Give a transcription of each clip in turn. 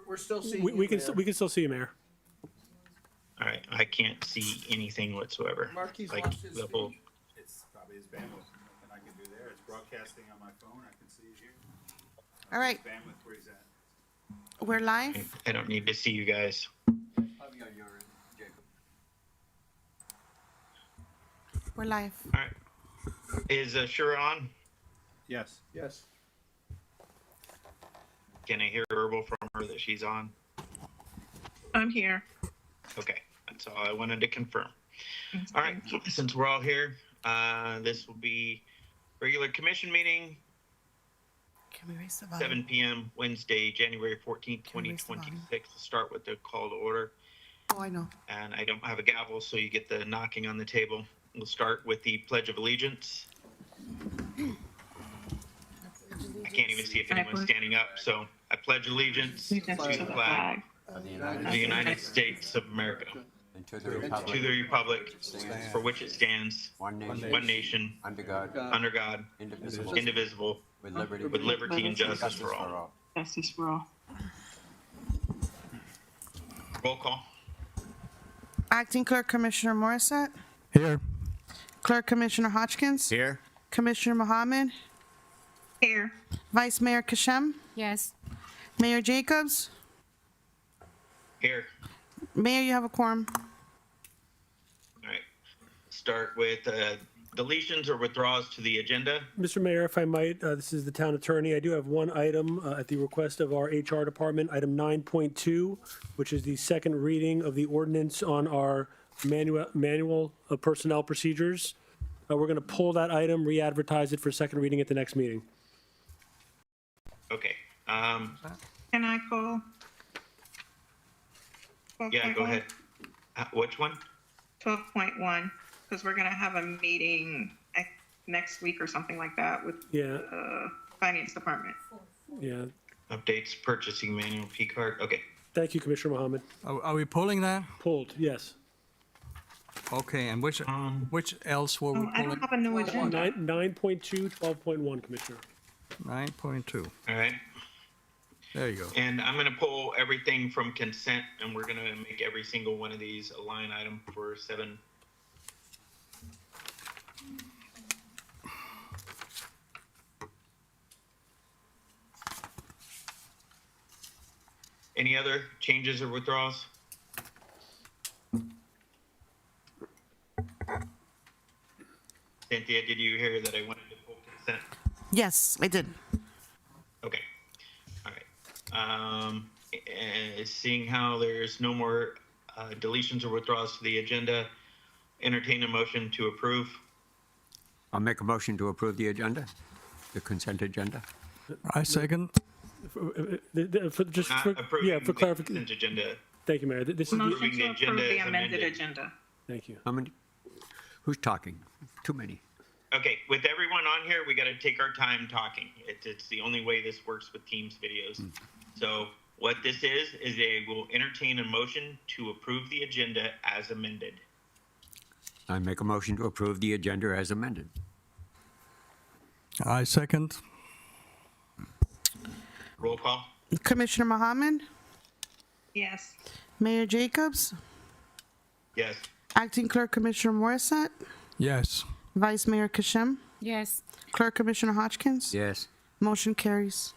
We're still seeing. We can still see you, Mayor. All right, I can't see anything whatsoever. Marquis Like wants to the whole, speak. It's probably his bandwidth. Nothing I can do there. It's broadcasting on my phone. I can see it here. All right, Bandwidth where he's at. we're live. I don't need to see you guys. We're live. All right, is Shura on? Yes. Yes. Can I hear verbal from her that she's on? I'm here. Okay, that's all I wanted to confirm. All right, since we're all here, this will be regular commission meeting, Can we raise the 7 volume? p.m. Wednesday, January 14th, Can we raise the volume? 2026. We'll start with the call to order. Oh, I know. And I don't have a gavel, so you get the knocking on the table. We'll start with the Pledge of Allegiance. I can't even see if anyone's standing up, so I pledge allegiance to the flag of the United States of America, And to the to the republic for which it stands, one one nation, under God, under God, indivisible, indivisible, with liberty with liberty and justice for all. Justice for all. Roll call. Acting Clerk Commissioner Morissette, Here. Clerk Commissioner Hodgkins, Here. Commissioner Mohammed, Here. Vice Mayor Kashem, Yes. Mayor Jacobs. Here. Mayor, you have a quorum. All right. Start with deletions or withdrawals to the agenda. Mr. Mayor, if I might, this is the town attorney. I do have one item at the request of our HR department, item 9.2, which is the second reading of the ordinance on our manual of personnel procedures. We're going to pull that item, re-advertise it for second reading at the next meeting. Okay. Can I call? Yeah, go ahead. Which one? 12.1, because we're going to have a meeting next week or something like that with Yeah, the finance department. yeah. Updates purchasing manual P card. Okay. Thank you, Commissioner Mohammed. Are we pulling that? Pulled, yes. Okay, and which else were we Oh, I pulling? don't have a new agenda. 9.2, 12.1, Commissioner. 9.2. All right. There you go. And I'm going to pull everything from consent, and we're going to make every single one of these a line item for 7. Any other changes or withdrawals? Cynthia, did you hear that I wanted to pull consent? Yes, I did. Okay. All right. Seeing how there's no more deletions or withdrawals to the agenda, entertain a motion to approve. I'll make a motion to approve the agenda, the consent agenda. I second. Just Not for, approving yeah, for the clarification. consent agenda. Thank you, Mayor. This is, Motion Approving the to approve agenda the as amended amended. agenda. thank you. How many? Who's talking? Too many. Okay, with everyone on here, we got to take our time talking. It's the only way this works with Teams videos. So what this is they will entertain a motion to approve the agenda as amended. I make a motion to approve the agenda as amended. I second. Roll call. Commissioner Mohammed, Yes. Mayor Jacobs, Yes. Acting Clerk Commissioner Morissette, Yes. Vice Mayor Kashem, Yes. Clerk Commissioner Hodgkins. Yes. Motion carries.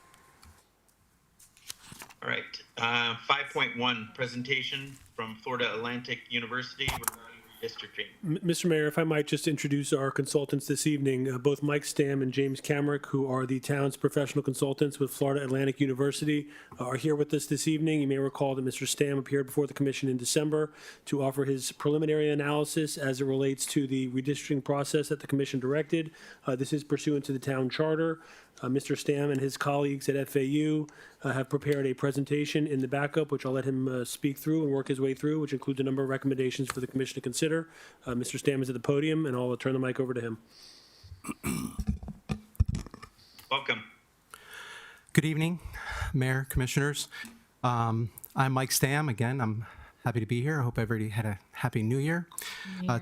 All right. 5.1, presentation from Florida Atlantic University regarding redistricting. Mr. Mayor, if I might just introduce our consultants this evening, both Mike Stamm and James Camrick, who are the town's professional consultants with Florida Atlantic University, are here with us this evening. You may recall that Mr. Stamm appeared before the commission in December to offer his preliminary analysis as it relates to the redistricting process that the commission directed. This is pursuant to the town charter. Mr. Stamm and his colleagues at FAU have prepared a presentation in the backup, which I'll let him speak through and work his way through, which includes a number of recommendations for the commission to consider. Mr. Stamm is at the podium, and I'll turn the mic over to him. Welcome. Good evening, Mayor, Commissioners. I'm Mike Stamm. Again, I'm Happy to be here. I hope everybody had a happy new year.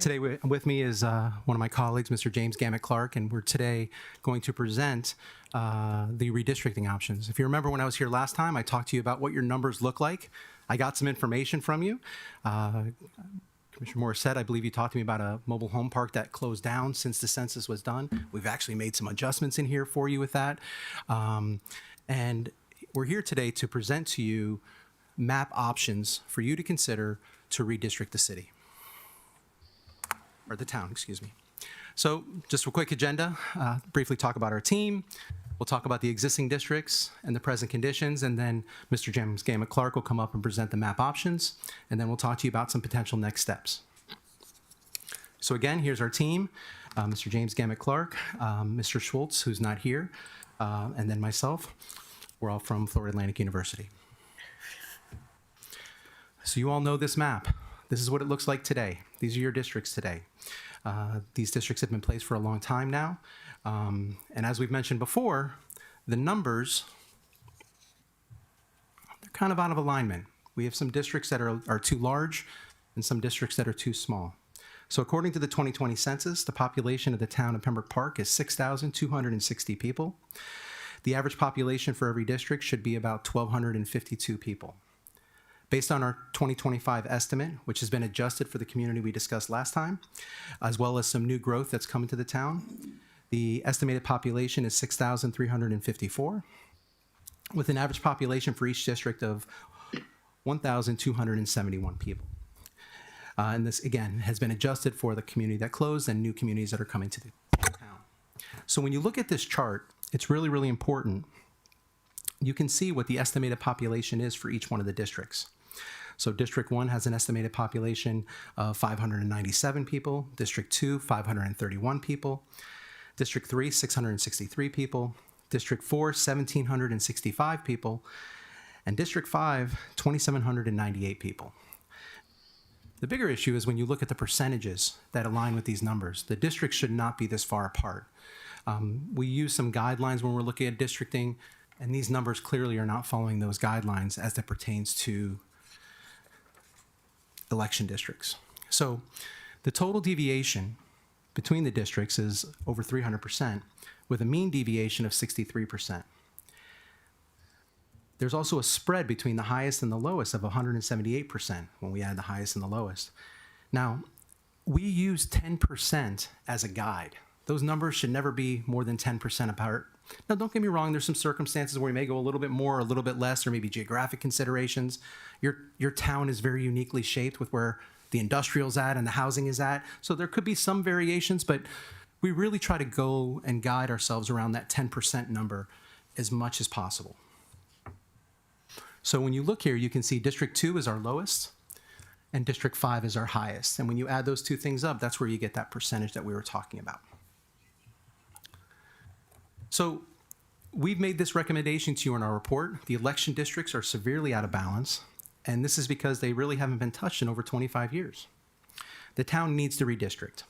Today with me is one of my colleagues, Mr. James Gamet Clark, and we're today going to present the redistricting options. If you remember when I was here last time, I talked to you about what your numbers look like. I got some information from you. Commissioner Morris said, I believe you talked to me about a mobile home park that closed down since the census was done. We've actually made some adjustments in here for you with that. And we're here today to present to you map options for you to consider to redistrict the city, or the town, excuse me. So just a quick agenda, briefly talk about our team. We'll talk about the existing districts and the present conditions, and then Mr. James Gamet Clark will come up and present the map options, and then we'll talk to you about some potential next steps. So again, here's our team, Mr. James Gamet Clark, Mr. Schultz, who's not here, and then myself. We're all from Florida Atlantic University. So you all know this map. This is what it looks like today. These are your districts today. These districts have been placed for a long time now. And as we've mentioned before, the numbers, they're kind of out of alignment. We have some districts that are too large and some districts that are too small. So according to the 2020 census, the population of the town of Pembroke Park is 6,260 people. The average population for every district should be about 1,252 people. Based on our 2025 estimate, which has been adjusted for the community we discussed last time, as well as some new growth that's coming to the town, the estimated population is 6,354, with an average population for each district of 1,271 people. And this, again, has been adjusted for the community that closed and new communities that are coming to the town. So when you look at this chart, it's really, really important. You can see what the estimated population is for each one of the districts. So District 1 has an estimated population of 597 people, District 2, 531 people, District 3, 663 people, District 4, 1,765 people, and District 5, 2,798 people. The bigger issue is when you look at the percentages that align with these numbers. The districts should not be this far apart. We use some guidelines when we're looking at districting, and these numbers clearly are not following those guidelines as it pertains to election districts. So the total deviation between the districts is over 300%, with a mean deviation of 63%. There's also a spread between the highest and the lowest of 178% when we add the highest and the lowest. Now, we use 10% as a guide. Those numbers should never be more than 10% apart. Now, don't get me wrong, there's some circumstances where we may go a little bit more, or a little bit less, or maybe geographic considerations. Your town is very uniquely shaped with where the industrial's at and the housing is at. So there could be some variations, but we really try to go and guide ourselves around that 10% number as much as possible. So when you look here, you can see District 2 is our lowest and District 5 is our highest. And when you add those two things up, that's where you get that percentage that we were talking about. So we've made this recommendation to you in our report. The election districts are severely out of balance, and this is because they really haven't been touched in over 25 years. The town needs to redistrict.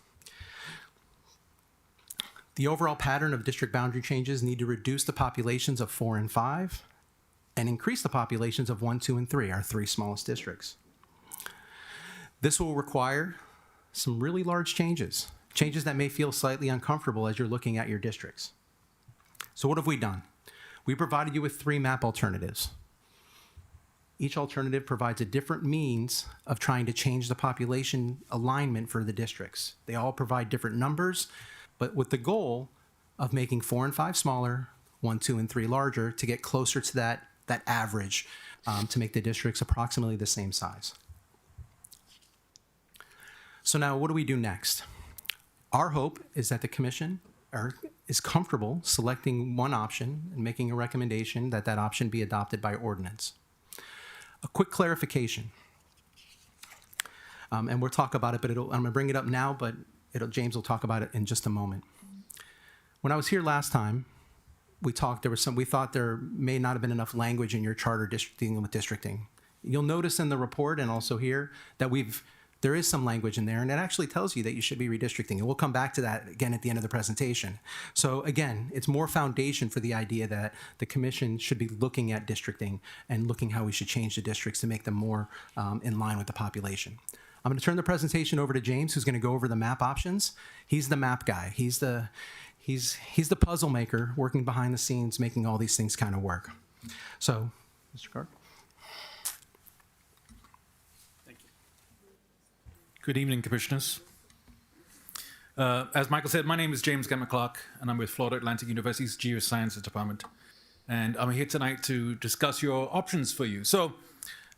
The overall pattern of district boundary changes need to reduce the populations of 4 and 5 and increase the populations of 1, 2, and 3, our three smallest districts. This will require some really large changes that may feel slightly uncomfortable as you're looking at your districts. So what have we done? We provided you with 3 map alternatives. Each alternative provides a different means of trying to change the population alignment for the districts. They all provide different numbers, but with the goal of making 4 and 5 smaller, 1, 2, and 3 larger to get closer to that average, to make the districts approximately the same size. So now what do we do next? Our hope is that the commission is comfortable selecting one option and making a recommendation that that option be adopted by ordinance. A quick clarification, and we'll talk about it, but I'm going to bring it up now, but James will talk about it in just a moment. When I was here last time, we thought there may not have been enough language in your charter dealing with districting. You'll notice in the report and also here that we've there is some language in there, and it actually tells you that you should be redistricting. And we'll come back to that again at the end of the presentation. So again, it's more foundation for the idea that the commission should be looking at districting and looking how we should change the districts to make them more in line with the population. I'm going to turn the presentation over to James, who's going to go over the map options. He's the map guy. He's the puzzle maker working behind the scenes, making all these things kind of work. So, Mr. Clark. Good evening, Commissioners. As Michael said, my name is James Gamma Clark, and I'm with Florida Atlantic University's Geosciences Department. And I'm here tonight to discuss your options for you. So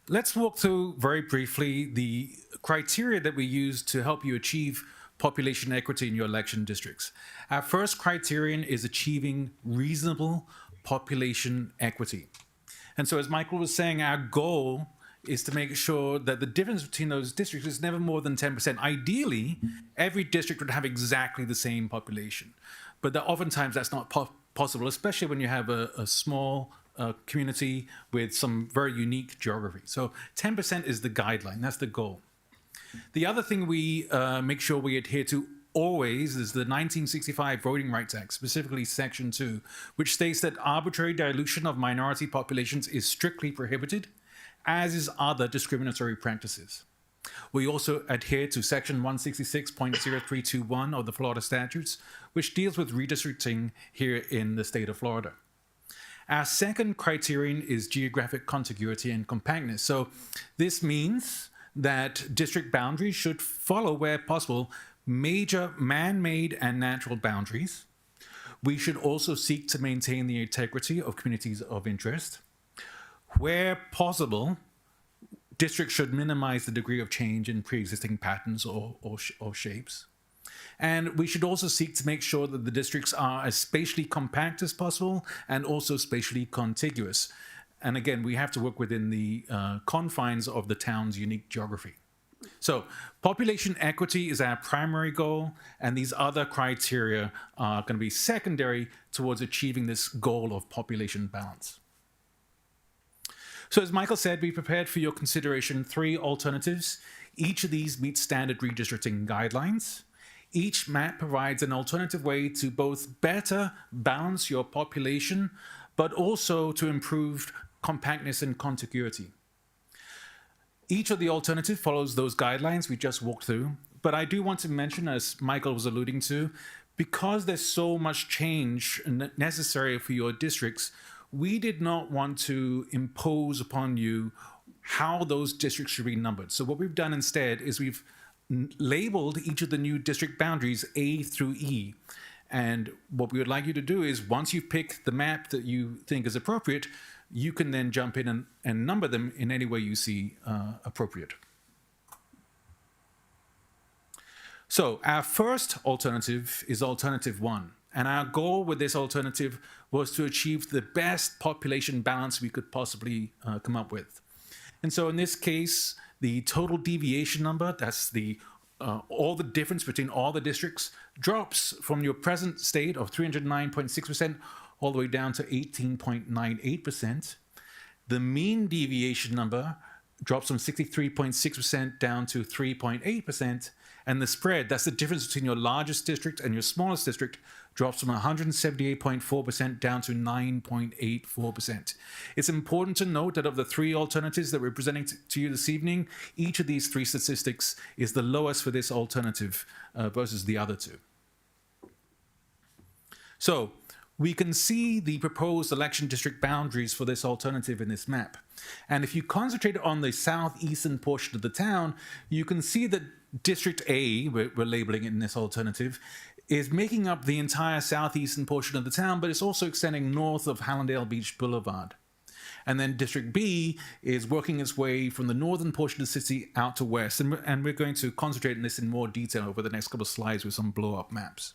let's walk through very briefly the criteria that we use to help you achieve population equity in your election districts. Our first criterion is achieving reasonable population equity. And so as Michael was saying, our goal is to make sure that the difference between those districts is never more than 10%. Ideally, every district would have exactly the same population, but oftentimes that's not possible, especially when you have a small community with some very unique geography. So 10% is the guideline, that's the goal. The other thing we make sure we adhere to always is the 1965 Voting Rights Act, specifically Section 2, which states that arbitrary dilution of minority populations is strictly prohibited, as is other discriminatory practices. We also adhere to Section 166.0321 of the Florida statutes, which deals with redistricting here in the state of Florida. Our second criterion is geographic contiguity and compactness. So this means that district boundaries should follow, where possible, major man-made and natural boundaries. We should also seek to maintain the integrity of communities of interest. Where possible, districts should minimize the degree of change in pre-existing patterns or shapes. And we should also seek to make sure that the districts are as spatially compact as possible and also spatially contiguous. And again, we have to work within the confines of the town's unique geography. So population equity is our primary goal, and these other criteria are going to be secondary towards achieving this goal of population balance. So as Michael said, we prepared for your consideration 3 alternatives. Each of these meets standard redistricting guidelines. Each map provides an alternative way to both better balance your population, but also to improve compactness and contiguity. Each of the alternatives follows those guidelines we just walked through, but I do want to mention, as Michael was alluding to, because there's so much change necessary for your districts, we did not want to impose upon you how those districts should be numbered. So what we've done instead is we've labeled each of the new district boundaries A through E. And what we would like you to do is, once you've picked the map that you think is appropriate, you can then jump in and number them in any way you see appropriate. So our first alternative is alternative 1. And our goal with this alternative was to achieve the best population balance we could possibly come up with. And so in this case, the total deviation number, that's the all the difference between all the districts, drops from your present state of 309.6% all the way down to 18.98%. The mean deviation number drops from 63.6% down to 3.8%. And the spread, that's the difference between your largest district and your smallest district, drops from 178.4% down to 9.84%. It's important to note that of the 3 alternatives that we're presenting to you this evening, each of these 3 statistics is the lowest for this alternative versus the other 2. So we can see the proposed election district boundaries for this alternative in this map. And if you concentrate on the southeastern portion of the town, you can see that District A, we're labeling it in this alternative, is making up the entire southeastern portion of the town, but it's also extending north of Hallandale Beach Boulevard. And then District B is working its way from the northern portion of the city out to west. And we're going to concentrate on this in more detail over the next couple of slides with some blow-up maps.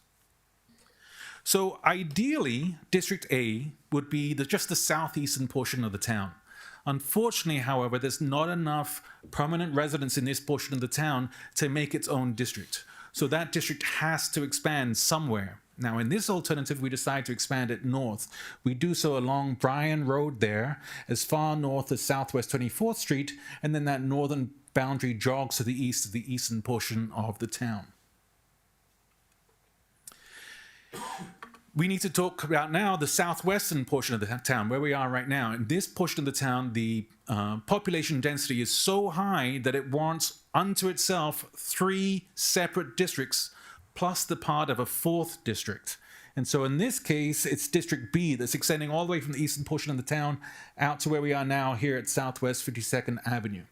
So ideally, District A would be just the southeastern portion of the town. Unfortunately, however, there's not enough permanent residents in this portion of the town to make its own district. So that district has to expand somewhere. Now, in this alternative, we decide to expand it north. We do so along Bryan Road there, as far north as Southwest 24th Street, and then that northern boundary jogs to the east of the eastern portion of the town. We need to talk about now the southwestern portion of the town, where we are right now. In this portion of the town, the population density is so high that it warrants unto itself 3 separate districts, plus the part of a 4th district. And so in this case, it's District B that's extending all the way from the eastern portion of the town out to where we are now here at Southwest 52nd Avenue.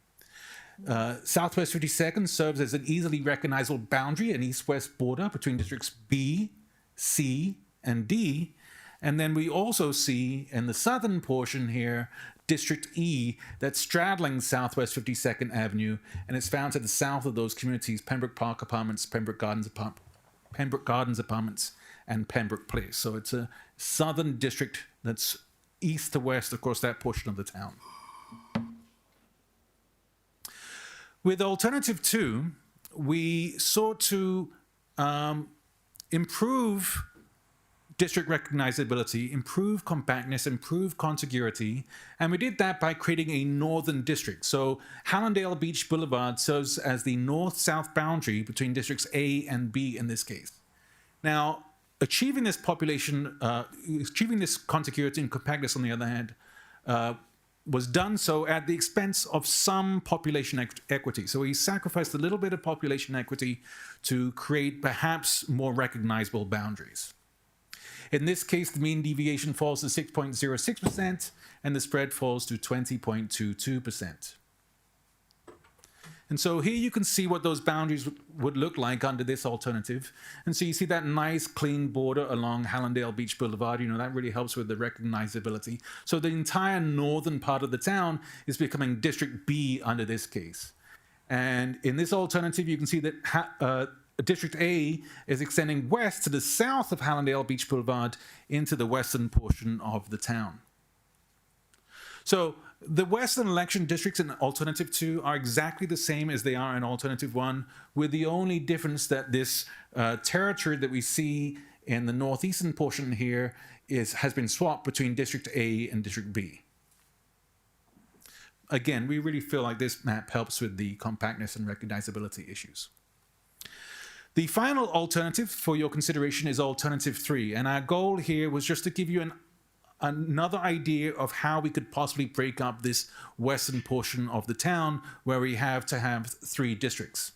Southwest 52nd serves as an easily recognizable boundary, an east-west border between districts B, C, and D. And then we also see in the southern portion here, District E, that's straddling Southwest 52nd Avenue, and it's found to the south of those communities, Pembroke Park Apartments, Pembroke Gardens Apartments, and Pembroke Place. So it's a southern district that's east to west across that portion of the town. With Alternative 2, we sought to improve district recognizability, improve compactness, improve contiguity, and we did that by creating a northern district. So Hallandale Beach Boulevard serves as the north-south boundary between districts A and B in this case. Now, achieving this contiguity and compactness, on the other hand, was done so at the expense of some population equity. So we sacrificed a little bit of population equity to create perhaps more recognizable boundaries. In this case, the mean deviation falls to 6.06%, and the spread falls to 20.22%. And so here you can see what those boundaries would look like under this alternative. And so you see that nice clean border along Hallandale Beach Boulevard. You know, that really helps with the recognizability. So the entire northern part of the town is becoming District B under this case. And in this alternative, you can see that District A is extending west to the south of Hallandale Beach Boulevard into the western portion of the town. So the western election districts in Alternative 2 are exactly the same as they are in Alternative 1, with the only difference that this territory that we see in the northeastern portion here has been swapped between District A and District B. Again, we really feel like this map helps with the compactness and recognizability issues. The final alternative for your consideration is Alternative 3, and our goal here was just to give you another idea of how we could possibly break up this western portion of the town where we have to have 3 districts.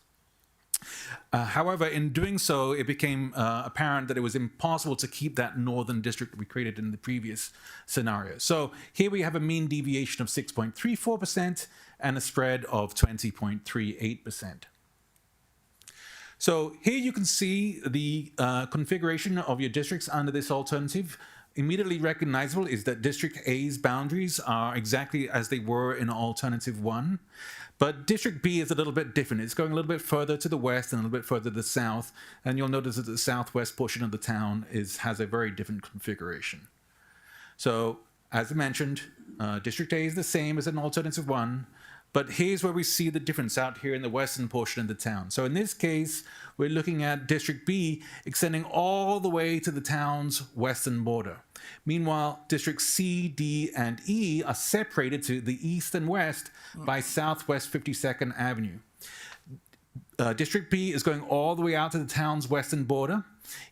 However, in doing so, it became apparent that it was impossible to keep that northern district we created in the previous scenario. So here we have a mean deviation of 6.34% and a spread of 20.38%. So here you can see the configuration of your districts under this alternative. Immediately recognizable is that District A's boundaries are exactly as they were in Alternative 1, but District B is a little bit different. It's going a little bit further to the west and a little bit further to the south, and you'll notice that the southwest portion of the town has a very different configuration. So, as I mentioned, District A is the same as in Alternative 1, but here's where we see the difference out here in the western portion of the town. So in this case, we're looking at District B extending all the way to the town's western border. Meanwhile, Districts C, D, and E are separated to the east and west by Southwest 52nd Avenue. District B is going all the way out to the town's western border.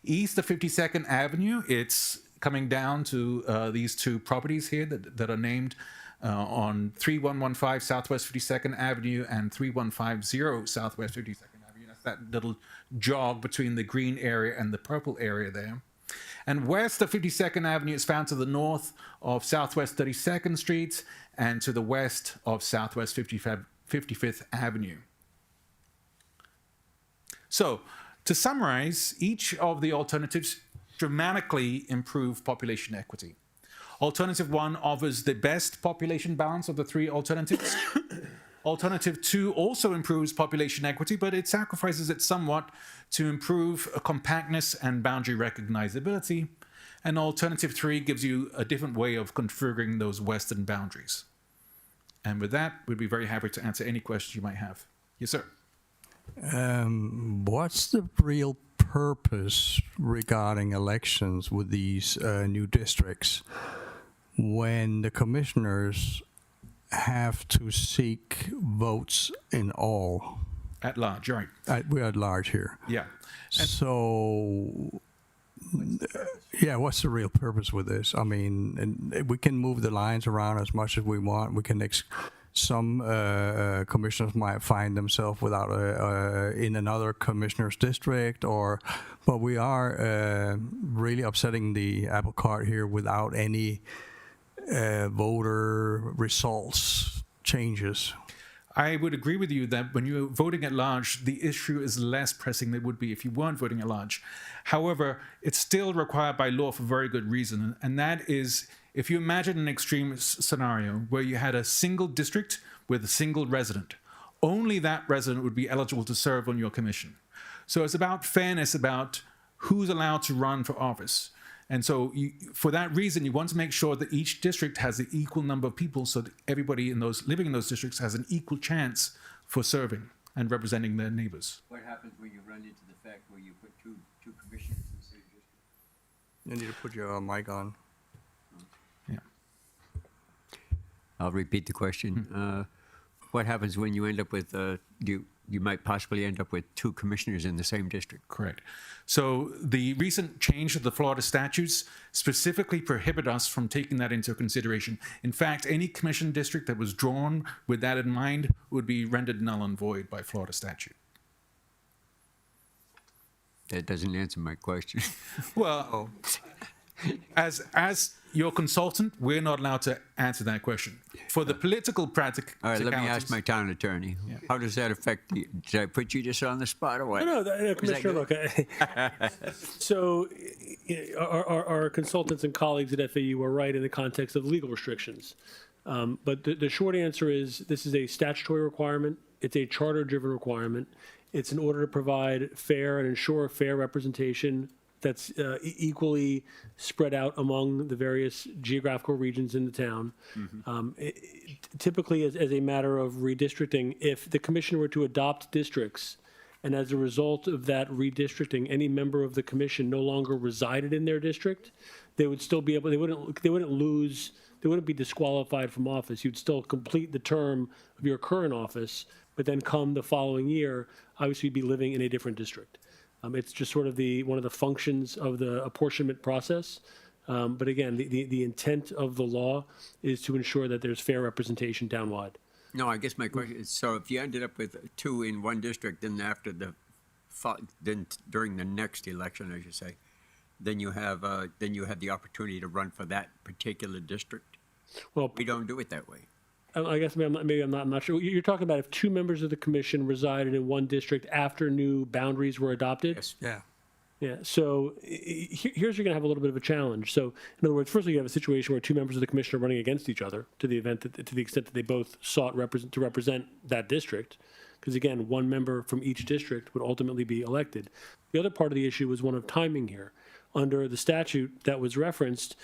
East of 52nd Avenue, it's coming down to these 2 properties here that are named on 3115 Southwest 52nd Avenue and 3150 Southwest 52nd Avenue. That's that little jog between the green area and the purple area there. And west of 52nd Avenue is found to the north of Southwest 32nd Street and to the west of Southwest 55th Avenue. So, to summarize, each of the alternatives dramatically improve population equity. Alternative 1 offers the best population balance of the 3 alternatives. Alternative 2 also improves population equity, but it sacrifices it somewhat to improve compactness and boundary recognizability. And Alternative 3 gives you a different way of configuring those western boundaries. And with that, we'd be very happy to answer any questions you might have. Yes, sir. What's the real purpose regarding elections with these new districts when the commissioners have to seek votes in all? At large, right? We're at large here. Yeah. So, yeah, what's the real purpose with this? I mean, and we can move the lines around as much as we want. We can some commissioners might find themselves without in another commissioner's district, but we are really upsetting the apple cart here without any voter results changes. I would agree with you that when you're voting at large, the issue is less pressing than it would be if you weren't voting at large. However, it's still required by law for very good reason, and that is if you imagine an extreme scenario where you had a single district with a single resident, only that resident would be eligible to serve on your commission. So it's about fairness about who's allowed to run for office. And so for that reason, you want to make sure that each district has the equal number of people so that everybody living in those districts has an equal chance for serving and representing their neighbors. What happens when you run into the fact where you put two commissioners in the same district? You need to put your mic on. Yeah. I'll repeat the question. What happens when you end up with, you might possibly end up with two commissioners in the same district? Correct. So the recent change of the Florida statutes specifically prohibit us from taking that into consideration. In fact, any commission district that was drawn with that in mind would be rendered null and void by Florida statute. That doesn't answer my question. Well, as your consultant, we're not allowed to answer that question. For the political practicalities... All right, let me ask my town attorney. Yeah. How does that affect you? Did I put you just on the spot or what? No, Commissioner, look, so our consultants and colleagues at FAU are right in the context of legal restrictions. But the short answer is this is a statutory requirement. It's a charter-driven requirement. It's in order to provide fair and ensure fair representation that's equally spread out among the various geographical regions in the town. Typically, as a matter of redistricting, if the commission were to adopt districts, and as a result of that redistricting, any member of the commission no longer resided in their district, they would still be able. They wouldn't lose. They wouldn't be disqualified from office. You'd still complete the term of your current office, but then come the following year, obviously, you'd be living in a different district. It's just sort of one of the functions of the apportionment process. But again, the intent of the law is to ensure that there's fair representation downwide. No, I guess my question is, so if you ended up with two in one district, then then during the next election, I should say, then you have the opportunity to run for that particular district. Well, we don't do it that way. I guess maybe I'm not sure. You're talking about if two members of the commission resided in one district after new boundaries were adopted? Yes. Yeah. Yeah. So here's you're going to have a little bit of a challenge. So in other words, firstly, you have a situation where two members of the commission are running against each other to the extent that they both sought to represent that district. Because again, one member from each district would ultimately be elected. The other part of the issue was one of timing here. Under the statute that was referenced,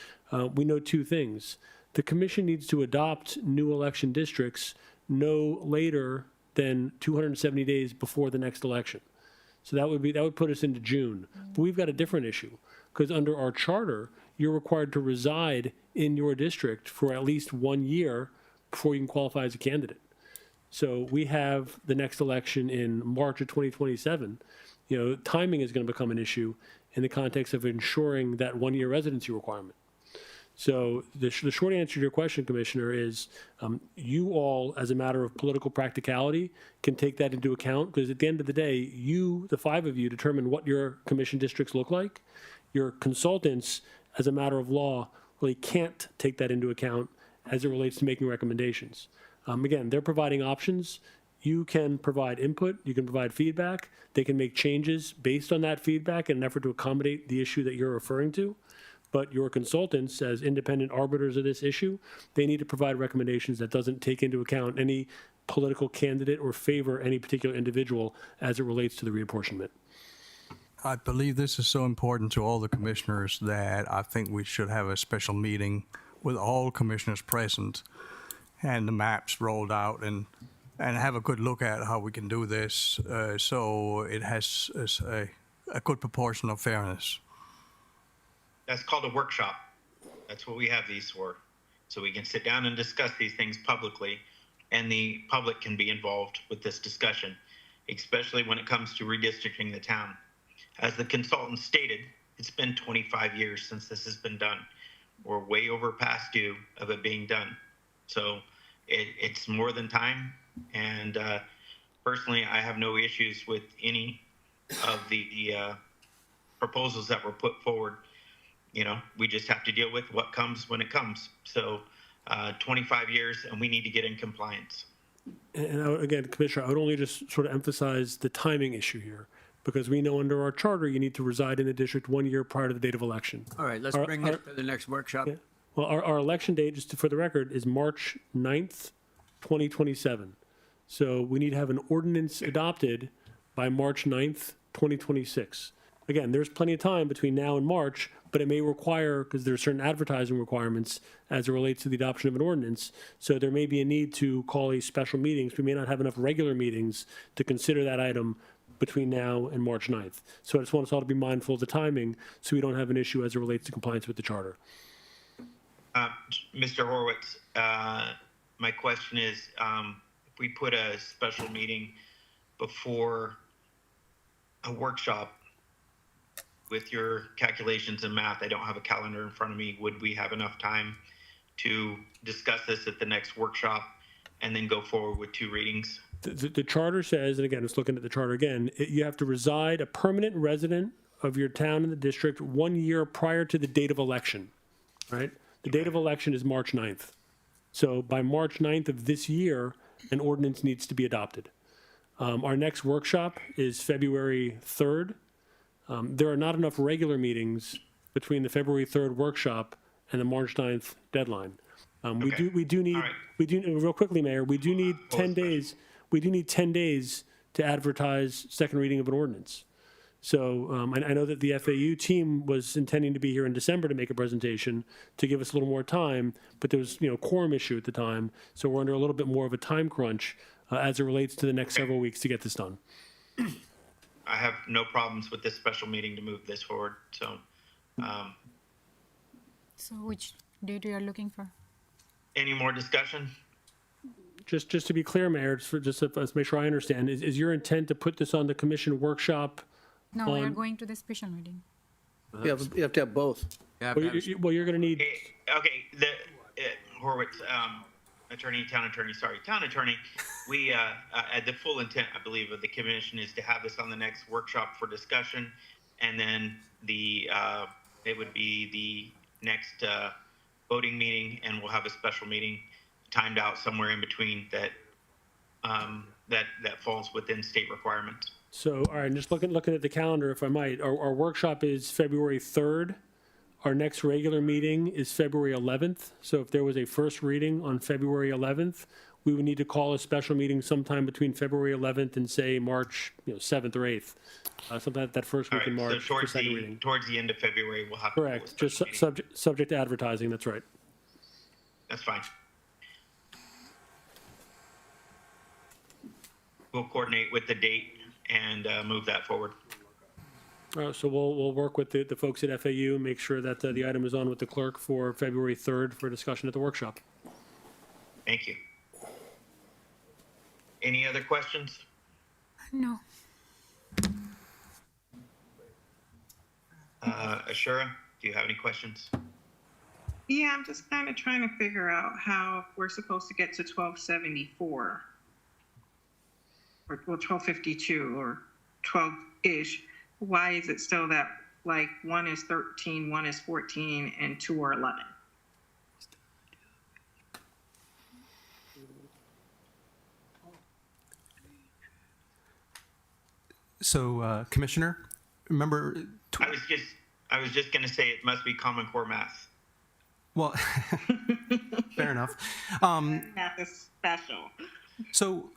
we know two things. The commission needs to adopt new election districts no later than 270 days before the next election. So that would put us into June. But we've got a different issue because under our charter, you're required to reside in your district for at least 1 year before you can qualify as a candidate. So we have the next election in March of 2027. Timing is going to become an issue in the context of ensuring that 1 year residency requirement. So the short answer to your question, Commissioner, is you all, as a matter of political practicality, can take that into account because at the end of the day, the five of you, determine what your commission districts look like. Your consultants, as a matter of law, really can't take that into account as it relates to making recommendations. Again, they're providing options. You can provide input. You can provide feedback. They can make changes based on that feedback in an effort to accommodate the issue that you're referring to. But your consultants, as independent arbiters of this issue, they need to provide recommendations that doesn't take into account any political candidate or favor any particular individual as it relates to the reapportionment. I believe this is so important to all the commissioners that I think we should have a special meeting with all commissioners present and the maps rolled out and have a good look at how we can do this so it has a good proportion of fairness. That's called a workshop. That's what we have these for. So we can sit down and discuss these things publicly, and the public can be involved with this discussion, especially when it comes to redistricting the town. As the consultant stated, it's been 25 years since this has been done. We're way over past due of it being done. So it's more than time. And personally, I have no issues with any of the proposals that were put forward. You know, we just have to deal with what comes when it comes. So 25 years, and we need to get in compliance. And again, Commissioner, I would only just sort of emphasize the timing issue here, because we know under our charter, you need to reside in the district 1 year prior to the date of election. All right, let's bring this to the next workshop. Yeah. Well, our election date, just for the record, is March 9th, 2027. So we need to have an ordinance adopted by March 9th, 2026. Again, there's plenty of time between now and March, but it may require, because there are certain advertising requirements as it relates to the adoption of an ordinance. So there may be a need to call a special meetings. We may not have enough regular meetings to consider that item between now and March 9th. So I just want us all to be mindful of the timing so we don't have an issue as it relates to compliance with the charter. Mr. Horowitz, my question is, if we put a special meeting before a workshop, with your calculations and math, I don't have a calendar in front of me, would we have enough time to discuss this at the next workshop and then go forward with 2 readings? The charter says, and again, it's looking at the charter again, you have to reside a permanent resident of your town in the district 1 year prior to the date of election, right? The date of election is March 9th. So by March 9th of this year, an ordinance needs to be adopted. Our next workshop is February 3rd. There are not enough regular meetings between the February 3rd workshop and the March 9th deadline. We do need, real quickly, Mayor, we do need 10 days. We do need 10 days to advertise second reading of an ordinance. So I know that the FAU team was intending to be here in December to make a presentation to give us a little more time, but there was, quorum issue at the time. So we're under a little bit more of a time crunch as it relates to the next several weeks to get this done. I have no problems with this special meeting to move this forward. So, So which date you are looking for? any more discussion? Just to be clear, Mayor, just to make sure I understand, is your intent to put this on the commission workshop? No, we are going to the special meeting. You have to have both. Yeah, Well, you're going to need, Okay, the Horowitz, town attorney, we, the full intent, I believe, of the commission is to have this on the next workshop for discussion, and then it would be the next voting meeting, and we'll have a special meeting timed out somewhere in between that falls within state requirements. so, all right, just looking at the calendar, if I might, our workshop is February 3rd. Our next regular meeting is February 11th. So if there was a first reading on February 11th, we would need to call a special meeting sometime between February 11th and say March 7th or 8th. Sometime that first All week right, in so March for second reading. towards the end of February, we'll have to hold a Correct, just special meeting. subject to advertising, that's right. That's fine. We'll coordinate with the date and move that forward. So we'll work with the folks at FAU and make sure that the item is on with the clerk for February 3rd for discussion at the workshop. Thank you. Any other questions? No. Ashura, do you have any questions? Yeah, I'm just kind of trying to figure out how we're supposed to get to 1274. Or 1252 or 12-ish. Why is it still that, like, one is 13, one is 14, and 2 are 11? So, Commissioner, remember, I was just going to say it must be Common Core math. well, fair enough. Math is special. So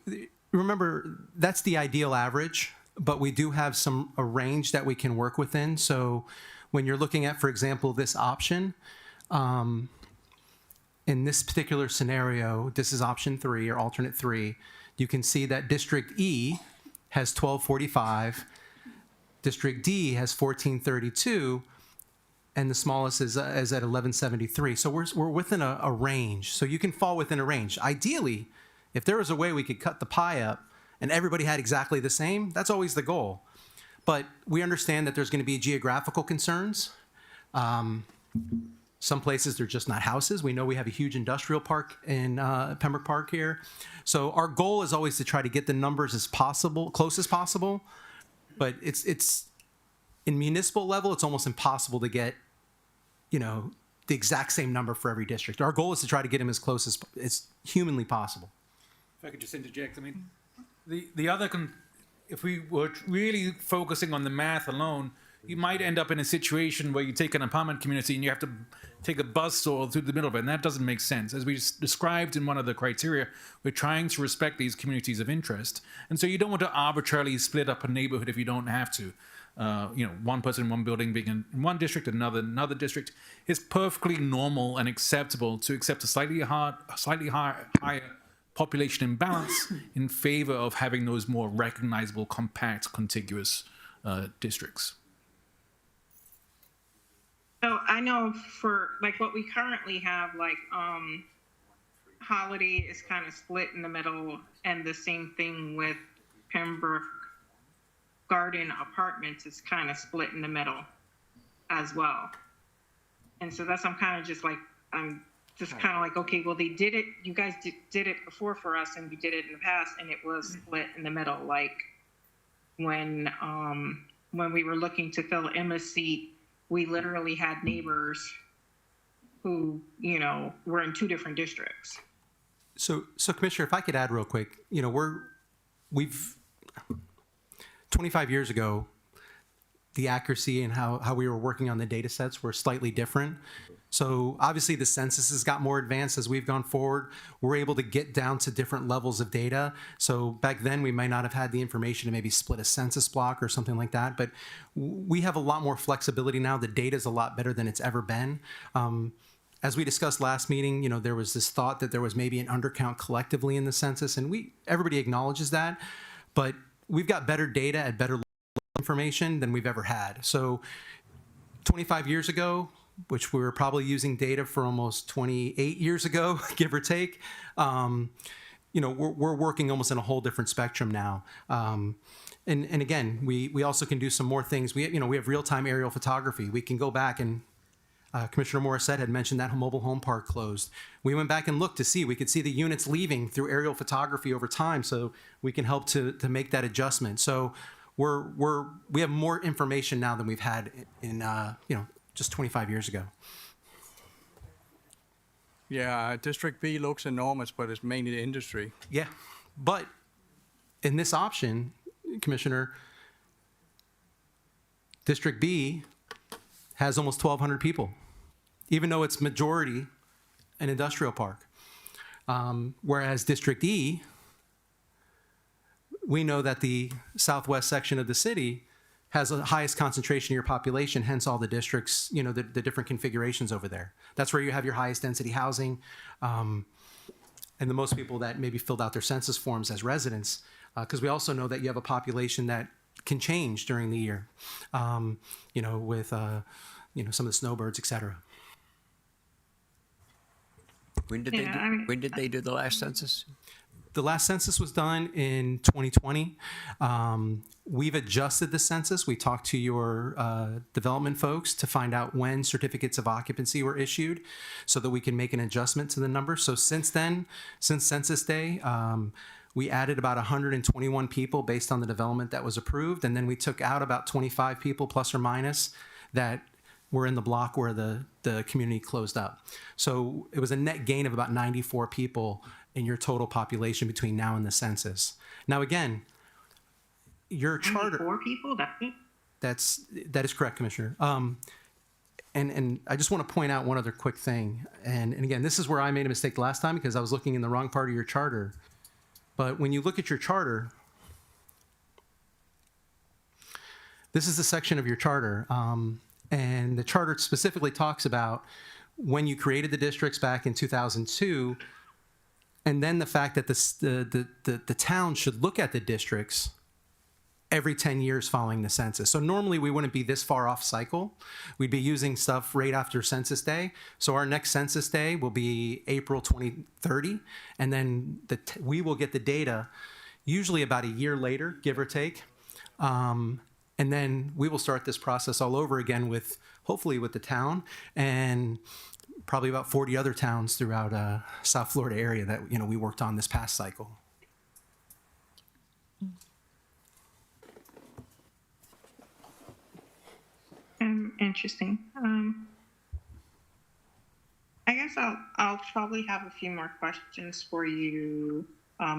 remember, that's the ideal average, but we do have a range that we can work within. So when you're looking at, for example, this option, in this particular scenario, this is option 3 or alternate 3, you can see that District E has 1245, District D has 1432, and the smallest is at 1173. So we're within a range. So you can fall within a range. Ideally, if there was a way we could cut the pie up and everybody had exactly the same, that's always the goal. But we understand that there's going to be geographical concerns. Some places they're just not houses. We know we have a huge industrial park in Pembroke Park here. So our goal is always to try to get the numbers as possible, close as possible. But it's in municipal level, it's almost impossible to get, the exact same number for every district. Our goal is to try to get them as close as humanly possible. If I could just interject, I mean, the other, if we were really focusing on the math alone, you might end up in a situation where you take an apartment community and you have to take a bus or through the middle of it, and that doesn't make sense. As we described in one of the criteria, we're trying to respect these communities of interest, and so you don't want to arbitrarily split up a neighborhood if you don't have to. One person in one building being in one district, another in another district. It's perfectly normal and acceptable to accept a slightly higher population imbalance in favor of having those more recognizable, compact, contiguous districts. So I know for like what we currently have, like Holiday is kind of split in the middle, and the same thing with Pembroke Garden Apartments is kind of split in the middle as well. And so I'm kind of just like, I'm just kind of like, okay, well, they did it, you guys did it before for us, and we did it in the past, and it was split in the middle. Like when we were looking to fill Emma's seat, we literally had neighbors who, were in two different districts. So Commissioner, if I could add real quick, we've 25 years ago, the accuracy and how we were working on the data sets were slightly different. So obviously the census has got more advanced as we've gone forward. We're able to get down to different levels of data. So back then we might not have had the information to maybe split a census block or something like that, but we have a lot more flexibility now. The data is a lot better than it's ever been. As we discussed last meeting, there was this thought that there was maybe an undercount collectively in the census, and everybody acknowledges that, but we've got better data at better information than we've ever had. So 25 years ago, which we were probably using data for almost 28 years ago, give or take, we're working almost in a whole different spectrum now. And again, we also can do some more things. We have real-time aerial photography. We can go back and Commissioner Morissette had mentioned that mobile home park closed. We went back and looked to see, we could see the units leaving through aerial photography over time, so we can help to make that adjustment. So we have more information now than we've had in just 25 years ago. Yeah, District B looks enormous, but it's mainly the industry. Yeah, but in this option, Commissioner, District B has almost 1,200 people, even though it's majority an industrial park. Whereas District E, we know that the southwest section of the city has the highest concentration of your population, hence all the districts, the different configurations over there. That's where you have your highest density housing, and the most people that maybe filled out their census forms as residents, because we also know that you have a population that can change during the year, with some of the snowbirds, et cetera. When did they do the last census? The last census was done in 2020. We've adjusted the census. We talked to your development folks to find out when certificates of occupancy were issued so that we can make an adjustment to the number. So since then, since Census Day, we added about 121 people based on the development that was approved. And then we took out about 25 people plus or minus that were in the block where the community closed up. So it was a net gain of about 94 people in your total population between now and the census. Now, again, your charter. 4 people? That is correct, Commissioner. And I just want to point out one other quick thing. And again, this is where I made a mistake last time because I was looking in the wrong part of your charter. But when you look at your charter, this is the section of your charter. And the charter specifically talks about when you created the districts back in 2002, and then the fact that the town should look at the districts every 10 years following the census. So normally we wouldn't be this far off cycle. We'd be using stuff right after Census Day. So our next Census Day will be April 2030, and then we will get the data usually about a year later, give or take. And then we will start this process all over again with, hopefully with the town and probably about 40 other towns throughout South Florida area that, you know, we worked on this past cycle. Interesting. I guess I'll probably have a few more questions for you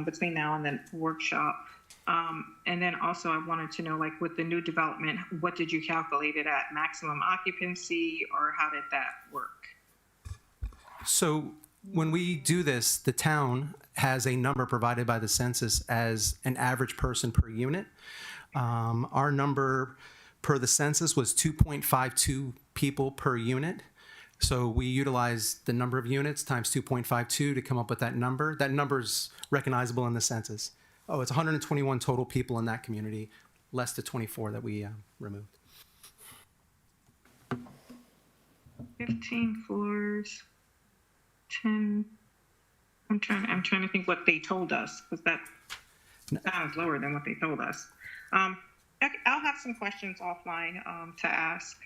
between now and the workshop. And then also I wanted to know, like with the new development, what did you calculate it at? Maximum occupancy, or how did that work? So when we do this, the town has a number provided by the census as an average person per unit. Our number per the census was 2.52 people per unit. So we utilized the number of units times 2.52 to come up with that number. That number is recognizable in the census. Oh, it's 121 total people in that community, less the 24 that we removed. 15 floors, 10. I'm trying to think what they told us, because that sounds lower than what they told us. I'll have some questions offline to ask.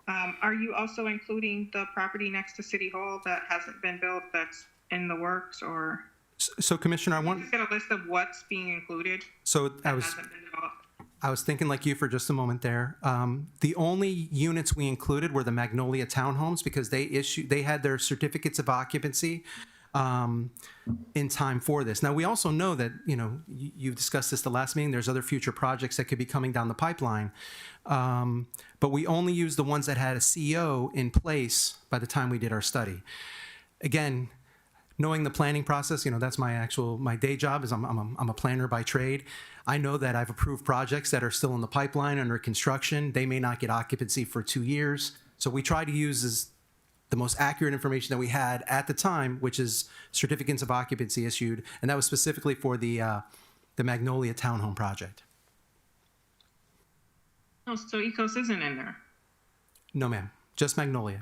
Are you also including the property next to City Hall that hasn't been built, that's in the works, or? So Commissioner, I want Just get a list of what's being included. So that hasn't been developed. I was thinking like you for just a moment there. The only units we included were the Magnolia townhomes because they had their certificates of occupancy in time for this. Now, we also know that, you know, you discussed this the last meeting, there's other future projects that could be coming down the pipeline. But we only used the ones that had a CO in place by the time we did our study. Again, knowing the planning process, you know, that's my day job is I'm a planner by trade. I know that I've approved projects that are still in the pipeline under construction. They may not get occupancy for 2 years. So we try to use the most accurate information that we had at the time, which is certificates of occupancy issued, and that was specifically for the Magnolia Townhome project. Oh, so Ecos isn't in there? No, ma'am, just Magnolia.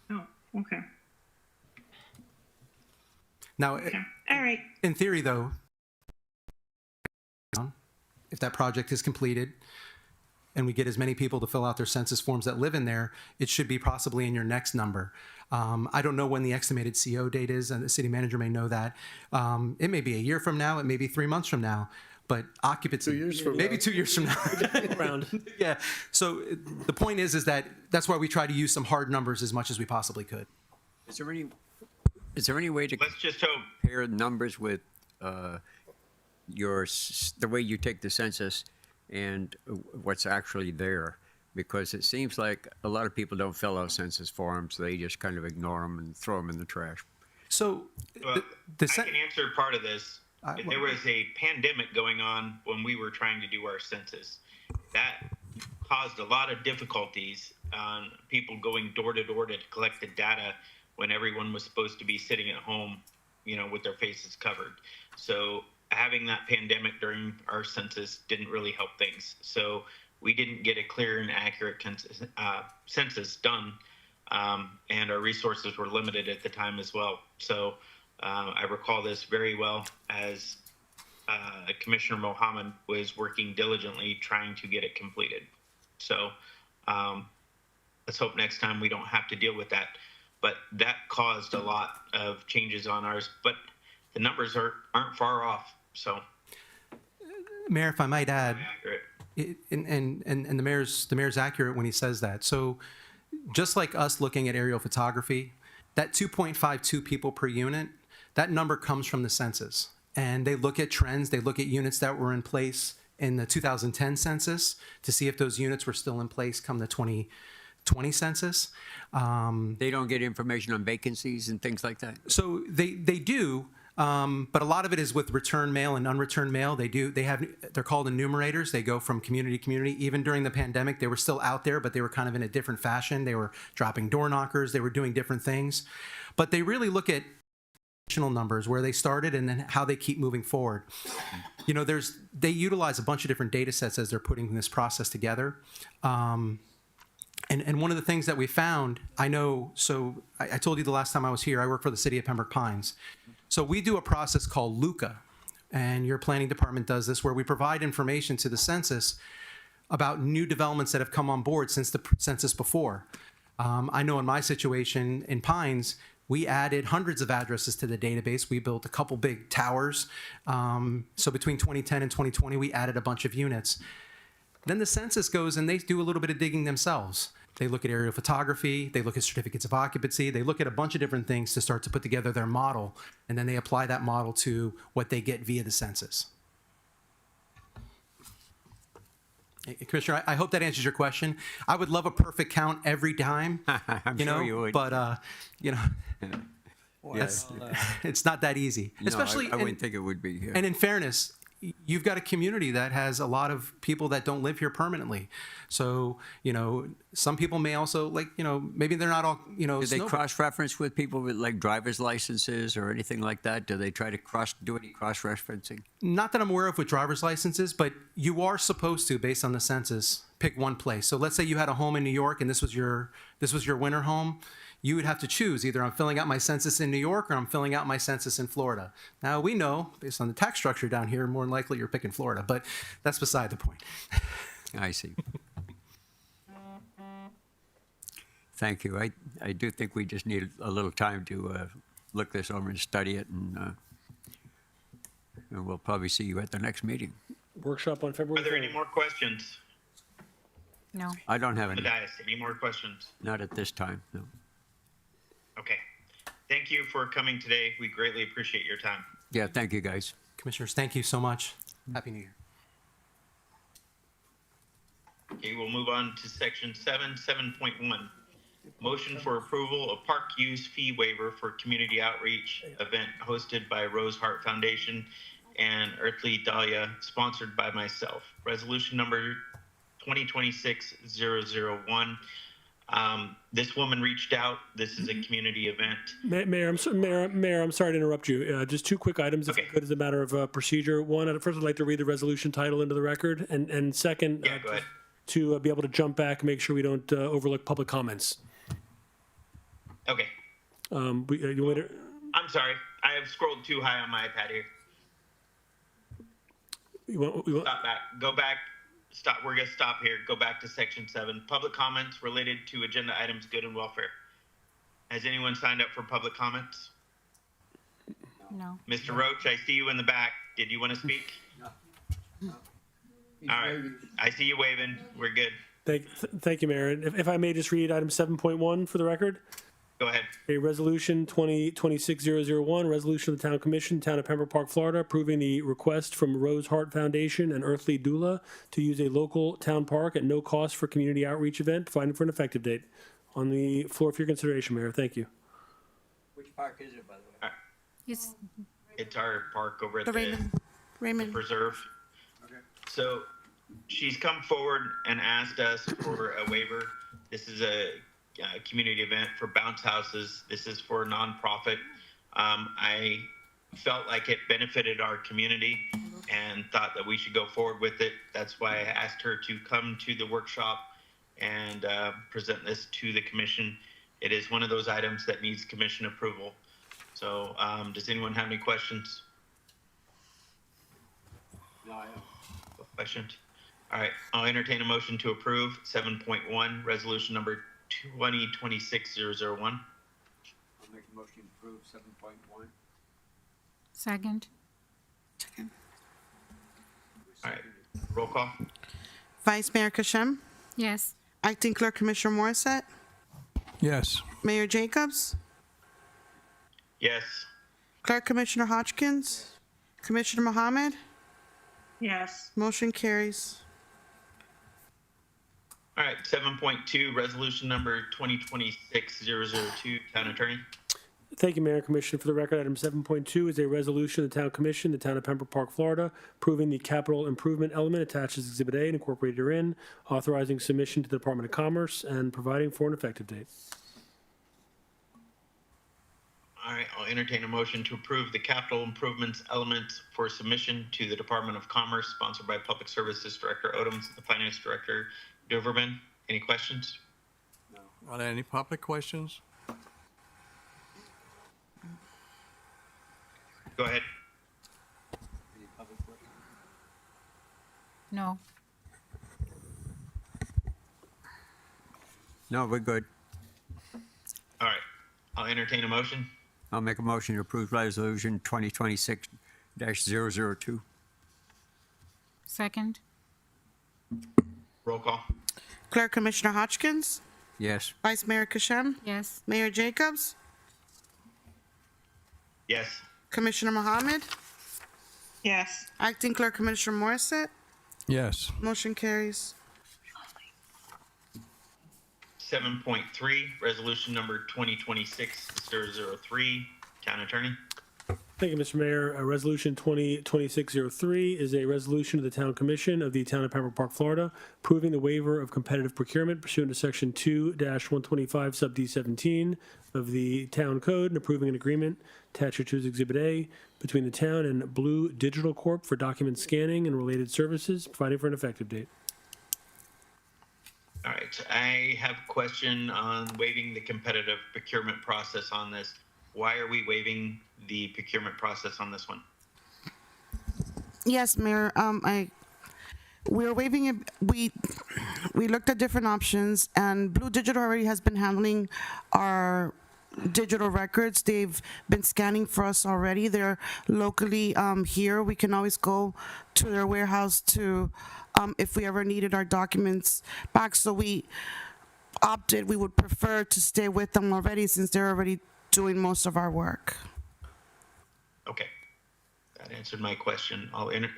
Oh, okay. Now, Okay. All right. in theory, though, if that project is completed and we get as many people to fill out their census forms that live in there, it should be possibly in your next number. I don't know when the estimated CO date is, and the city manager may know that. It may be a year from now, it may be 3 months from now, but occupancy, 2 years from maybe now. 2 years from now. Around. Yeah, so the point is that's why we try to use some hard numbers as much as we possibly could. Is there any way to Let's just hope. compare numbers with the way you take the census and what's actually there? Because it seems like a lot of people don't fill out census forms. They just kind of ignore them and throw them in the trash. So Well, I can answer part of this. well- There was a pandemic going on when we were trying to do our census. That caused a lot of difficulties on people going door to door to collect the data when everyone was supposed to be sitting at home, you know, with their faces covered. So having that pandemic during our census didn't really help things. So we didn't get a clear and accurate census done, and our resources were limited at the time as well. So I recall this very well as Commissioner Mohammed was working diligently trying to get it completed. So let's hope next time we don't have to deal with that. But that caused a lot of changes on ours, but the numbers aren't far off. So, Mayor, if I might add, accurate. and the mayor's accurate when he says that. So just like us looking at aerial photography, that 2.52 people per unit, that number comes from the census. And they look at trends, they look at units that were in place in the 2010 census to see if those units were still in place come the 2020 census. They don't get information on vacancies and things like that? So they do, but a lot of it is with return mail and unreturned mail. They're called enumerators. They go from community to community. Even during the pandemic, they were still out there, but they were kind of in a different fashion. They were dropping door knockers. They were doing different things. But they really look at numbers, where they started and then how they keep moving forward. You know, they utilize a bunch of different data sets as they're putting this process together. And one of the things that we found, I know, so I told you the last time I was here, I work for the city of Pembroke Pines. So we do a process called LUCA, and your planning department does this, where we provide information to the census about new developments that have come on board since the census before. I know in my situation in Pines, we added hundreds of addresses to the database. We built a couple big towers. So between 2010 and 2020, we added a bunch of units. Then the census goes and they do a little bit of digging themselves. They look at aerial photography, they look at certificates of occupancy, they look at a bunch of different things to start to put together their model, and then they apply that model to what they get via the census. Commissioner, I hope that answers your question. I would love a perfect count every time, I'm sure you would. but Yes. it's not that easy. No, Especially, I wouldn't think it would be. Yeah. and in fairness, you've got a community that has a lot of people that don't live here permanently. So, some people may also maybe they're not all, Do they cross-reference with people with like driver's licenses or anything like that? Do they try to do any cross-referencing? Not that I'm aware of with driver's licenses, but you are supposed to, based on the census, pick one place. So let's say you had a home in New York and this was your winter home. You would have to choose either I'm filling out my census in New York or I'm filling out my census in Florida. Now we know, based on the tax structure down here, more than likely you're picking Florida, but that's beside the point. I see. Thank you. I do think we just need a little time to look this over and study it, and we'll probably see you at the next meeting. Workshop on Are February there 3rd. any more questions? No. I don't have The any, dais, any more questions? not at this time, no. Okay. Thank you for coming today. We greatly appreciate your time. Yeah, thank you, guys. Commissioners, thank you so much. Happy New Year. Okay, we'll move on to section 7.1. Motion for approval of park use fee waiver for community outreach event hosted by Rose Hart Foundation and Earthly Dahlia, sponsored by myself. Resolution number 2026-001. This woman reached out. This is a community event. Mayor, I'm sorry to interrupt you. Just two quick items, if I could, as a matter of procedure. One, first, I'd like to read the resolution title into the record, and second, Yeah, go ahead. to be able to jump back and make sure we don't overlook public comments. Okay. You want to? I'm sorry. I have scrolled too high on my iPad here. You want, Stop back. Go back. Stop. We're going to stop here. Go back to section 7. Public comments related to agenda items, good and welfare. Has anyone signed up for public comments? No. Mr. Roach, I see you in the back. Did you want to speak? He's All right. waving. I see you waving. We're good. thank you, Mayor. And if I may just read item 7.1 for the record. Go ahead. A resolution 2026-001, resolution of the Town Commission, Town of Pembroke Park, Florida, approving the request from Rose Hart Foundation and Earthly Doula to use a local town park at no cost for community outreach event, providing for an effective date. On the floor for your consideration, Mayor. Thank you. Which park is it, by the way? It's It's our park over at The the Raymond. preserve. So she's come forward and asked us for a waiver. This is a community event for bounce houses. This is for a nonprofit. I felt like it benefited our community and thought that we should go forward with it. That's why I asked her to come to the workshop and present this to the commission. It is one of those items that needs commission approval. So does anyone have any questions? No, I don't. Questions? All right, I'll entertain a motion to approve 7.1, resolution number 2026-001. I'll make a motion to approve 7.1. second. All right, roll call. Vice Mayor Kashem, Yes. Acting Clerk Commissioner Morissette, Yes. Mayor Jacobs, Yes. Clerk Commissioner Hodgkins, Commissioner Mohammed, Yes. motion carries. All right, 7.2, resolution number 2026-002, Town Attorney. Thank you, Mayor and Commissioner. For the record, item 7.2 is a resolution of the Town Commission, the Town of Pembroke Park, Florida, approving the capital improvement element attached as Exhibit A and incorporated herein, authorizing submission to the Department of Commerce, and providing for an effective date. All right, I'll entertain a motion to approve the capital improvements elements for submission to the Department of Commerce, sponsored by Public Services Director Odoms, the Finance Director Doverman. Any questions? Are there any public questions? Go ahead. No. No, we're good. All right, I'll entertain a motion. I'll make a motion to approve resolution 2026-002. Second? Roll call. Clerk Commissioner Hodgkins, Yes. Vice Mayor Kashem, Yes. Mayor Jacobs, Yes. Commissioner Mohammed, Yes. Acting Clerk Commissioner Morissette. Yes. Motion carries. 7.3, resolution number 2026-003, Town Attorney. Thank you, Mr. Mayor. Resolution 2026-03 is a resolution of the Town Commission of the Town of Pembroke Park, Florida, approving the waiver of competitive procurement pursuant to Section 2-125 sub D 17 of the Town Code and approving an agreement attached to Exhibit A between the town and Blue Digital Corp. For document scanning and related services, providing for an effective date. All right, I have a question on waiving the competitive procurement process on this. Why are we waiving the procurement process on this one? Yes, Mayor. We're waiving it. We looked at different options, and Blue Digital already has been handling our digital records. They've been scanning for us already. They're locally here. We can always go to their warehouse to, if we ever needed our documents back. So we opted. We would prefer to stay with them already, since they're already doing most of our work. Okay, that answered my question.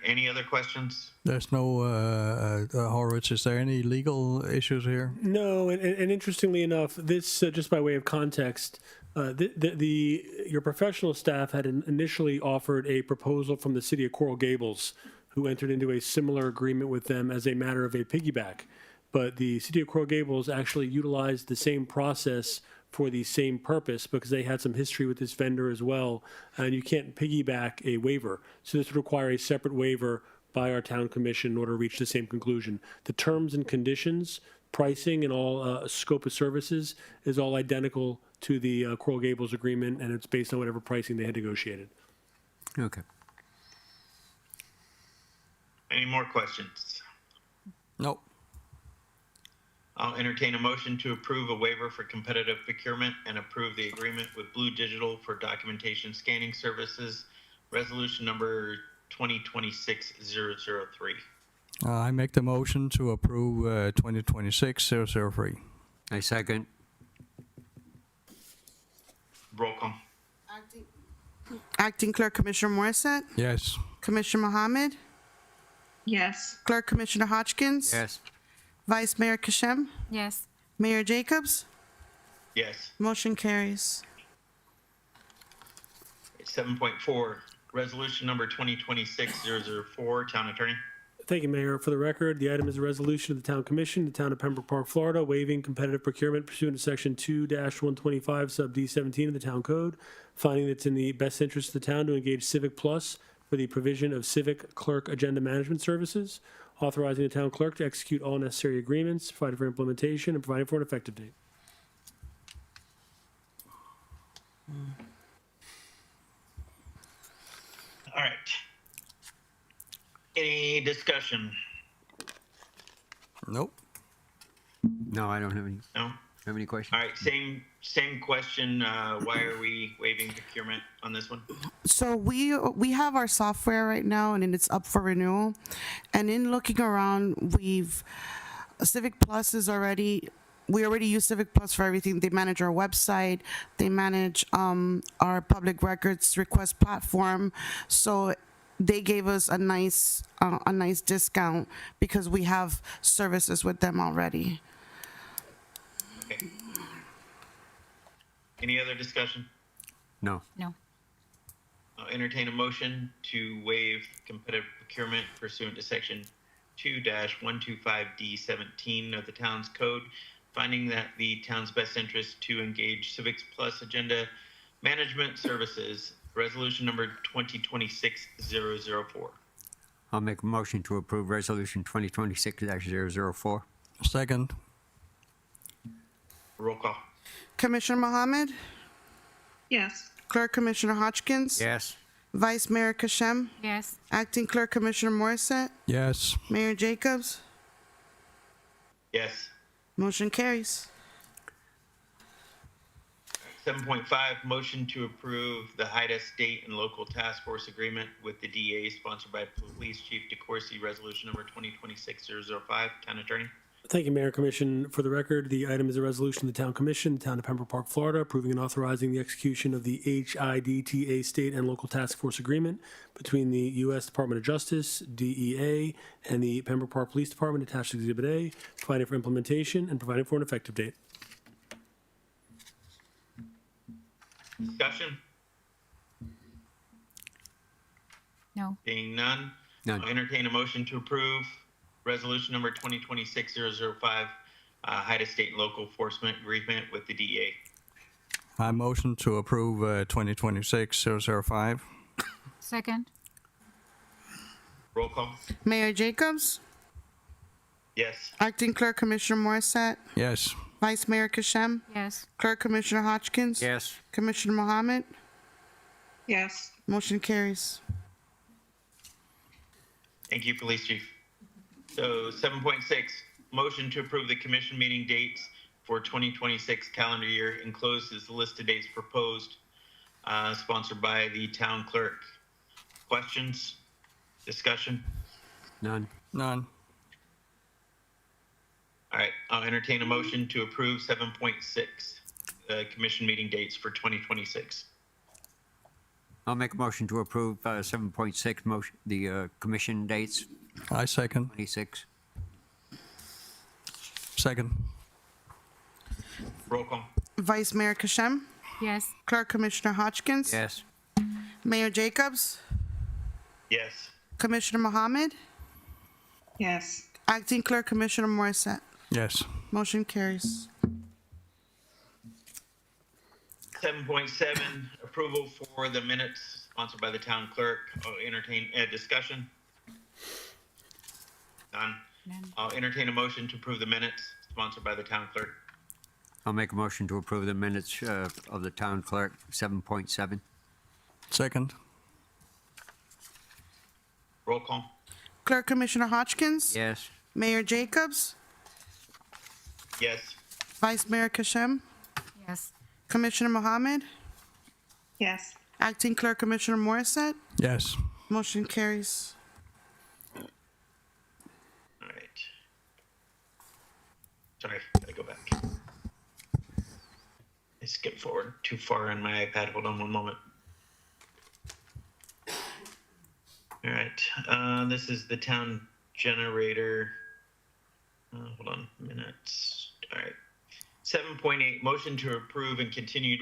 Any other questions? There's no, Horowitz, is there any legal issues here? No, and interestingly enough, this, just by way of context, your professional staff had initially offered a proposal from the city of Coral Gables, who entered into a similar agreement with them as a matter of a piggyback. But the city of Coral Gables actually utilized the same process for the same purpose because they had some history with this vendor as well, and you can't piggyback a waiver. So this would require a separate waiver by our town commission in order to reach the same conclusion. The terms and conditions, pricing, and all scope of services is all identical to the Coral Gables agreement, and it's based on whatever pricing they had negotiated. Okay. Any more questions? Nope. I'll entertain a motion to approve a waiver for competitive procurement and approve the agreement with Blue Digital for documentation scanning services, resolution number 2026-003. I make the motion to approve 2026-003. I second. Roll call. Acting Clerk Commissioner Morissette, Yes. Commissioner Mohammed, Yes. Clerk Commissioner Hodgkins, Yes. Vice Mayor Kashem, Yes. Mayor Jacobs. Yes. Motion carries. 7.4, resolution number 2026-004, Town Attorney. Thank you, Mayor. For the record, the item is a resolution of the Town Commission, the Town of Pembroke Park, Florida, waiving competitive procurement pursuant to Section 2-125 sub D 17 of the Town Code, finding that it's in the best interest of the town to engage CivicPlus for the provision of civic clerk agenda management services, authorizing the town clerk to execute all necessary agreements, providing for implementation, and providing for an effective date. All right. Any discussion? Nope. No, I don't have any. No? Have any questions? All right, same question. Why are we waiving procurement on this one? So we have our software right now, and it's up for renewal. And in looking around, CivicPlus is already. We already use CivicPlus for everything. They manage our website. They manage our public records request platform. So they gave us a nice discount because we have services with them already. Okay. Any other discussion? No. No. I'll entertain a motion to waive competitive procurement pursuant to Section 2-125D17 of the town's code, finding that the town's best interest to engage CivicPlus agenda Management Services, resolution number 2026-004. I'll make a motion to approve resolution 2026-004. Second. Roll call. Commissioner Mohammed, Yes. Clerk Commissioner Hodgkins. Yes. Vice Mayor Kashem, Yes. Acting Clerk Commissioner Morissette, Yes. Mayor Jacobs. Yes. Motion carries. 7.5, motion to approve the HIDA State and Local Task Force Agreement with the DA, sponsored by Police Chief DeCoursey, resolution number 2026-005. Town Attorney. Thank you, Mayor Commission. For the record, the item is a resolution of the Town Commission, the Town of Pembroke Park, Florida, approving and authorizing the execution of the HIDTA State and Local Task Force Agreement between the U.S. Department of Justice, DEA, and the Pembroke Park Police Department attached to Exhibit A, providing for implementation and providing for an effective date. Discussion? No. Being none, None. I'll entertain a motion to approve resolution number 2026-005, HIDA State and Local Enforcement Agreement with the DEA. I motion to approve 2026-005. Second. Roll call. Mayor Jacobs, Yes. Acting Clerk Commissioner Morissette, Yes. Vice Mayor Kashem, Yes. Clerk Commissioner Hodgkins. Yes. Commissioner Mohammed. Yes. Motion carries. Thank you, Police Chief. So 7.6, motion to approve the commission meeting dates for 2026 calendar year, enclosed is the list of dates proposed, sponsored by the town clerk. Questions? Discussion? None. None. All right, I'll entertain a motion to approve 7.6, commission meeting dates for 2026. I'll make a motion to approve 7.6 motion, the commission dates, I second. 26. Second. Roll call. Vice Mayor Kashem, Yes. Clerk Commissioner Hodgkins. Yes. Mayor Jacobs, Yes. Commissioner Mohammed, Yes. Acting Clerk Commissioner Morissette. Yes. Motion carries. 7.7, approval for the minutes sponsored by the town clerk. I'll entertain a discussion. None. None. I'll entertain a motion to approve the minutes sponsored by the town clerk. I'll make a motion to approve the minutes of the town clerk, 7.7. Second. Roll call. Clerk Commissioner Hodgkins. Yes. Mayor Jacobs, Yes. Vice Mayor Kashem, Yes. Commissioner Mohammed, Yes. Acting Clerk Commissioner Morissette. Yes. Motion carries. All right. Sorry, gotta go back. I skipped forward too far on my iPad. Hold on one moment. All right, this is the town generator. Hold on, minutes. All right. 7.8, motion to approve and continue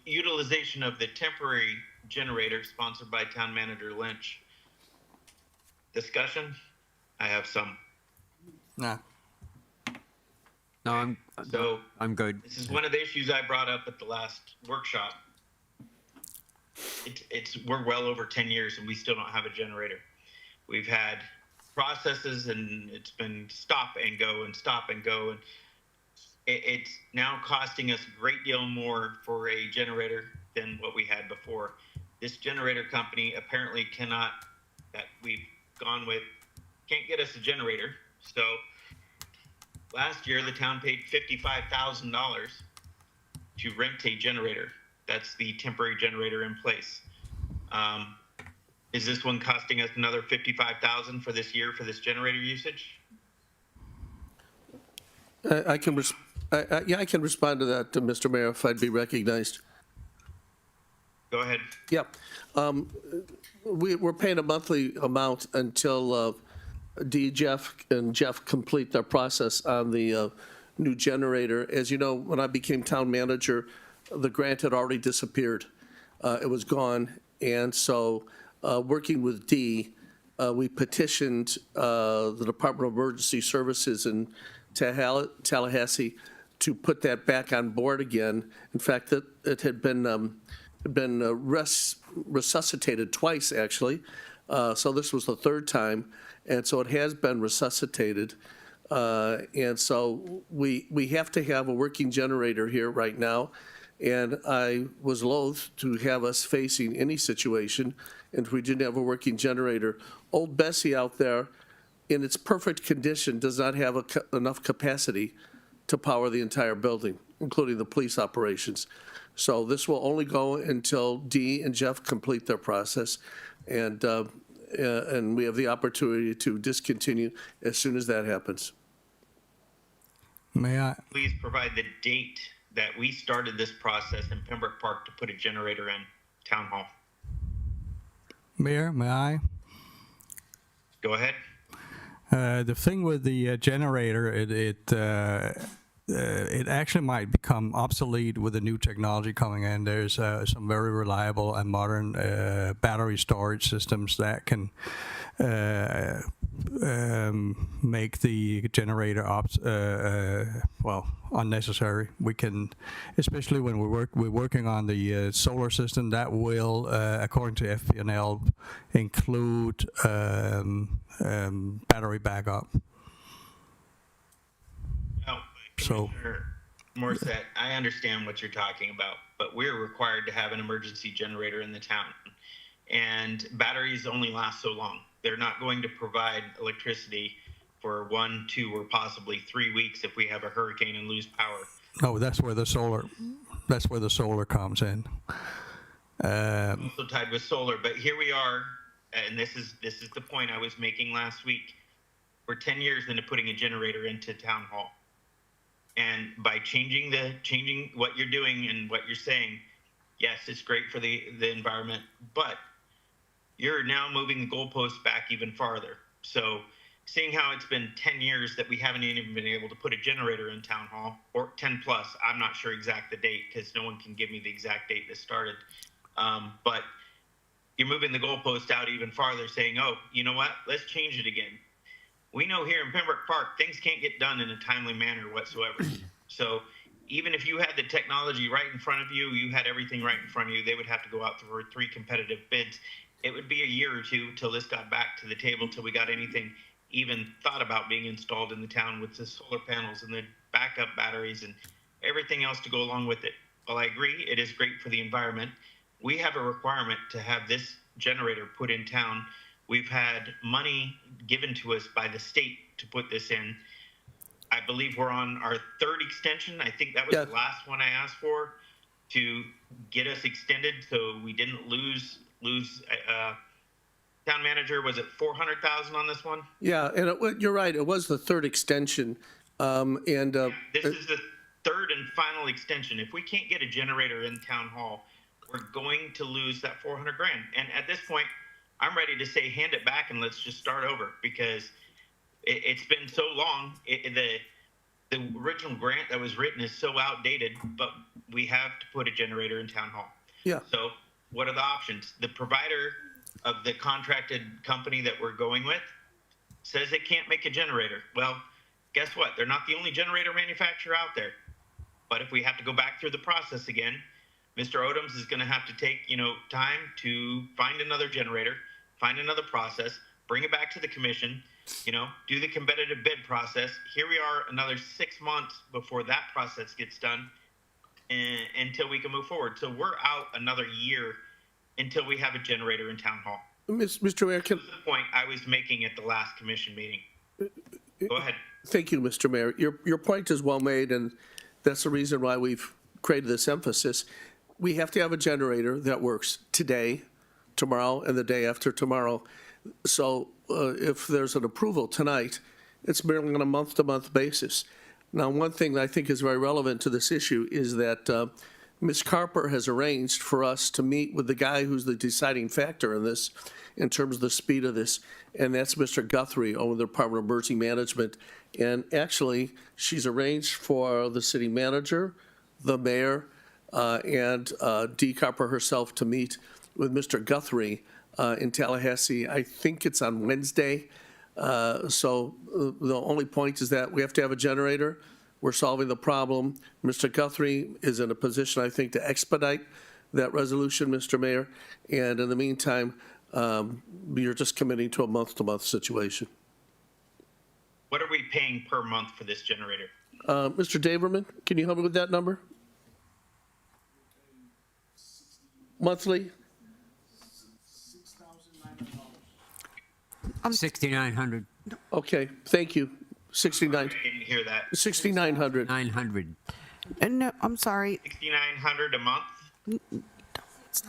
utilization of the temporary generator sponsored by Town Manager Lynch. Discussion? I have some. Nah. No, So I'm good. this is one of the issues I brought up at the last workshop. We're well over 10 years and we still don't have a generator. We've had processes and it's been stop and go and stop and go, and it's now costing us a great deal more for a generator than what we had before. This generator company apparently that we've gone with, can't get us a generator. So last year the town paid $55,000 to rent a generator. That's the temporary generator in place. Is this one costing us another $55,000 for this year for this generator usage? I can respond to that, Mr. Mayor, if I'd be recognized. Go ahead. Yeah. We're paying a monthly amount until Jeff and Jeff complete their process on the new generator. As you know, when I became town manager, the grant had already disappeared. It was gone. And so working with Dee, we petitioned the Department of Emergency Services in Tallahassee to put that back on board again. In fact, it had been been resuscitated twice, actually. So this was the third time, and so it has been resuscitated. And so we have to have a working generator here right now. And I was loath to have us facing any situation if we didn't have a working generator. Old Bessie out there, in its perfect condition, does not have enough capacity to power the entire building, including the police operations. So this will only go until Dee and Jeff complete their process, and we have the opportunity to discontinue as soon as that happens. May I? Please provide the date that we started this process in Pembroke Park to put a generator in Town Hall. Mayor, may I? Go ahead. The thing with the generator, it actually might become obsolete with the new technology coming in. There's some very reliable and modern battery storage systems that can make the generator unnecessary. We can, especially when we're working on the solar system, that will, according to FP&L, include battery backup. No, So- Commissioner Morissette, I understand what you're talking about, but we're required to have an emergency generator in the town. And batteries only last so long. They're not going to provide electricity for 1, 2, or possibly 3 weeks if we have a hurricane and lose power. Oh, that's where the solar comes in. Also tied with solar, but here we are, and this is the point I was making last week. We're 10 years into putting a generator into Town Hall. And by changing what you're doing and what you're saying, yes, it's great for the environment, but you're now moving the goalposts back even farther. So seeing how it's been 10 years that we haven't even been able to put a generator in Town Hall, or 10 plus, I'm not sure exact the date because no one can give me the exact date this started. But you're moving the goalpost out even farther, saying, oh, you know what, let's change it again. We know here in Pembroke Park, things can't get done in a timely manner whatsoever. So even if you had the technology right in front of you, you had everything right in front of you, they would have to go out for 3 competitive bids. It would be a year or two till this got back to the table, till we got anything even thought about being installed in the town with the solar panels and the backup batteries and everything else to go along with it. Well, I agree, it is great for the environment. We have a requirement to have this generator put in town. We've had money given to us by the state to put this in. I believe we're on our 3rd extension. I think that was the last one I asked for to get us extended so we didn't lose. Town manager, was it 400,000 on this one? Yeah, and you're right, it was the 3rd extension. This is the 3rd and final extension. If we can't get a generator in Town Hall, we're going to lose that 400 grand. And at this point, I'm ready to say, hand it back and let's just start over, because it's been so long. The original grant that was written is so outdated, but we have to put a generator in Town Hall. Yeah. So what are the options? The provider of the contracted company that we're going with says it can't make a generator. Well, guess what? They're not the only generator manufacturer out there. But if we have to go back through the process again, Mr. Odoms is going to have to take, time to find another generator, find another process, bring it back to the commission, do the competitive bid process. Here we are another 6 months before that process gets done until we can move forward. So we're out another year until we have a generator in Town Hall. Mr. Mayor, That was the point I was making at the last commission meeting. Go ahead. Thank you, Mr. Mayor. Your point is well made, and that's the reason why we've created this emphasis. We have to have a generator that works today, tomorrow, and the day after tomorrow. So if there's an approval tonight, it's merely on a month-to-month basis. Now, one thing that I think is very relevant to this issue is that Ms. Carper has arranged for us to meet with the guy who's the deciding factor in this, in terms of the speed of this, and that's Mr. Guthrie over the Department of Emergency Management. And actually, she's arranged for the city manager, the mayor, and Dee Carper herself to meet with Mr. Guthrie in Tallahassee. I think it's on Wednesday. So the only point is that we have to have a generator. We're solving the problem. Mr. Guthrie is in a position, I think, to expedite that resolution, Mr. Mayor. And in the meantime, you're just committing to a month-to-month situation. What are we paying per month for this generator? Mr. Daverman, can you help me with that number? Monthly? $6,900. Okay, thank you. 69, I didn't hear that. 6,900. 900. No, I'm sorry. 6,900 a month?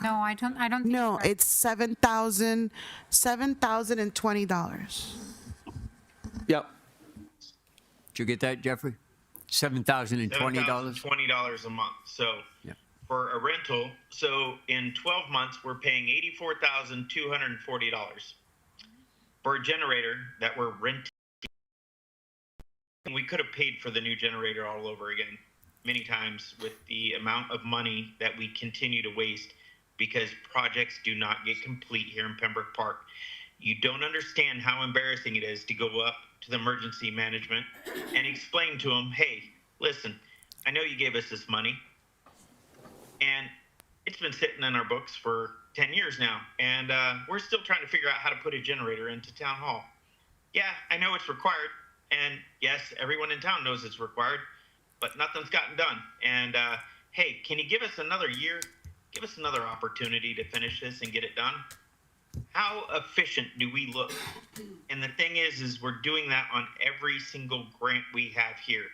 No, I don't think. No, it's $7,020. Yep. Did you get that, Jeffrey? $7,020? $7,020 a month. So Yeah. for a rental, so in 12 months, we're paying $84,240 for a generator that we're renting. We could have paid for the new generator all over again many times with the amount of money that we continue to waste because projects do not get complete here in Pembroke Park. You don't understand how embarrassing it is to go up to the emergency management and explain to them, hey, listen, I know you gave us this money and it's been sitting in our books for 10 years now, and we're still trying to figure out how to put a generator into town hall. Yeah, I know it's required, and yes, everyone in town knows it's required, but nothing's gotten done. And hey, can you give us another year? Give us another opportunity to finish this and get it done. How efficient do we look? And the thing is we're doing that on every single grant we have here.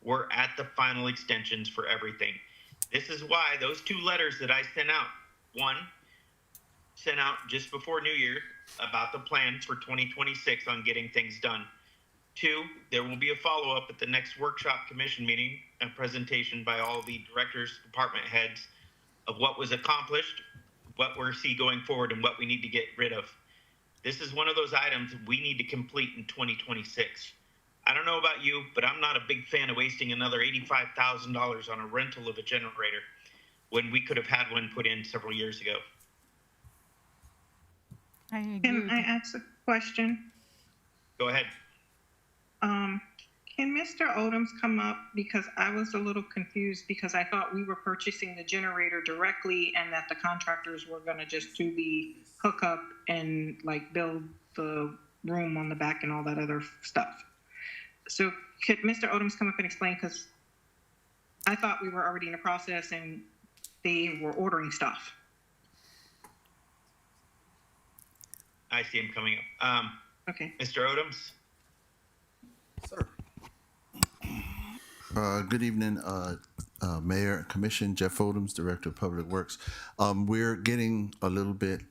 We're at the final extensions for everything. This is why those two letters that I sent out, one sent out just before New Year about the plan for 2026 on getting things done. Two, there will be a follow-up at the next workshop commission meeting, a presentation by all the directors, department heads of what was accomplished, what we're see going forward, and what we need to get rid of. This is one of those items we need to complete in 2026. I don't know about you, but I'm not a big fan of wasting another $85,000 on a rental of a generator when we could have had one put in several years ago. I agree. Can I ask a question? Go ahead. Can Mr. Odoms come up? Because I was a little confused because I thought we were purchasing the generator directly and that the contractors were going to just do the hookup and like build the room on the back and all that other stuff. So could Mr. Odoms come up and explain? Because I thought we were already in the process and they were ordering stuff. I see him coming up. Okay. Mr. Odoms? Sir. Good evening, Mayor, Commission, Jeff Odoms, Director of Public Works. We're getting a little bit,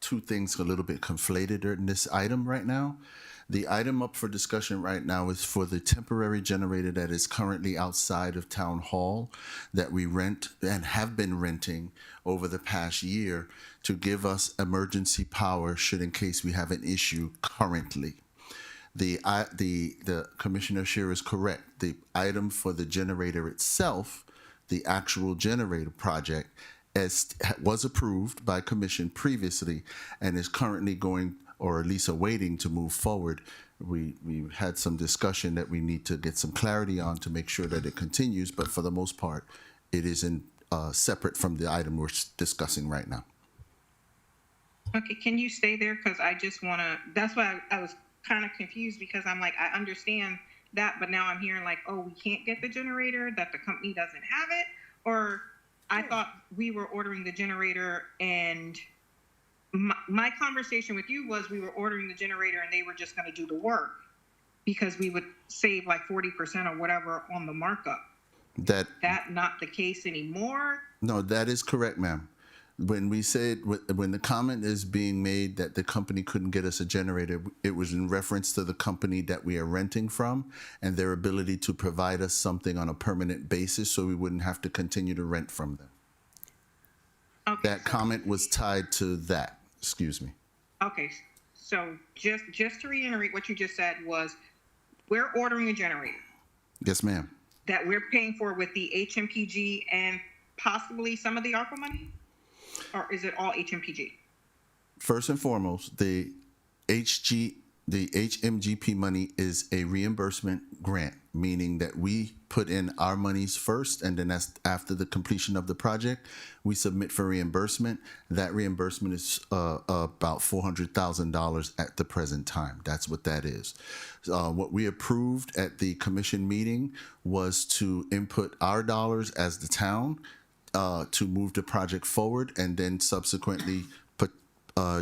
two things a little bit conflated in this item right now. The item up for discussion right now is for the temporary generator that is currently outside of Town Hall that we rent and have been renting over the past year to give us emergency power should in case we have an issue currently. The Commissioner Scheer is correct. The item for the generator itself, the actual generator project, was approved by Commission previously and is currently going, or at least awaiting to move forward. We had some discussion that we need to get some clarity on to make sure that it continues, but for the most part, it is separate from the item we're discussing right now. Okay, can you stay there? Because I just want to, that's why I was kind of confused because I'm like, I understand that, but now I'm hearing like, oh, we can't get the generator, that the company doesn't have it, or I thought we were ordering the generator and my conversation with you was we were ordering the generator and they were just going to do the work because we would save like 40% or whatever on the markup. That not the case anymore? No, that is correct, ma'am. When we said, when the comment is being made that the company couldn't get us a generator, it was in reference to the company that we are renting from and their ability to provide us something on a permanent basis so we wouldn't have to continue to rent from them. Okay. That comment was tied to that, excuse me. Okay, so just to reiterate what you just said was, we're ordering a generator. Yes, ma'am. That we're paying for with the HMPG and possibly some of the ARPA money? Or is it all HMPG? First and foremost, the HMGP money is a reimbursement grant, meaning that we put in our monies first, and then after the completion of the project, we submit for reimbursement. That reimbursement is about $400,000 at the present time. That's what that is. What we approved at the commission meeting was to input our dollars as the town to move the project forward, and then subsequently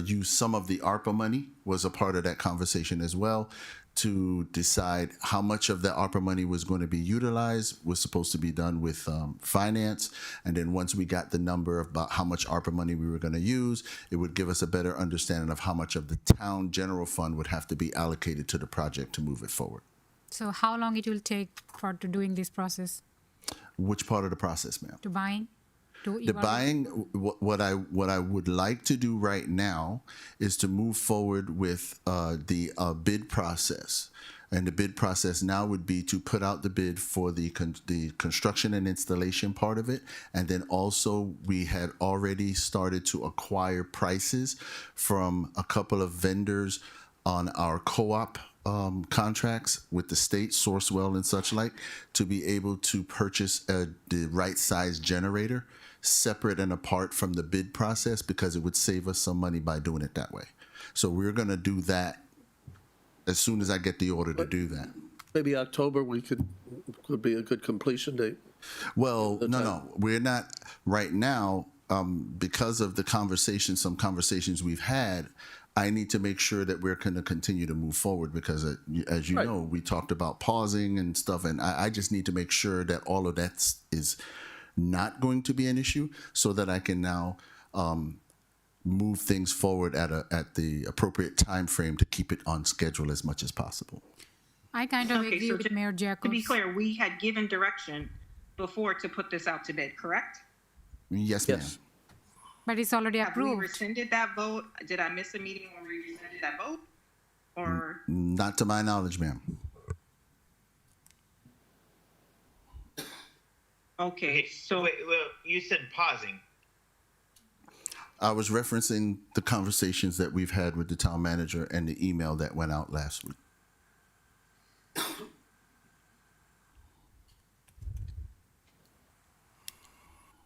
use some of the ARPA money was a part of that conversation as well, to decide how much of that ARPA money was going to be utilized, was supposed to be done with finance. And then once we got the number about how much ARPA money we were going to use, it would give us a better understanding of how much of the town general fund would have to be allocated to the project to move it forward. So how long it will take for to doing this process? Which part of the process, ma'am? To buying? To The buying, what I would like to do right now is to move forward with the bid process. And the bid process now would be to put out the bid for the construction and installation part of it. And then also we had already started to acquire prices from a couple of vendors on our co-op contracts with the state, Sourcewell and such like, to be able to purchase the right size generator separate and apart from the bid process, because it would save us some money by doing it that way. So we're going to do that as soon as I get the order to do that. Maybe October could be a good completion date. Well, no, we're not right now, because of some conversations we've had. I need to make sure that we're going to continue to move forward, because as you know, we talked about pausing and stuff, and I just need to make sure that all of that is not going to be an issue, so that I can now move things forward at the appropriate time frame to keep it on schedule as much as possible. I kind of Okay, agree so with Mayor Jacobs. To be clear, we had given direction before to put this out to bid, correct? Yes, ma'am. But it's already Have we approved. rescinded that vote? Did I miss a meeting when we rescinded that vote? Or, Not to my knowledge, ma'am. okay, so, Wait, well, you said pausing. I was referencing the conversations that we've had with the town manager and the email that went out last week.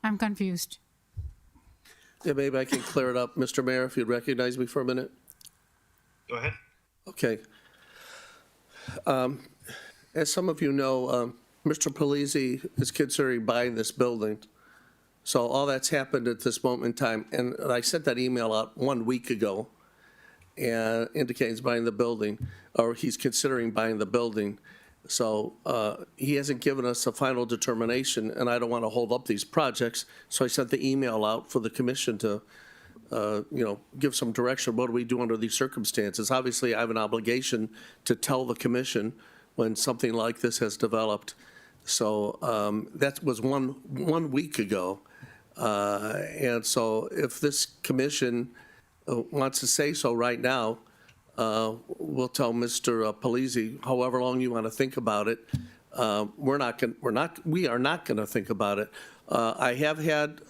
I'm confused. Yeah, maybe I can clear it up. Mr. Mayor, if you'd recognize me for a minute. Go ahead. Okay. As some of you know, Mr. Polizzi is considering buying this building. So all that's happened at this moment in time, and I sent that email out 1 week ago, and indicating he's buying the building, or he's considering buying the building. So he hasn't given us a final determination, and I don't want to hold up these projects. So I sent the email out for the commission to, give some direction. What do we do under these circumstances? Obviously, I have an obligation to tell the commission when something like this has developed. So that was one week ago. And so if this commission wants to say so right now, we'll tell Mr. Polizzi, however long you want to think about it. We are not going to think about it. I have had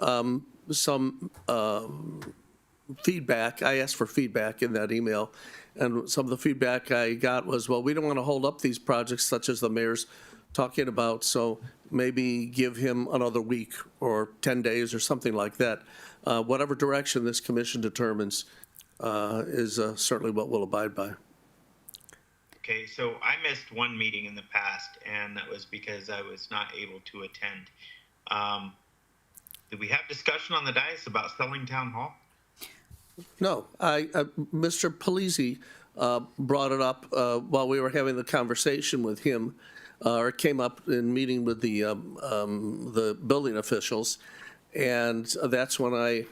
some feedback. I asked for feedback in that email, and some of the feedback I got was, well, we don't want to hold up these projects such as the mayor's talking about, so maybe give him another week or 10 days or something like that. Whatever direction this commission determines is certainly what we'll abide by. Okay, so I missed one meeting in the past, and that was because I was not able to attend. Did we have discussion on the dais about selling town hall? No, Mr. Polizzi brought it up while we were having the conversation with him, or it came up in meeting with the building officials, and that's when I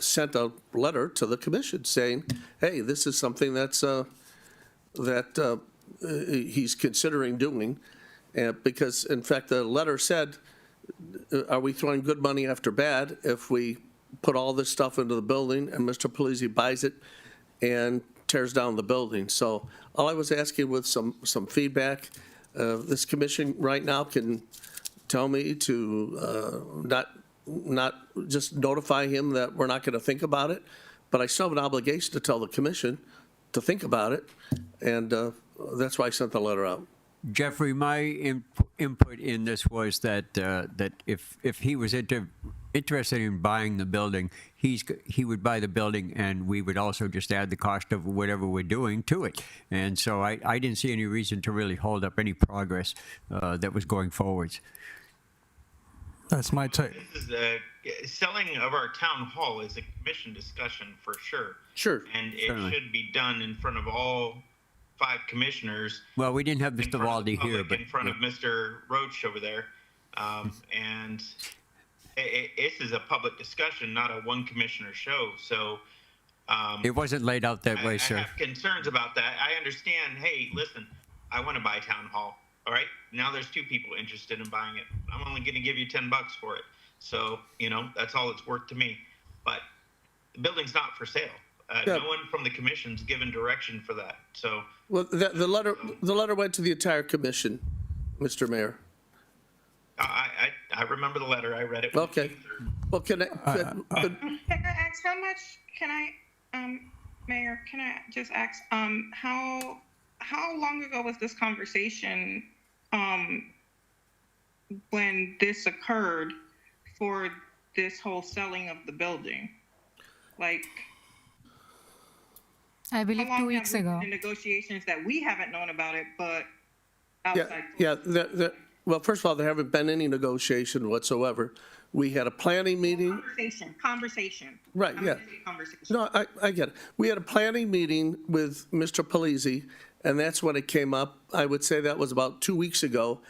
sent a letter to the commission saying, hey, this is something that's that he's considering doing, because in fact the letter said, are we throwing good money after bad if we put all this stuff into the building and Mr. Polizzi buys it and tears down the building? So all I was asking with some feedback, this commission right now can tell me to not just notify him that we're not going to think about it, but I still have an obligation to tell the commission to think about it, and that's why I sent the letter out. Jeffrey, my input in this was that that if he was interested in buying the building, he would buy the building, and we would also just add the cost of whatever we're doing to it. And so I didn't see any reason to really hold up any progress that was going forwards. That's my take. This is selling of our town hall is a commission discussion for sure. Sure. And it Certainly. should be done in front of all 5 commissioners. Well, we didn't have in Mr. front of the Waldy here, public, but in front of Mr. Roach over there. And this is a public discussion, not a one commissioner show. So it wasn't laid out that way, I sir. have concerns about that. I understand, hey, listen, I want to buy town hall. All right. Now there's 2 people interested in buying it. I'm only going to give you $10 for it. So, that's all it's worth to me. But the building's not for sale. Yeah. No one from the commission's given direction for that. So, Well, the letter went to the entire commission, Mr. Mayor. I remember the letter. I read it. when it Okay. came through. Well, Can I ask how much, Mayor, can I just ask, how long ago was this conversation, when this occurred for this whole selling of the building? Like, I how believe 2 long weeks have we ago. been in negotiations that we haven't known about it, but Yeah, outside? well, first of all, there haven't been any negotiation whatsoever. We had a planning meeting. Conversation. Right, I'm yeah. gonna say Conversation. No, I get it. We had a planning meeting with Mr. Polizzi, and that's when it came up. I would say that was about 2 weeks ago.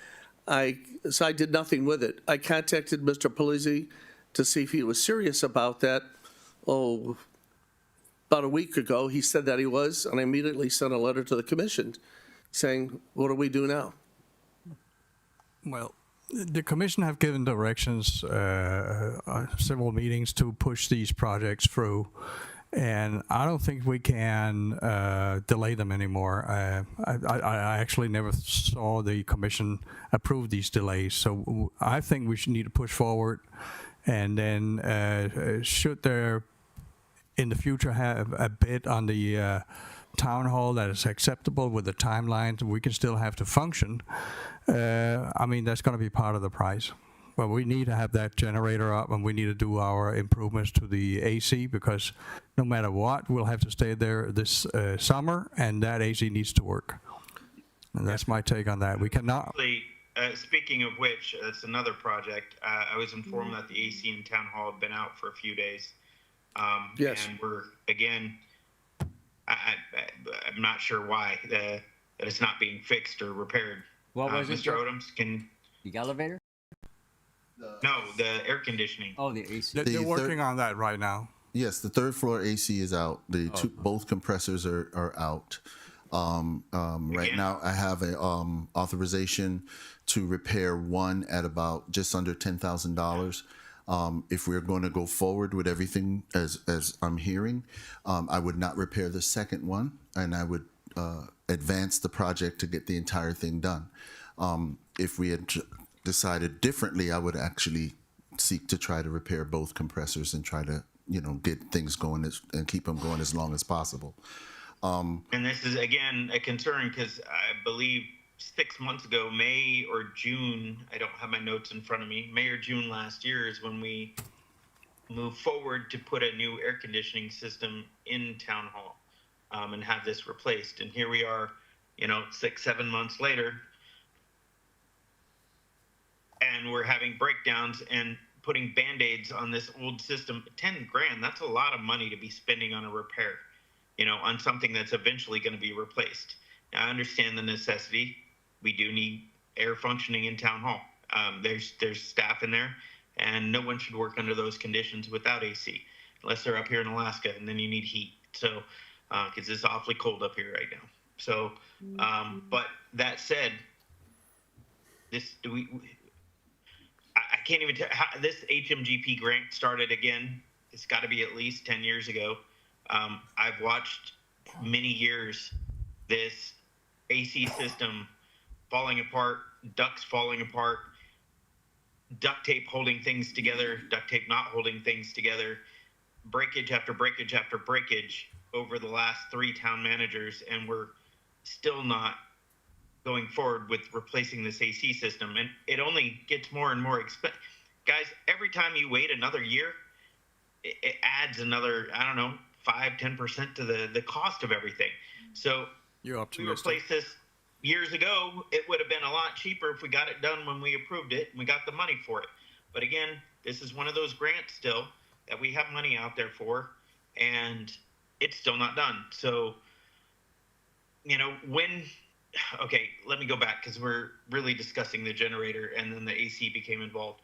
So I did nothing with it. I contacted Mr. Polizzi to see if he was serious about that. About a week ago, he said that he was, and I immediately sent a letter to the commission saying, what do we do now? Well, the commission have given directions, several meetings to push these projects through, and I don't think we can delay them anymore. I actually never saw the commission approve these delays, so I think we should need to push forward, and then should there in the future have a bid on the town hall that is acceptable with the timelines, we can still have to function. That's going to be part of the price. Well, we need to have that generator up, and we need to do our improvements to the AC, because no matter what, we'll have to stay there this summer, and that AC needs to work. And that's my take on that. We cannot. Speaking of which, that's another project. I was informed that the AC in town hall had been out for a few days. Yes. And we're, again, I'm not sure why that it's not being fixed or repaired. What was it, Mr. Jeff? Odoms, The elevator? no, the air conditioning. Oh, the AC. They're working on that right now. Yes, the 3rd floor AC is out. The both compressors are out. Right now, I have a authorization to repair one at about just under $10,000. If we're going to go forward with everything as I'm hearing, I would not repair the second one, and I would advance the project to get the entire thing done. If we had decided differently, I would actually seek to try to repair both compressors and try to, get things going and keep them going as long as possible. And this is, again, a concern because I believe 6 months ago, May or June, I don't have my notes in front of me, May or June last year is when we moved forward to put a new air conditioning system in town hall and have this replaced. And here we are, 6, 7 months later, and we're having breakdowns and putting Band-Aids on this old system. 10 grand, that's a lot of money to be spending on a repair, on something that's eventually going to be replaced. Now, I understand the necessity. We do need air functioning in town hall. There's staff in there, and no one should work under those conditions without AC, unless they're up here in Alaska, and then you need heat. So, because it's awfully cold up here right now. So, but that said, I can't even tell how this HMGP grant started again. It's got to be at least 10 years ago. I've watched many years this AC system falling apart, ducts falling apart, duct tape holding things together, duct tape not holding things together, breakage after breakage after breakage over the last 3 town managers, and we're still not going forward with replacing this AC system, and it only gets more and more expensive. Guys, every time you wait another year, it adds another, I don't know, 5-10% to the cost of everything. So You're we optimistic. replaced this years ago. It would have been a lot cheaper if we got it done when we approved it and we got the money for it. But again, this is one of those grants still that we have money out there for, and it's still not done. So, okay, let me go back because we're really discussing the generator and then the AC became involved.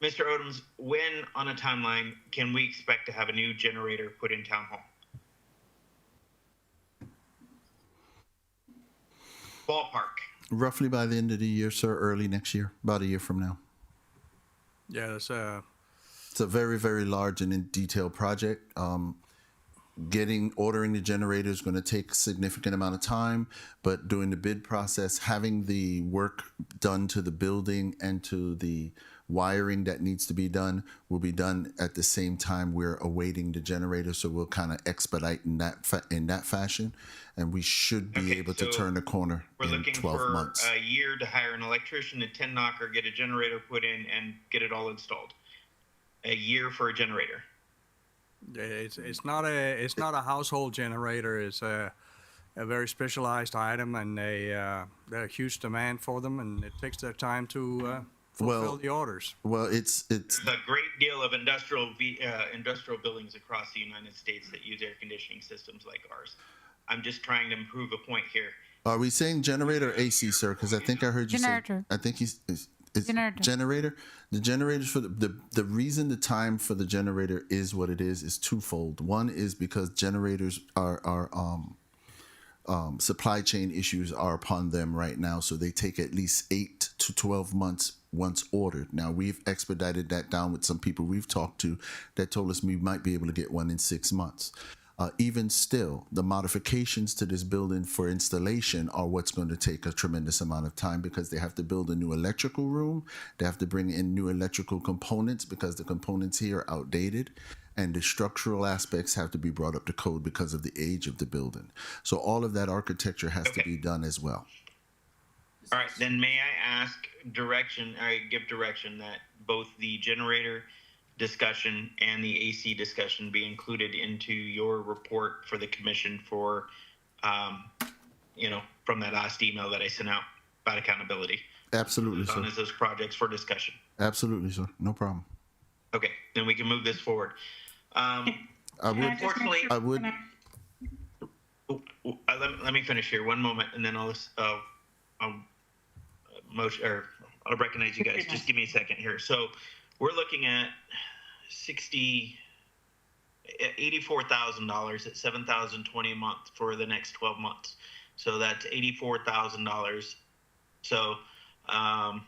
Mr. Odoms, when on a timeline can we expect to have a new generator put in Town Hall? Ballpark. Roughly by the end of the year, sir, early next year, about a year from now. Yeah, It's a very, very large and in detailed project. Ordering the generator is going to take a significant amount of time, but during the bid process, having the work done to the building and to the wiring that needs to be done will be done at the same time we're awaiting the generator. So we'll kind of expedite in that fashion, and we should be able to turn the corner in 12 months. We're looking for a year to hire an electrician, a 10 knocker, get a generator put in, and get it all installed. A year for a generator. It's not a household generator. It's a very specialized item, and there's a huge demand for them, and it takes their time to fulfill the orders. Well, it's There's a great deal of industrial buildings across the United States that use air conditioning systems like ours. I'm just trying to prove a point here. Are we saying generator or AC, sir? Because I think I heard you Generator. say. I think it's Generator. generator. The generators for the reason the time for the generator is what it is twofold. One is because generators are supply chain issues are upon them right now, so they take at least 8 to 12 months once ordered. Now we've expedited that down with some people we've talked to that told us we might be able to get one in 6 months. Even still, the modifications to this building for installation are what's going to take a tremendous amount of time because they have to build a new electrical room. They have to bring in new electrical components because the components here are outdated. And the structural aspects have to be brought up to code because of the age of the building. So all of that architecture has to be done as well. All right, then may I ask give direction that both the generator discussion and the AC discussion be included into your report for the commission for, from that last email that I sent out about accountability. Absolutely, sir. As those projects for discussion. Absolutely, sir. No problem. Okay, then we can move this forward. Unfortunately, I would. Let me finish here. One moment, and then I'll recognize you guys. Just give me a second here. So we're looking at $84,000 at $7,020 a month for the next 12 months. So that's $84,000. So are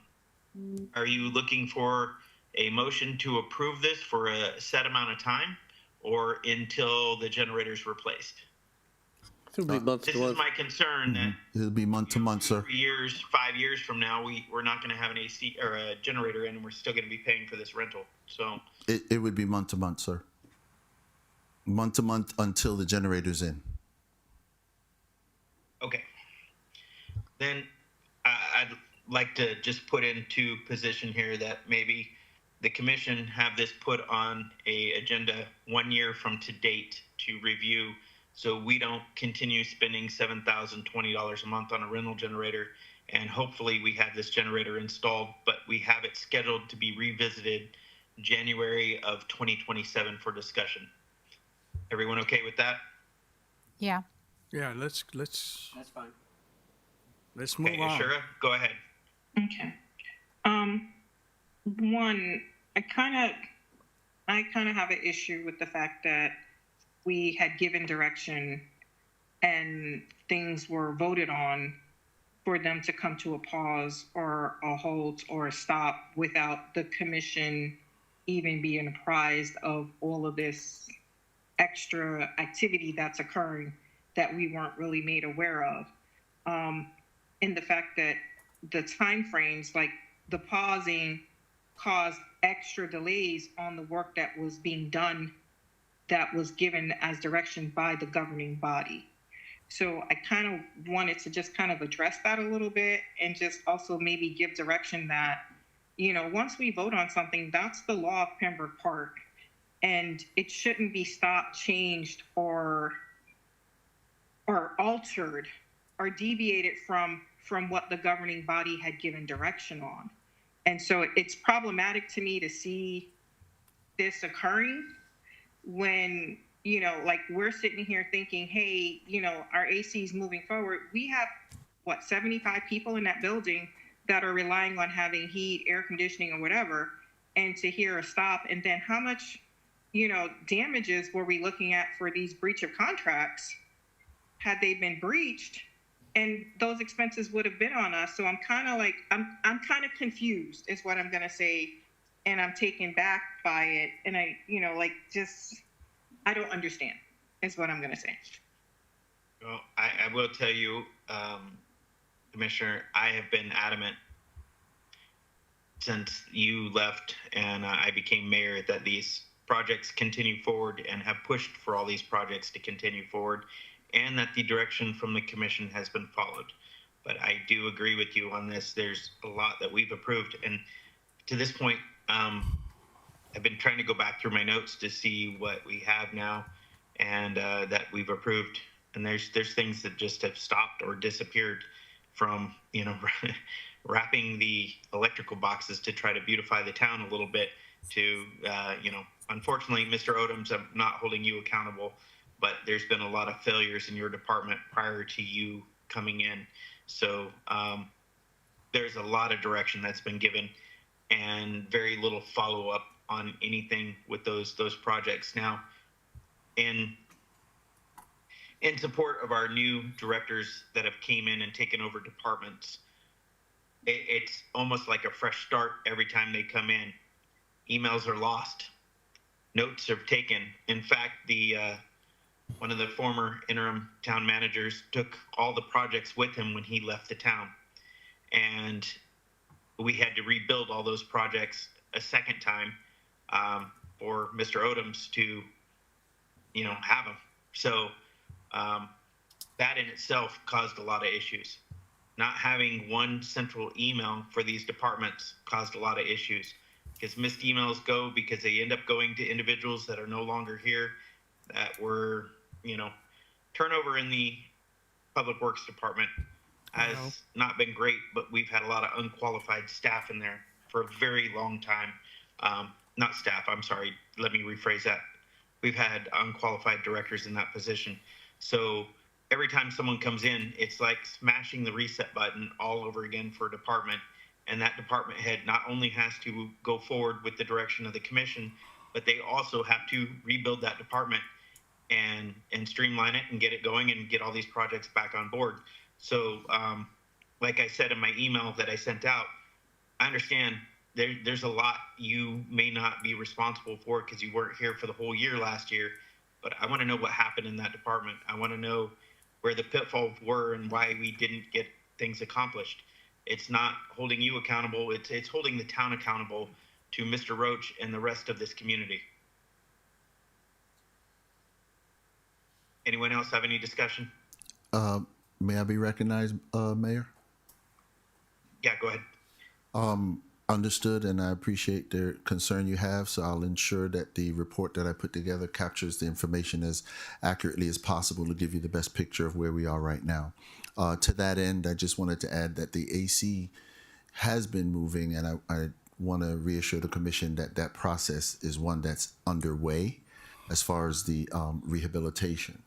you looking for a motion to approve this for a set amount of time or until the generator's replaced? It'll be month This to is month. my concern that It'll be month to month, sir. 5 years from now, we're not going to have an AC or a generator in, and we're still going to be paying for this rental. So It would be month to month, sir. Month to month until the generator's in. okay, then I'd like to just put into position here that maybe the commission have this put on a agenda 1 year from to date to review, so we don't continue spending $7,020 a month on a rental generator, and hopefully we have this generator installed, but we have it scheduled to be revisited January of 2027 for discussion. Everyone okay with that? Yeah. Yeah, let's That's fine. let's move Okay, on. Ashura, go ahead. Okay. One, I kind of have an issue with the fact that we had given direction and things were voted on for them to come to a pause or a hold or a stop without the commission even being apprised of all of this extra activity that's occurring that we weren't really made aware of. In the fact that the timeframes, like the pausing, caused extra delays on the work that was being done that was given as direction by the governing body. So I kind of wanted to just kind of address that a little bit and just also maybe give direction that, once we vote on something, that's the law of Pembroke Park. And it shouldn't be stopped, changed, or altered or deviated from what the governing body had given direction on. And so it's problematic to me to see this occurring when, like we're sitting here thinking, hey, our AC is moving forward. We have, 75 people in that building that are relying on having heat, air conditioning, or whatever, and to hear a stop. And then how much, damages were we looking at for these breach of contracts had they been breached? And those expenses would have been on us. So I'm kind of like, I'm kind of confused is what I'm going to say. And I'm taken back by it. And I don't understand is what I'm going to say. Well, I will tell you, Commissioner, I have been adamant since you left and I became mayor that these projects continue forward and have pushed for all these projects to continue forward, and that the direction from the commission has been followed. But I do agree with you on this. There's a lot that we've approved. And to this point, I've been trying to go back through my notes to see what we have now and that we've approved. And there's things that just have stopped or disappeared from, wrapping the electrical boxes to try to beautify the town a little bit to, unfortunately, Mr. Odoms, I'm not holding you accountable, but there's been a lot of failures in your department prior to you coming in. So there's a lot of direction that's been given and very little follow-up on anything with those projects. Now, in support of our new directors that have came in and taken over departments, it's almost like a fresh start every time they come in. Emails are lost. Notes are taken. In fact, one of the former interim town managers took all the projects with him when he left the town. And we had to rebuild all those projects a second time for Mr. Odoms to, have them. So that in itself caused a lot of issues. Not having one central email for these departments caused a lot of issues because missed emails go because they end up going to individuals that are no longer here that were, turnover in the Public Works Department has not been great, but we've had a lot of unqualified staff in there for a very long time. Not staff, I'm sorry, let me rephrase that. We've had unqualified directors in that position. So every time someone comes in, it's like smashing the reset button all over again for a department. And that department head not only has to go forward with the direction of the commission, but they also have to rebuild that department and streamline it and get it going and get all these projects back on board. So like I said in my email that I sent out, I understand there's a lot you may not be responsible for because you weren't here for the whole year last year, but I want to know what happened in that department. I want to know where the pitfalls were and why we didn't get things accomplished. It's not holding you accountable, it's holding the town accountable to Mr. Roach and the rest of this community. Anyone else have any discussion? May I be recognized, Mayor? Yeah, go ahead. Understood, and I appreciate the concern you have, so I'll ensure that the report that I put together captures the information as accurately as possible to give you the best picture of where we are right now. To that end, I just wanted to add that the AC has been moving, and I want to reassure the Commission that that process is one that's underway as far as the rehabilitation.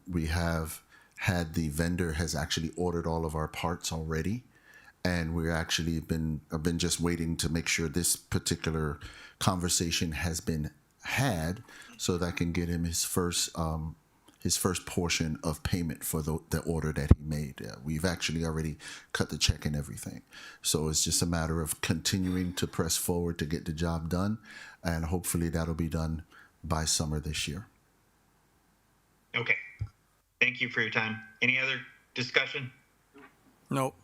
We have had the vendor has actually ordered all of our parts already, and we're actually I've been just waiting to make sure this particular conversation has been had so that I can get him his first portion of payment for the order that he made. We've actually already cut the check and everything. So it's just a matter of continuing to press forward to get the job done, and hopefully that'll be done by summer this year. Okay. Thank you for your time. Any other discussion? No.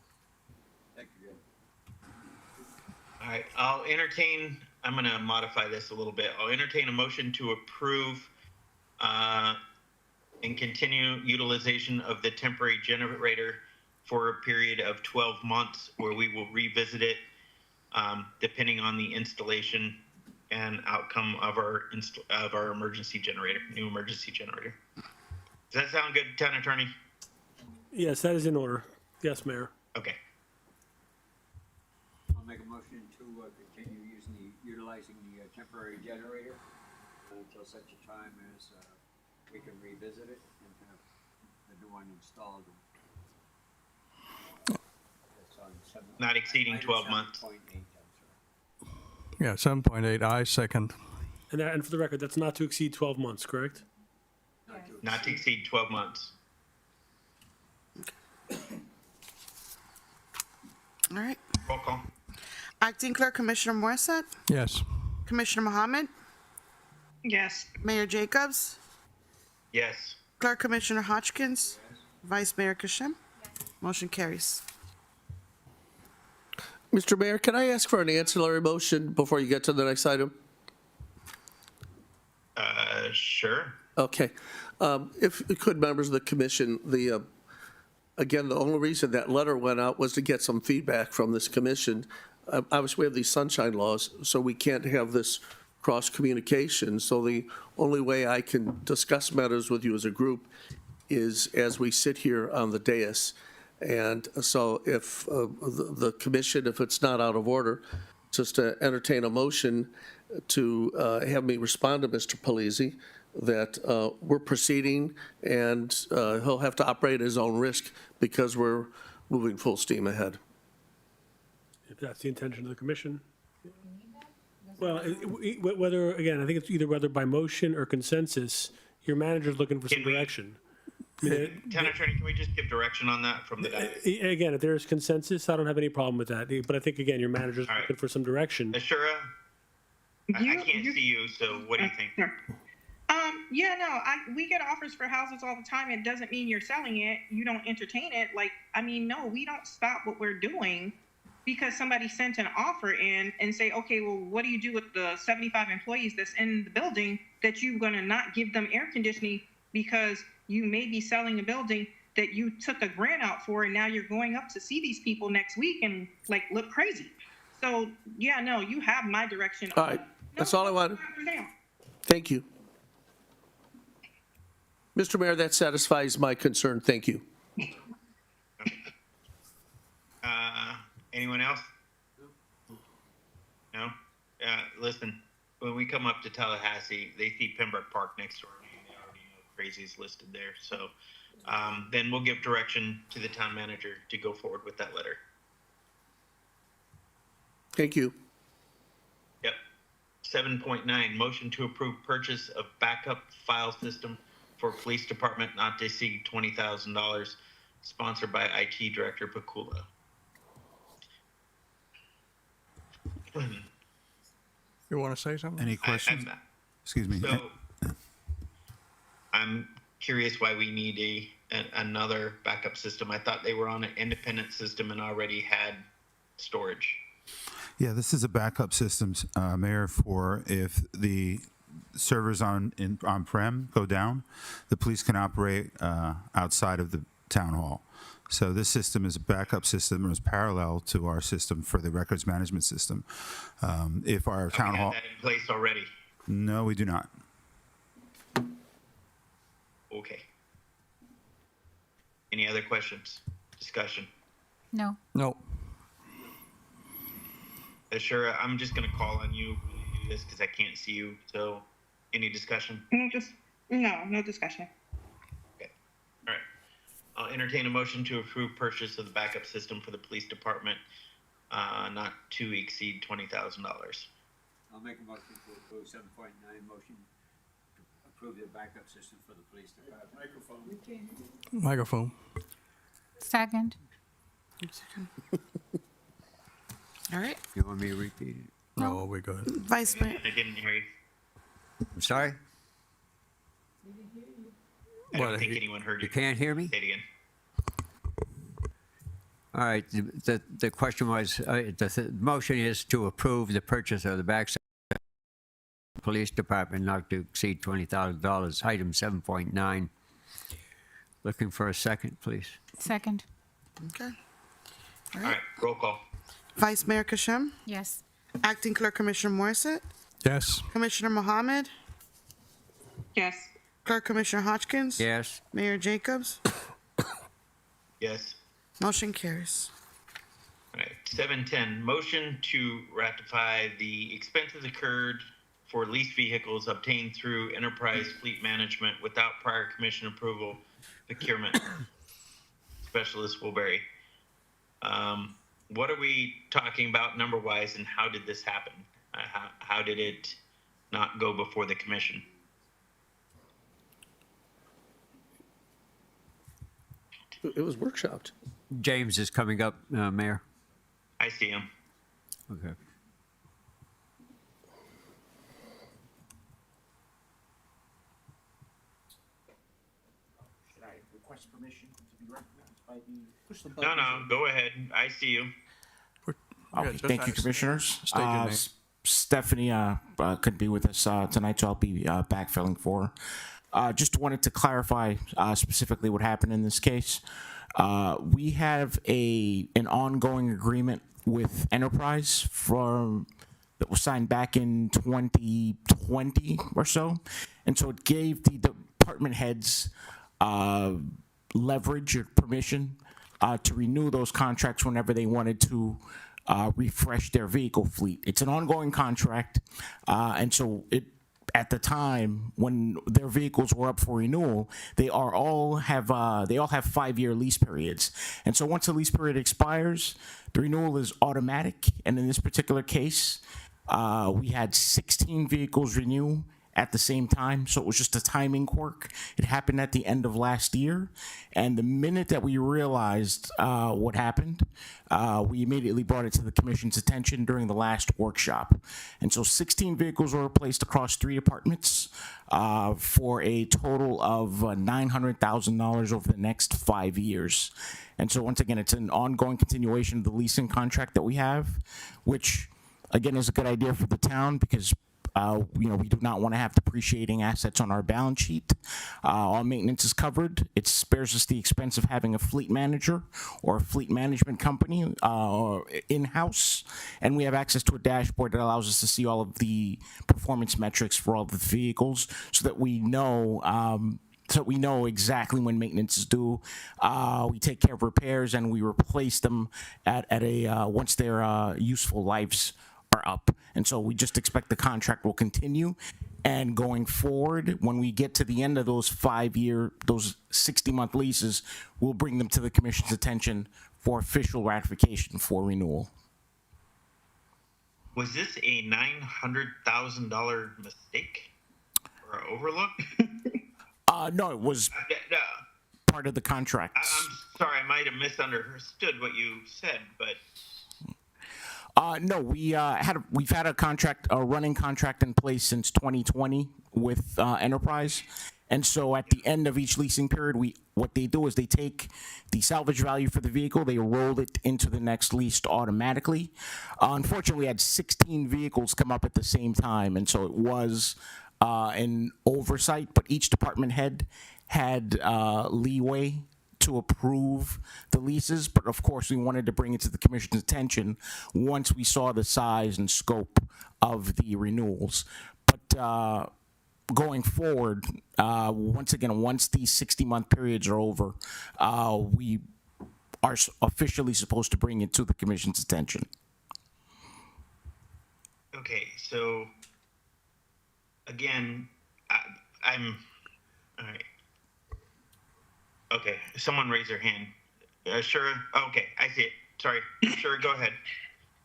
All right, I'm going to modify this a little bit. I'll entertain a motion to approve and continue utilization of the temporary generator for a period of 12 months, where we will revisit it depending on the installation and outcome of our emergency generator, new emergency generator. Does that sound good, Town Attorney? Yes, that is in order. Yes, Mayor. Okay. I'll make a motion to continue utilizing the temporary generator until such a time as we can revisit it and have the new one installed. Not exceeding 12 months. 7.8, Yeah, 7.8, I second. And for the record, that's not to exceed 12 months, correct? Not to exceed 12 months. All right. Roll call. Acting Clerk Commissioner Morissette, Yes. Commissioner Mohammed, Yes. Mayor Jacobs, Yes. Clerk Commissioner Hodgkins, Vice Mayor Kashem. Motion carries. Mr. Mayor, can I ask for an ancillary motion before you get to the next item? Sure. Okay. If you could, members of the commission, again, the only reason that letter went out was to get some feedback from this commission. Obviously, we have these sunshine laws, so we can't have this cross communication. So the only way I can discuss matters with you as a group is as we sit here on the dais. And so if the commission, if it's not out of order, just to entertain a motion to have me respond to Mr. Polizzi that we're proceeding and he'll have to operate at his own risk because we're moving full steam ahead. If that's the intention of the commission. Well, whether, again, I think it's either whether by motion or consensus, your manager's looking for some direction. I mean, Town Attorney, can we just give direction on that from the dais? again, if there's consensus, I don't have any problem with that. But I think, again, your manager's All right. looking for some direction. Ashura, I can't see you, so what do you think? Sure. Yeah, no, we get offers for houses all the time. It doesn't mean you're selling it. You don't entertain it. No, we don't stop what we're doing because somebody sent an offer in and say, okay, well, what do you do with the 75 employees that's in the building that you're going to not give them air conditioning because you may be selling a building that you took a grant out for, and now you're going up to see these people next week and look crazy. So yeah, no, you have my direction. All right, that's all I wanted. Thank you. Mr. Mayor, that satisfies my concern. Thank you. Anyone else? No? Listen, when we come up to Tallahassee, they see Pembroke Park next door, and they already know Crazy's listed there. So then we'll give direction to the town manager to go forward with that letter. Thank you. Yep. 7.9, motion to approve purchase of backup file system for police department not to exceed $20,000, sponsored by IT Director Pakula. You want to say something? Any questions? Excuse me. So I'm curious why we need another backup system. I thought they were on an independent system and already had storage. Yeah, this is a backup system, Mayor, for if the servers on-prem go down, the police can operate outside of the town hall. So this system is a backup system and is parallel to our system for the records management system. If our town We hall, had that in place already. no, we do not. Okay. Any other questions? Discussion? No. No. Ashura, I'm just going to call on you when you do this because I can't see you. So any discussion? No discussion. Okay. All right. I'll entertain a motion to approve purchase of the backup system for the police department not to exceed $20,000. I'll make a motion to approve 7.9, motion to approve the backup system for the police department. Microphone. Second. All right. You want me to repeat it? No, we're good. Vice Mayor. I didn't hear you. I'm sorry? I don't What, think anyone heard You you. can't hear me? Say it again. All right, the question was, the motion is to approve the purchase of the backup police department not to exceed $20,000, item 7.9. Looking for a second, please. Second. Okay. All right, roll call. Vice Mayor Kashem, Yes. Acting Clerk Commissioner Morissette, Yes. Commissioner Mohammed, Yes. Clerk Commissioner Hodgkins, Yes. Mayor Jacobs. Yes. Motion carries. All right, 7:10, motion to ratify the expenses incurred for leased vehicles obtained through Enterprise Fleet Management without prior commission approval, Procurement Specialist Woodbury. What are we talking about number-wise, and how did this happen? How did it not go before the commission? It was workshopped. James is coming up, Mayor. I see him. Okay. Should I request permission to be recognized by the? Push the button. No, go ahead. I see you. Yeah, Okay, just thank you, ask- commissioners. state your name. Stephanie couldn't be with us tonight, so I'll be backfilling for her. Just wanted to clarify specifically what happened in this case. We have an ongoing agreement with Enterprise that was signed back in 2020 or so, and so it gave the department heads leverage or permission to renew those contracts whenever they wanted to refresh their vehicle fleet. It's an ongoing contract, and so at the time when their vehicles were up for renewal, they all have 5-year lease periods. And so once the lease period expires, the renewal is automatic. And in this particular case, we had 16 vehicles renew at the same time, so it was just a timing quirk. It happened at the end of last year, and the minute that we realized what happened, we immediately brought it to the commission's attention during the last workshop. And so 16 vehicles were replaced across 3 departments for a total of $900,000 over the next 5 years. And so once again, it's an ongoing continuation of the leasing contract that we have, which again is a good idea for the town because we do not want to have depreciating assets on our balance sheet. All maintenance is covered. It spares us the expense of having a fleet manager or a fleet management company in-house. And we have access to a dashboard that allows us to see all of the performance metrics for all of the vehicles so that we know exactly when maintenance is due. We take care of repairs and we replace them at once their useful lives are up. And so we just expect the contract will continue. And going forward, when we get to the end of those 60-month leases, we'll bring them to the commission's attention for official ratification for renewal. Was this a $900,000 mistake or overlook? No, it was No, part of the contract. I'm sorry, I might have misunderstood what you said, but No, we've had a running contract in place since 2020 with Enterprise, and so at the end of each leasing period, what they do is they take the salvage value for the vehicle, they roll it into the next lease automatically. Unfortunately, we had 16 vehicles come up at the same time, and so it was an oversight. But each department head had leeway to approve the leases, but of course we wanted to bring it to the commission's attention once we saw the size and scope of the renewals. But going forward, once these 60-month periods are over, we are officially supposed to bring it to the commission's attention. okay, so again, I'm all right. Okay, someone raise their hand. Sure. Okay, I see it. Sorry. Sure, go ahead.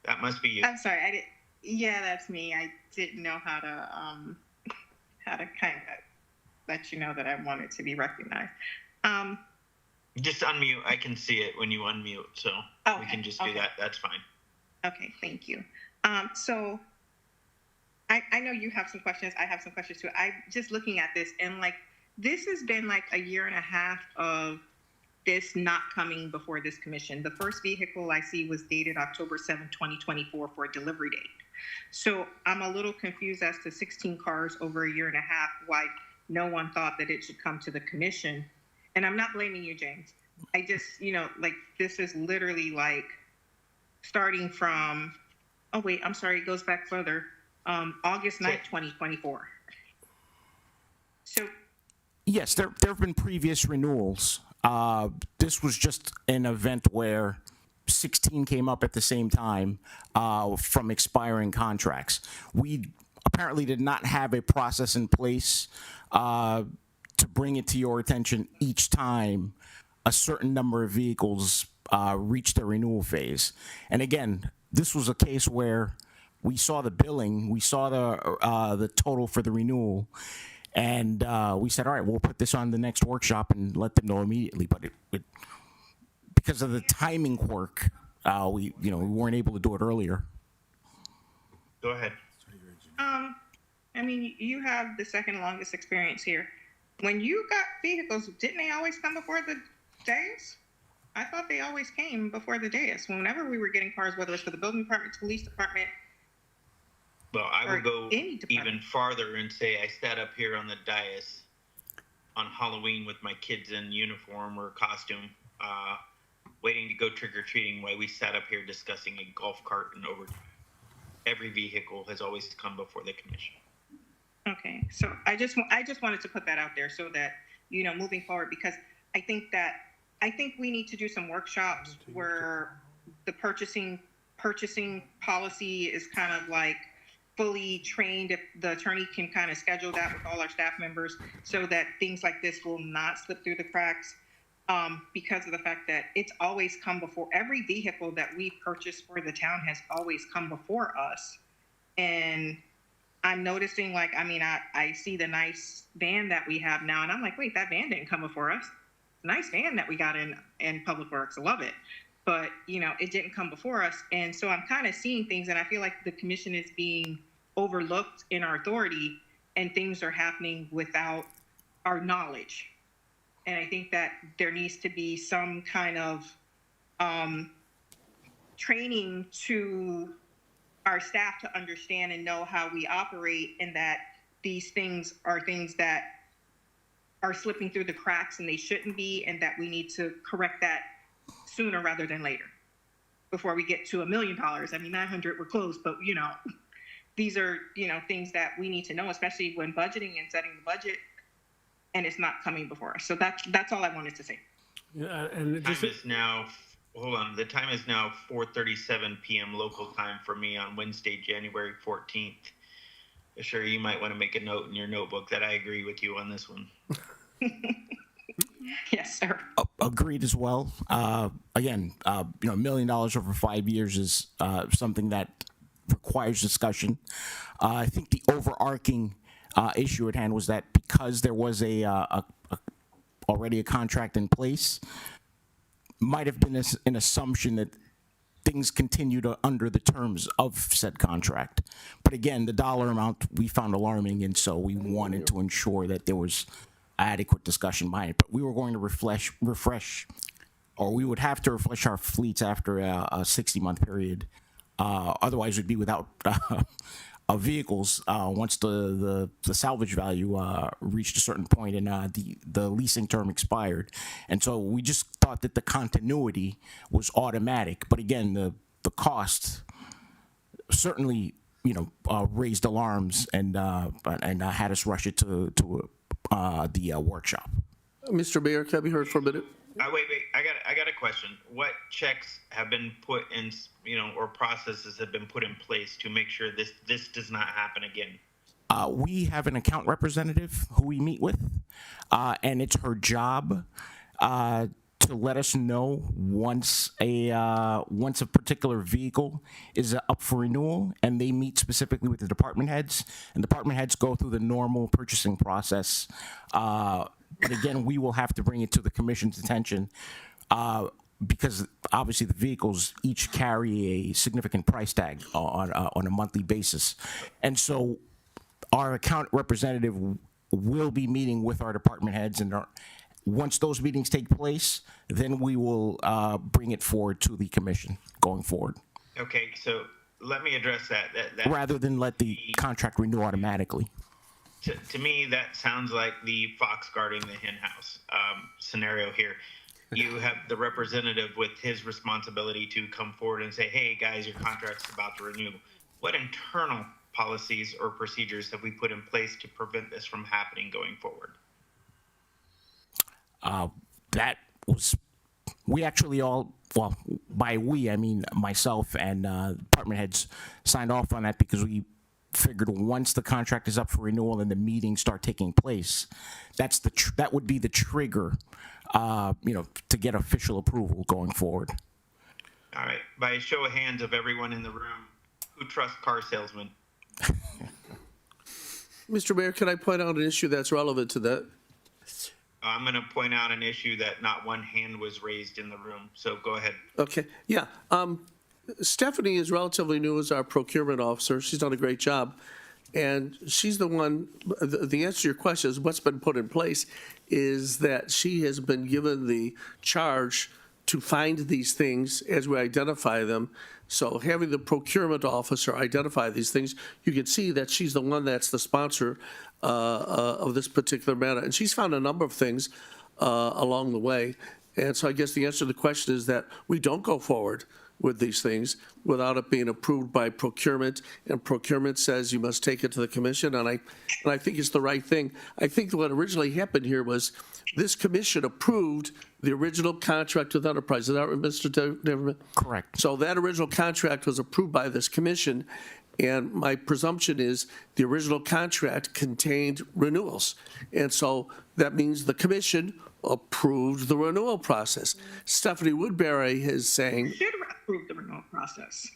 That must be you. I'm sorry. I didn't. Yeah, that's me. I didn't know how to kind of let you know that I wanted to be recognized. Just unmute. I can see it when you unmute, so we can just do that. That's fine. Okay, thank you. So I know you have some questions. I have some questions too. I'm just looking at this and this has been like a year and a half of this not coming before this commission. The first vehicle I see was dated October 7, 2024 for a delivery date. So I'm a little confused as to 16 cars over a year and a half, why no one thought that it should come to the commission. and I'm not blaming you, James. I just, like, this is literally like starting from, oh wait, I'm sorry, it goes back further, August 9th, 2024. So, Yes, there have been previous renewals. This was just an event where 16 came up at the same time from expiring contracts. We apparently did not have a process in place to bring it to your attention each time a certain number of vehicles reached their renewal phase. And again, this was a case where we saw the billing, we saw the total for the renewal, and we said, all right, we'll put this on the next workshop and let them know immediately. But it because of the timing quirk, we weren't able to do it earlier. Go ahead. I mean, you have the second longest experience here. When you got vehicles, didn't they always come before the dais? I thought they always came before the dais. Whenever we were getting cars, whether it was for the building department, police department. Well, I would go any department. even farther and say I sat up here on the dais on Halloween with my kids in uniform or costume, waiting to go trick-or-treating while we sat up here discussing a golf cart and over. Every vehicle has always come before the commission. Okay, so I just wanted to put that out there so that, moving forward, because I think we need to do some workshops where the purchasing policy is kind of like fully trained. If the attorney can kind of schedule that with all our staff members so that things like this will not slip through the cracks, because of the fact that it's always come before. Every vehicle that we purchased for the town has always come before us. And I'm noticing, I see the nice van that we have now, and I'm like, wait, that van didn't come before us. Nice van that we got in Public Works. I love it. But, it didn't come before us. And so I'm kind of seeing things, and I feel like the commission is being overlooked in our authority, and things are happening without our knowledge. And I think that there needs to be some kind of training to our staff to understand and know how we operate, and that these things are things that are slipping through the cracks and they shouldn't be, and that we need to correct that sooner rather than later before we get to $1 million. I mean, 900 we're close, but these are, things that we need to know, especially when budgeting and setting the budget, and it's not coming before us. So that's all I wanted to say. Yeah, and The time is now, hold on, the time is now 4:37 p.m. local time for me on Wednesday, January 14th. Sure, you might want to make a note in your notebook that I agree with you on this one. Yes, sir. Agreed as well. Again, $1 million over 5 years is something that requires discussion. I think the overarching issue at hand was that because there was already a contract in place, might have been an assumption that things continued under the terms of said contract. But again, the dollar amount we found alarming, and so we wanted to ensure that there was adequate discussion behind it. But we were going to refresh, or we would have to refresh our fleets after a 60-month period. Otherwise, we'd be without vehicles once the salvage value reached a certain point and the leasing term expired. And so we just thought that the continuity was automatic. But again, the cost certainly raised alarms and had us rush it to the workshop. Mr. Mayor, can I be heard for a minute? Wait. I got a question. What checks have been put in, or processes have been put in place to make sure this does not happen again? We have an account representative who we meet with, and it's her job to let us know once a particular vehicle is up for renewal, and they meet specifically with the department heads, and department heads go through the normal purchasing process. But again, we will have to bring it to the commission's attention because obviously the vehicles each carry a significant price tag on a monthly basis. And so our account representative will be meeting with our department heads, and once those meetings take place, then we will bring it forward to the commission going forward. Okay, so let me address that. Rather than let the contract renew automatically. to me, that sounds like the fox guarding the hen house scenario here. You have the representative with his responsibility to come forward and say, hey, guys, your contract's about to renew. What internal policies or procedures have we put in place to prevent this from happening going forward? That was, we actually all, well, by we, I mean myself and department heads signed off on that because we figured once the contract is up for renewal and the meetings start taking place, that's that would be the trigger, to get official approval going forward. All right. By a show of hands of everyone in the room, who trusts car salesmen? Mr. Mayor, can I point out an issue that's relevant to that? I'm going to point out an issue that not one hand was raised in the room. So go ahead. Okay, yeah. Stephanie is relatively new as our procurement officer. She's done a great job. And she's the one, the answer to your question is what's been put in place is that she has been given the charge to find these things as we identify them. So having the procurement officer identify these things, you can see that she's the one that's the sponsor of this particular matter. And she's found a number of things along the way. And so I guess the answer to the question is that we don't go forward with these things without it being approved by procurement, and procurement says you must take it to the commission, and I think it's the right thing. I think what originally happened here was this commission approved the original contract with Enterprise. Is that right, Mr. Deverman? Correct. So that original contract was approved by this commission, and my presumption is the original contract contained renewals. And so that means the commission approved the renewal process. Stephanie Woodbury is saying... Should approve the renewal process.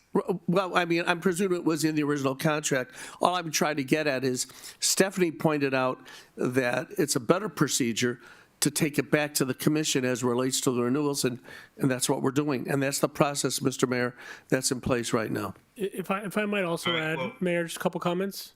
Well, I mean, I'm presuming it was in the original contract. All I'm trying to get at is Stephanie pointed out that it's a better procedure to take it back to the commission as relates to the renewals, and that's what we're doing. And that's the process, Mr. Mayor, that's in place right now. If I might also All right, add, well- Mayor, just a couple comments.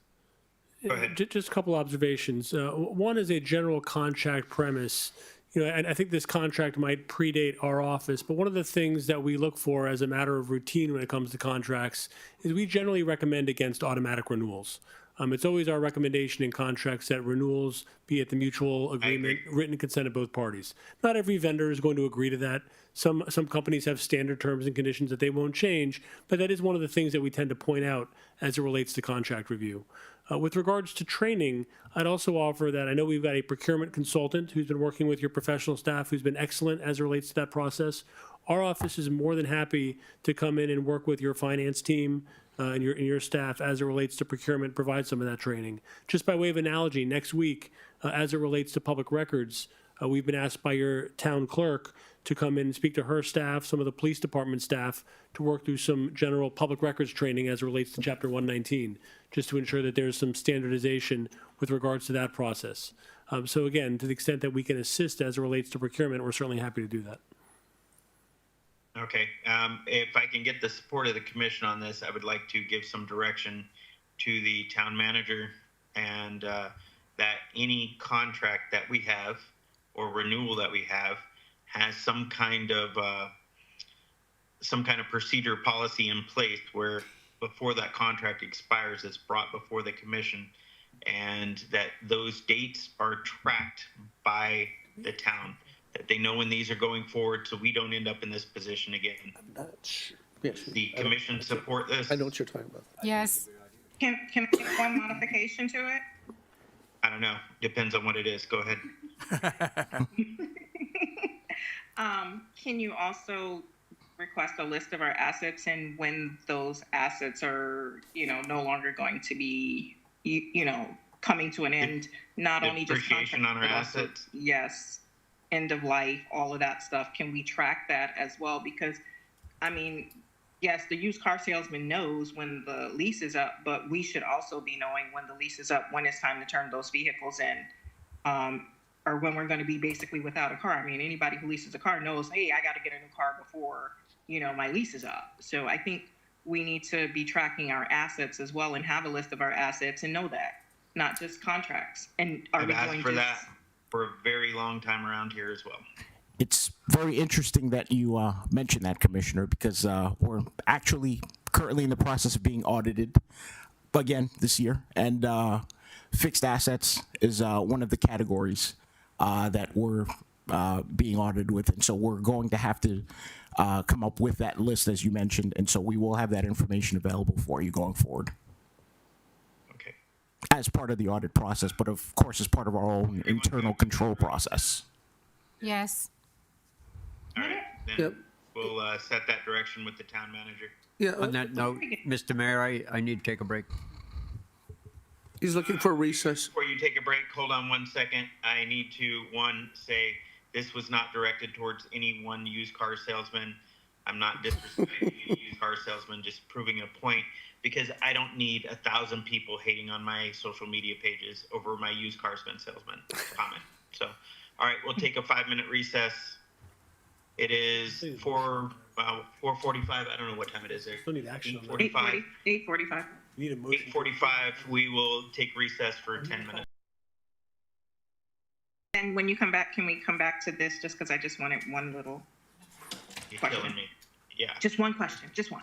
Go ahead. Just a couple observations. One is a general contract premise. And I think this contract might predate our office, but one of the things that we look for as a matter of routine when it comes to contracts is we generally recommend against automatic renewals. It's always our recommendation in contracts that renewals be at the mutual agreement, written consent of both parties. Not every vendor is going to agree to that. Some companies have standard terms and conditions that they won't change, but that is one of the things that we tend to point out as it relates to contract review. With regards to training, I'd also offer that I know we've got a procurement consultant who's been working with your professional staff who's been excellent as it relates to that process. Our office is more than happy to come in and work with your finance team and your staff as it relates to procurement, provide some of that training. Just by way of analogy, next week, as it relates to public records, we've been asked by your town clerk to come in and speak to her staff, some of the police department staff, to work through some general public records training as it relates to Chapter 119, just to ensure that there's some standardization with regards to that process. So again, to the extent that we can assist as it relates to procurement, we're certainly happy to do that. Okay. If I can get the support of the commission on this, I would like to give some direction to the town manager and that any contract that we have or renewal that we have has some kind of procedure policy in place where before that contract expires, it's brought before the commission, and that those dates are tracked by the town, that they know when these are going forward so we don't end up in this position again. I'm not sure. Yes, The commission support this? I know what you're talking about. Yes. Can I make one modification to it? I don't know. Depends on what it is. Go ahead. Can you also request a list of our assets and when those assets are, no longer going to be, coming to an end? Not only just Depreciation on our contract, but also- assets? Yes, end of life, all of that stuff. Can we track that as well? Because, yes, the used car salesman knows when the lease is up, but we should also be knowing when the lease is up, when it's time to turn those vehicles in. Or when we're going to be basically without a car. Anybody who leases a car knows, hey, I got to get a new car before, my lease is up. So I think we need to be tracking our assets as well and have a list of our assets and know that, not just contracts. And are I've we asked going for to that for a very long time around here as well. It's very interesting that you mentioned that, Commissioner, because we're actually currently in the process of being audited again this year. And fixed assets is one of the categories that we're being audited with, and so we're going to have to come up with that list as you mentioned, and so we will have that information available for you going forward Okay. as part of the audit process, but of course as part of our own internal control process. Yes. All right, then Yep. we'll set that direction with the town manager. Yeah, On that note, Mr. Mayor, I need to take a break. he's looking for a recess. Before you take a break, hold on 1 second. I need to, one, say this was not directed towards any one used car salesman. I'm not disrespecting any used car salesman, just proving a point, because I don't need 1,000 people hating on my social media pages over my used car salesman comment. So, all right, we'll take a 5-minute recess. It is 4:45. I don't know what time it is there. Still need action on that. 45. 8:45. We need a motion. 8:45. We will take recess for 10 minutes. And when you come back, can we come back to this, just because I just wanted one little, You're killing me. Yeah. just one question, just one.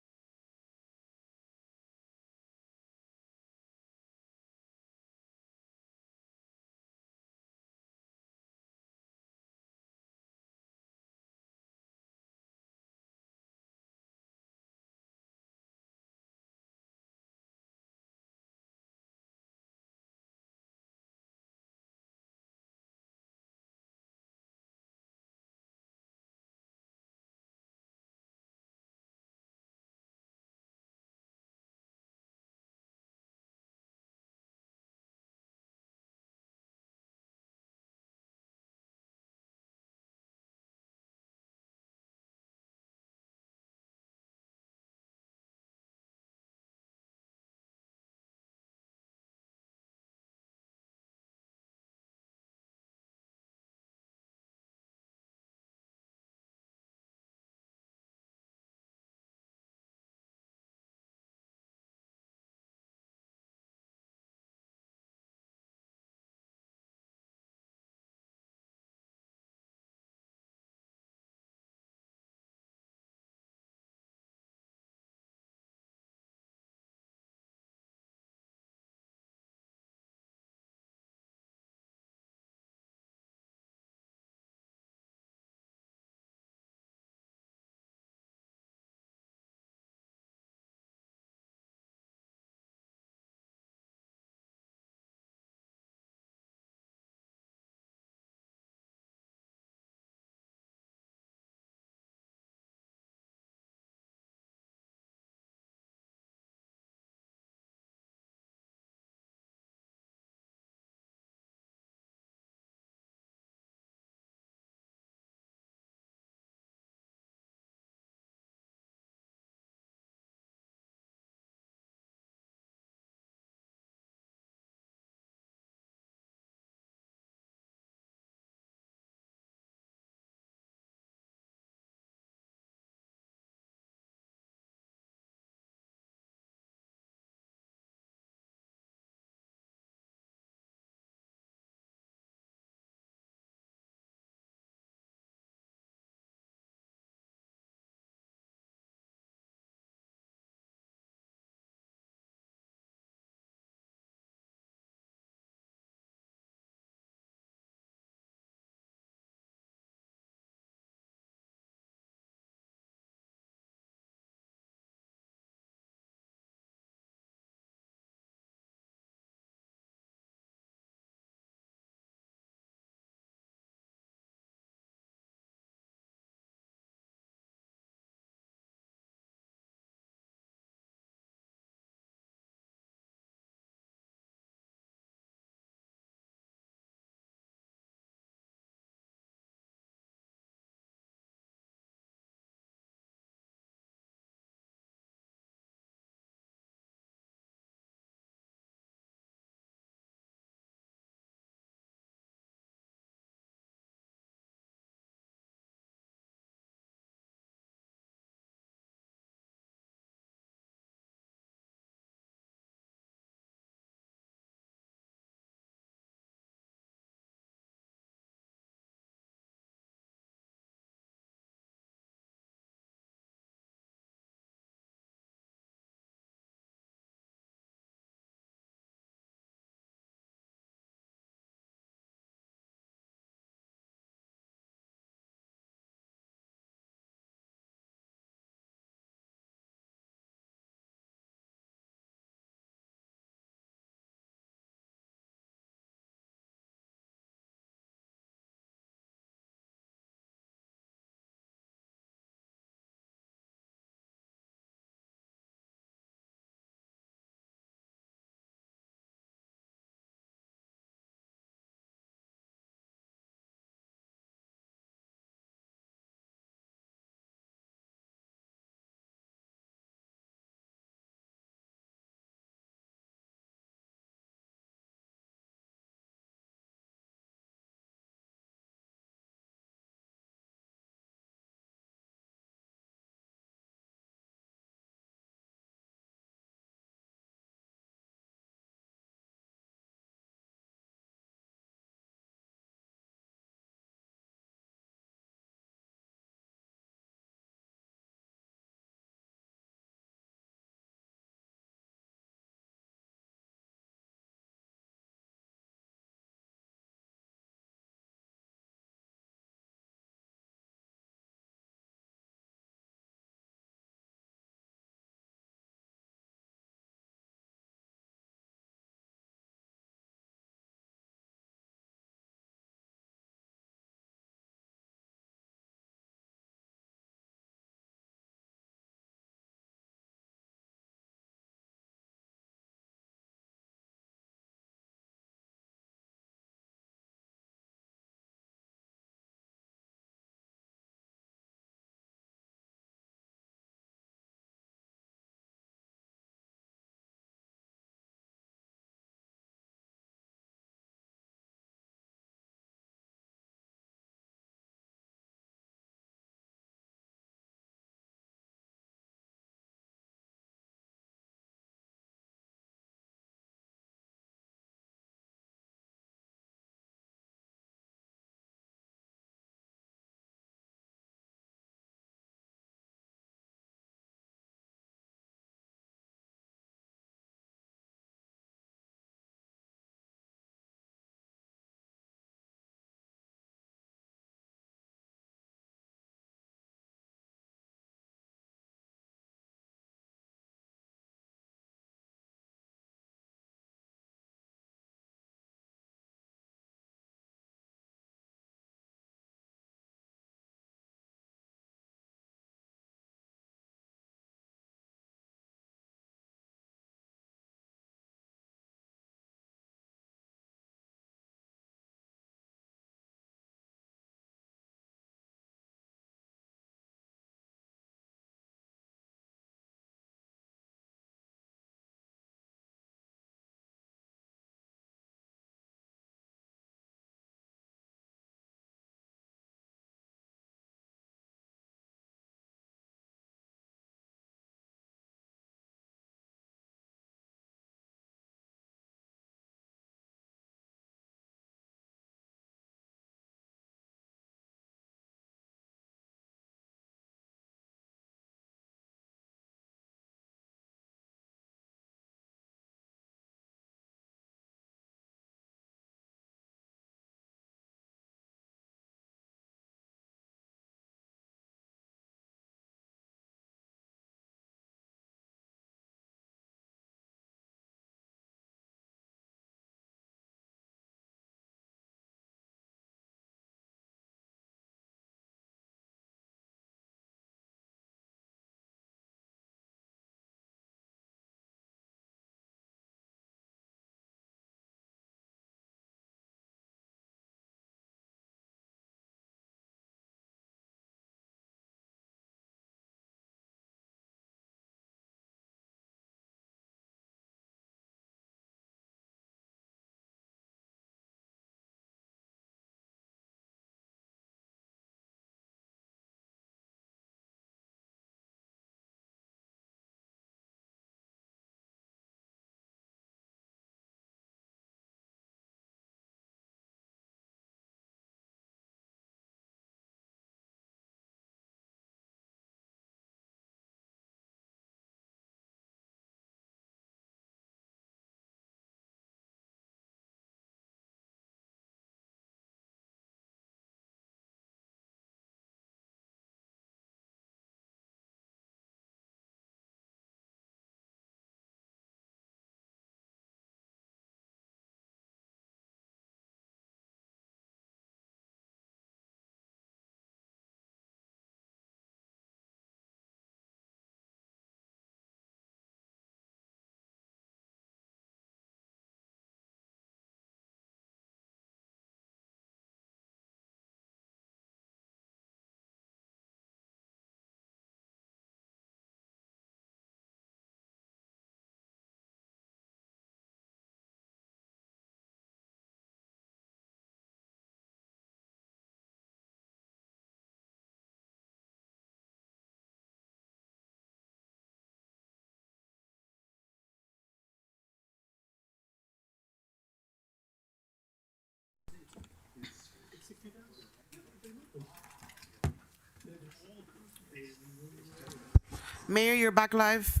Mayor, you're back live.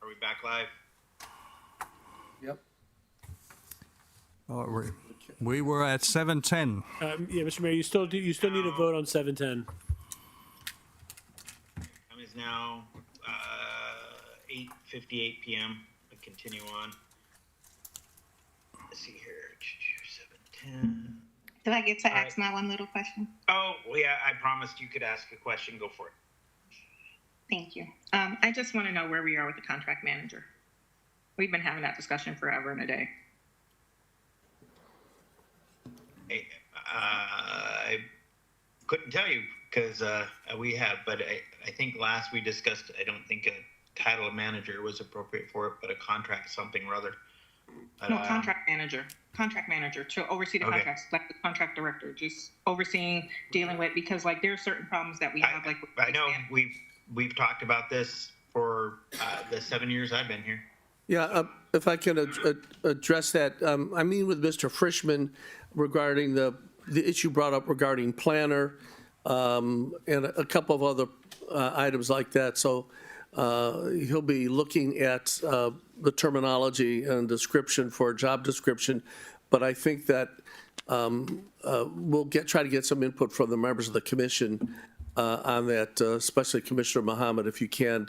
Are we back live? Yep. Oh, we were at 7:10. Yeah, Mr. Mayor, you still need a vote on 710. Time is now 8:58 p.m. We continue on. Let's see here. 7:10. Did I get to ask my one little question? Oh, well, yeah, I promised you could ask a question. Go for it. Thank you. I just want to know where we are with the contract manager. We've been having that discussion forever and a day. I couldn't tell you because we have, but I think last we discussed, I don't think a title of manager was appropriate for it, but a contract something or other. But, No, contract manager to oversee the Okay. contracts, like the contract director, just overseeing, dealing with, because like there are certain problems that we have, like. with I know expand- we've talked about this for the 7 years I've been here. Yeah, if I can address that, I mean with Mr. Frischman regarding the issue brought up regarding planner, and a couple of other items like that. So he'll be looking at the terminology and description for a job description. But I think that we'll try to get some input from the members of the commission on that, especially Commissioner Mohammed, if you can.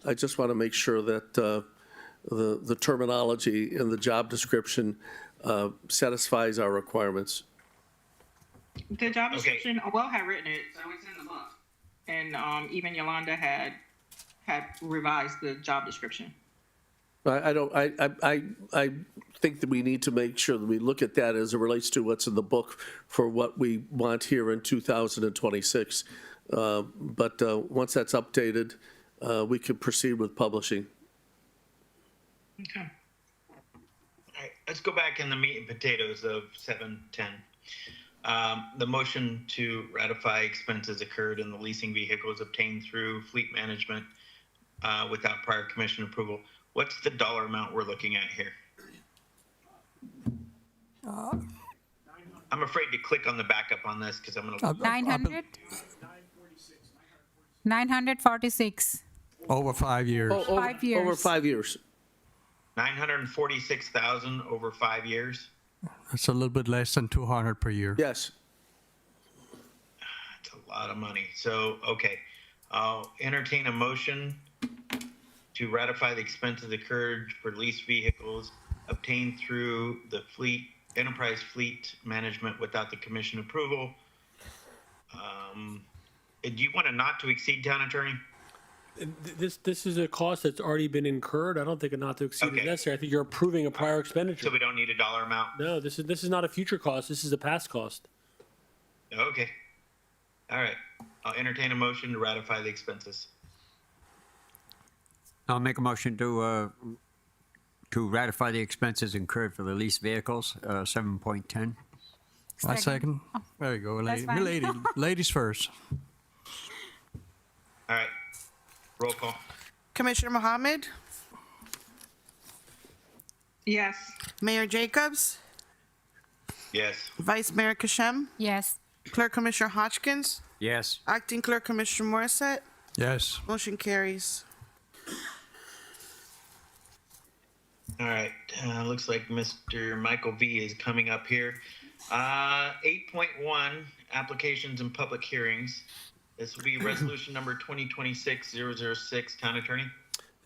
I just want to make sure that the terminology in the job description satisfies our requirements. The job Okay. description, Well had written it, so it's in the book. And even Yolanda had revised the job description. I think that we need to make sure that we look at that as it relates to what's in the book for what we want here in 2026. But once that's updated, we can proceed with publishing. Okay. All right, let's go back in the meat and potatoes of 710. The motion to ratify expenses incurred in the leasing vehicles obtained through fleet management without prior commission approval. What's the dollar amount we're looking at here? I'm afraid to click on the backup on this because I'm going to lose. 900? 946. Over 5 years. Over 5 years. Over 5 years. 946,000 over 5 years. It's a little bit less than 200 per year. Yes. That's a lot of money. So, okay, I'll entertain a motion to ratify the expenses incurred for leased vehicles obtained through the enterprise fleet management without the commission approval. Do you want a not to exceed, town attorney? This is a cost that's already been incurred. I don't think a not to exceed is Okay. necessary. I think you're approving a prior expenditure. So we don't need a dollar amount? No, this is not a future cost. This is a past cost. Okay. All right. I'll entertain a motion to ratify the expenses. I'll make a motion to ratify the expenses incurred for the leased vehicles, 7.10. I second. There you go, That's lady. fine. Ladies first. All right. Roll call. Commissioner Mohammed, Yes. Mayor Jacobs, Yes. Vice Mayor Kashem, Yes. Clerk Commissioner Hodgkins, Yes. Acting Clerk Commissioner Morissette. Yes. Motion carries. All right. Looks like Mr. Michael V is coming up here. 8.1, applications and public hearings. This will be resolution number 2026-006. Town attorney.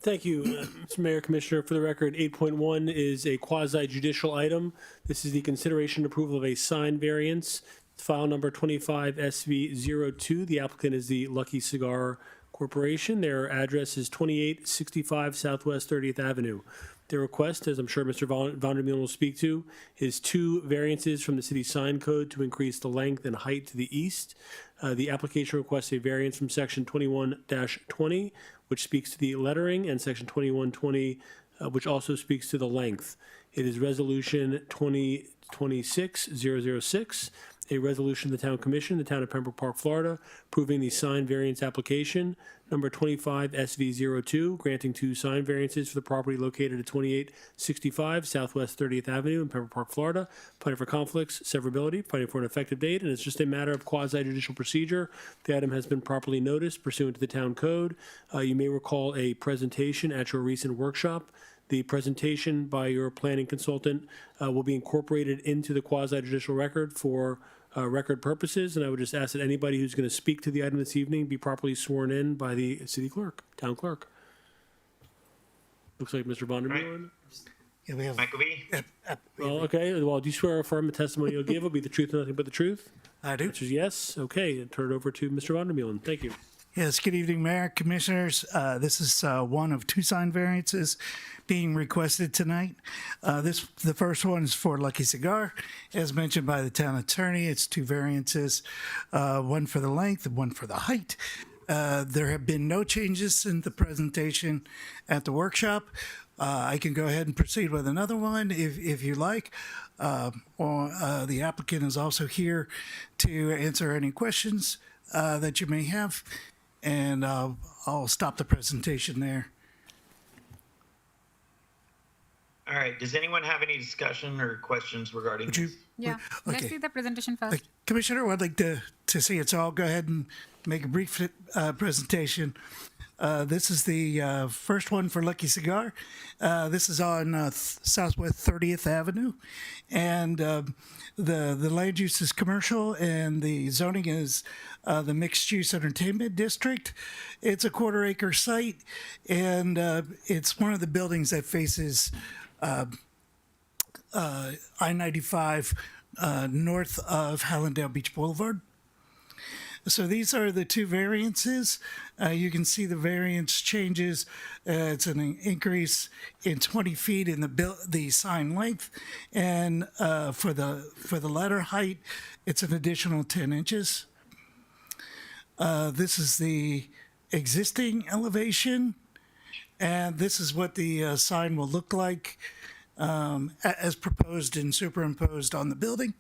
Thank you, Mr. Mayor, Commissioner. For the record, 8.1 is a quasi-judicial item. This is the consideration and approval of a sign variance. File number 25 SV02. The applicant is the Lucky Cigar Corporation. Their address is 2865 Southwest 30th Avenue. Their request, as I'm sure Mr. Vandermeulen will speak to, is 2 variances from the city sign code to increase the length and height to the east. The application requests a variance from section 21-20, which speaks to the lettering, and section 2120, which also speaks to the length. It is resolution 2026-006. a resolution of the Town Commission, the Town of Pembroke Park, Florida, approving the sign variance application number 25 SV02, granting 2 sign variances for the property located at 2865 Southwest 30th Avenue in Pembroke Park, Florida, finding for conflicts, severability, finding for an effective date, and it's just a matter of quasi-judicial procedure. The item has been properly noticed pursuant to the Town Code. You may recall a presentation at your recent workshop. The presentation by your planning consultant will be incorporated into the quasi-judicial record for record purposes, and I would just ask that anybody who's going to speak to the item this evening be properly sworn in by the city clerk, town clerk. Looks like Mr. Vondermeulen. Yeah, we have. Michael B. Well, okay, well, do you swear or affirm the testimony you'll give will be the truth and nothing but the truth? I do. Which is yes. Okay, and turn it over to Mr. Vondermeulen. Thank you. Yes, good evening, Mayor, Commissioners. This is one of 2 sign variances being requested tonight. The first one is for Lucky Cigar. As mentioned by the town attorney, it's 2 variances, one for the length and one for the height. There have been no changes in the presentation at the workshop. I can go ahead and proceed with another one if you like. The applicant is also here to answer any questions that you may have. And I'll stop the presentation there. All right, does anyone have any discussion or questions regarding Would you, this? Yeah, let's okay. see the presentation first. Commissioner, I'd like to see it, so I'll go ahead and make a brief presentation. This is the first one for Lucky Cigar. This is on Southwest 30th Avenue, and the land use is commercial, and the zoning is the mixed-use entertainment district. It's a 1/4 acre site, and it's one of the buildings that faces I-95 north of Hallandale Beach Boulevard. So these are the 2 variances. You can see the variance changes. It's an increase in 20 feet in the sign length, and for the letter height, it's an additional 10 inches. This is the existing elevation, and this is what the sign will look like as proposed and superimposed on the building.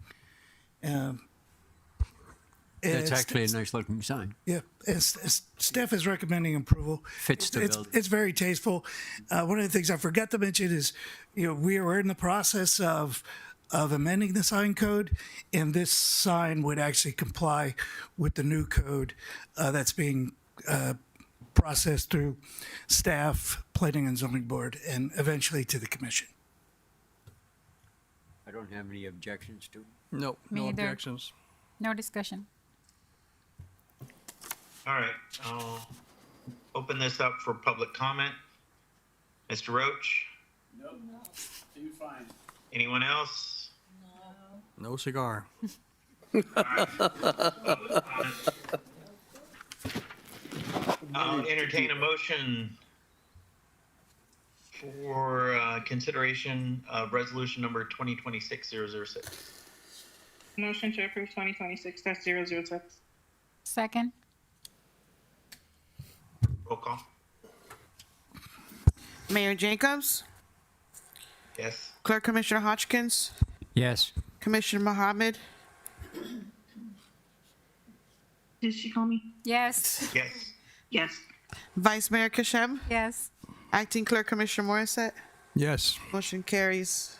That's actually a nice looking sign. Yeah, as staff is recommending approval. Fits the building. It's very tasteful. One of the things I forgot to mention is, we are in the process of amending the sign code, and this sign would actually comply with the new code that's being processed through staff, planning and zoning board, and eventually to the commission. I don't have any objections to it. No, Me no either. objections. No discussion. All right, I'll open this up for public comment. Mr. Roach? Nope. Do fine. Anyone else? No cigar. I'll entertain a motion for consideration of resolution number 2026-006. Motion to approve 2026-006. Second. Roll call. Mayor Jacobs, Yes. Clerk Commissioner Hodgkins, Yes. Commissioner Mohammed, Did she call me? Yes. Yes. Yes. Vice Mayor Kashem, Yes. Acting Clerk Commissioner Morissette. Yes. Motion carries.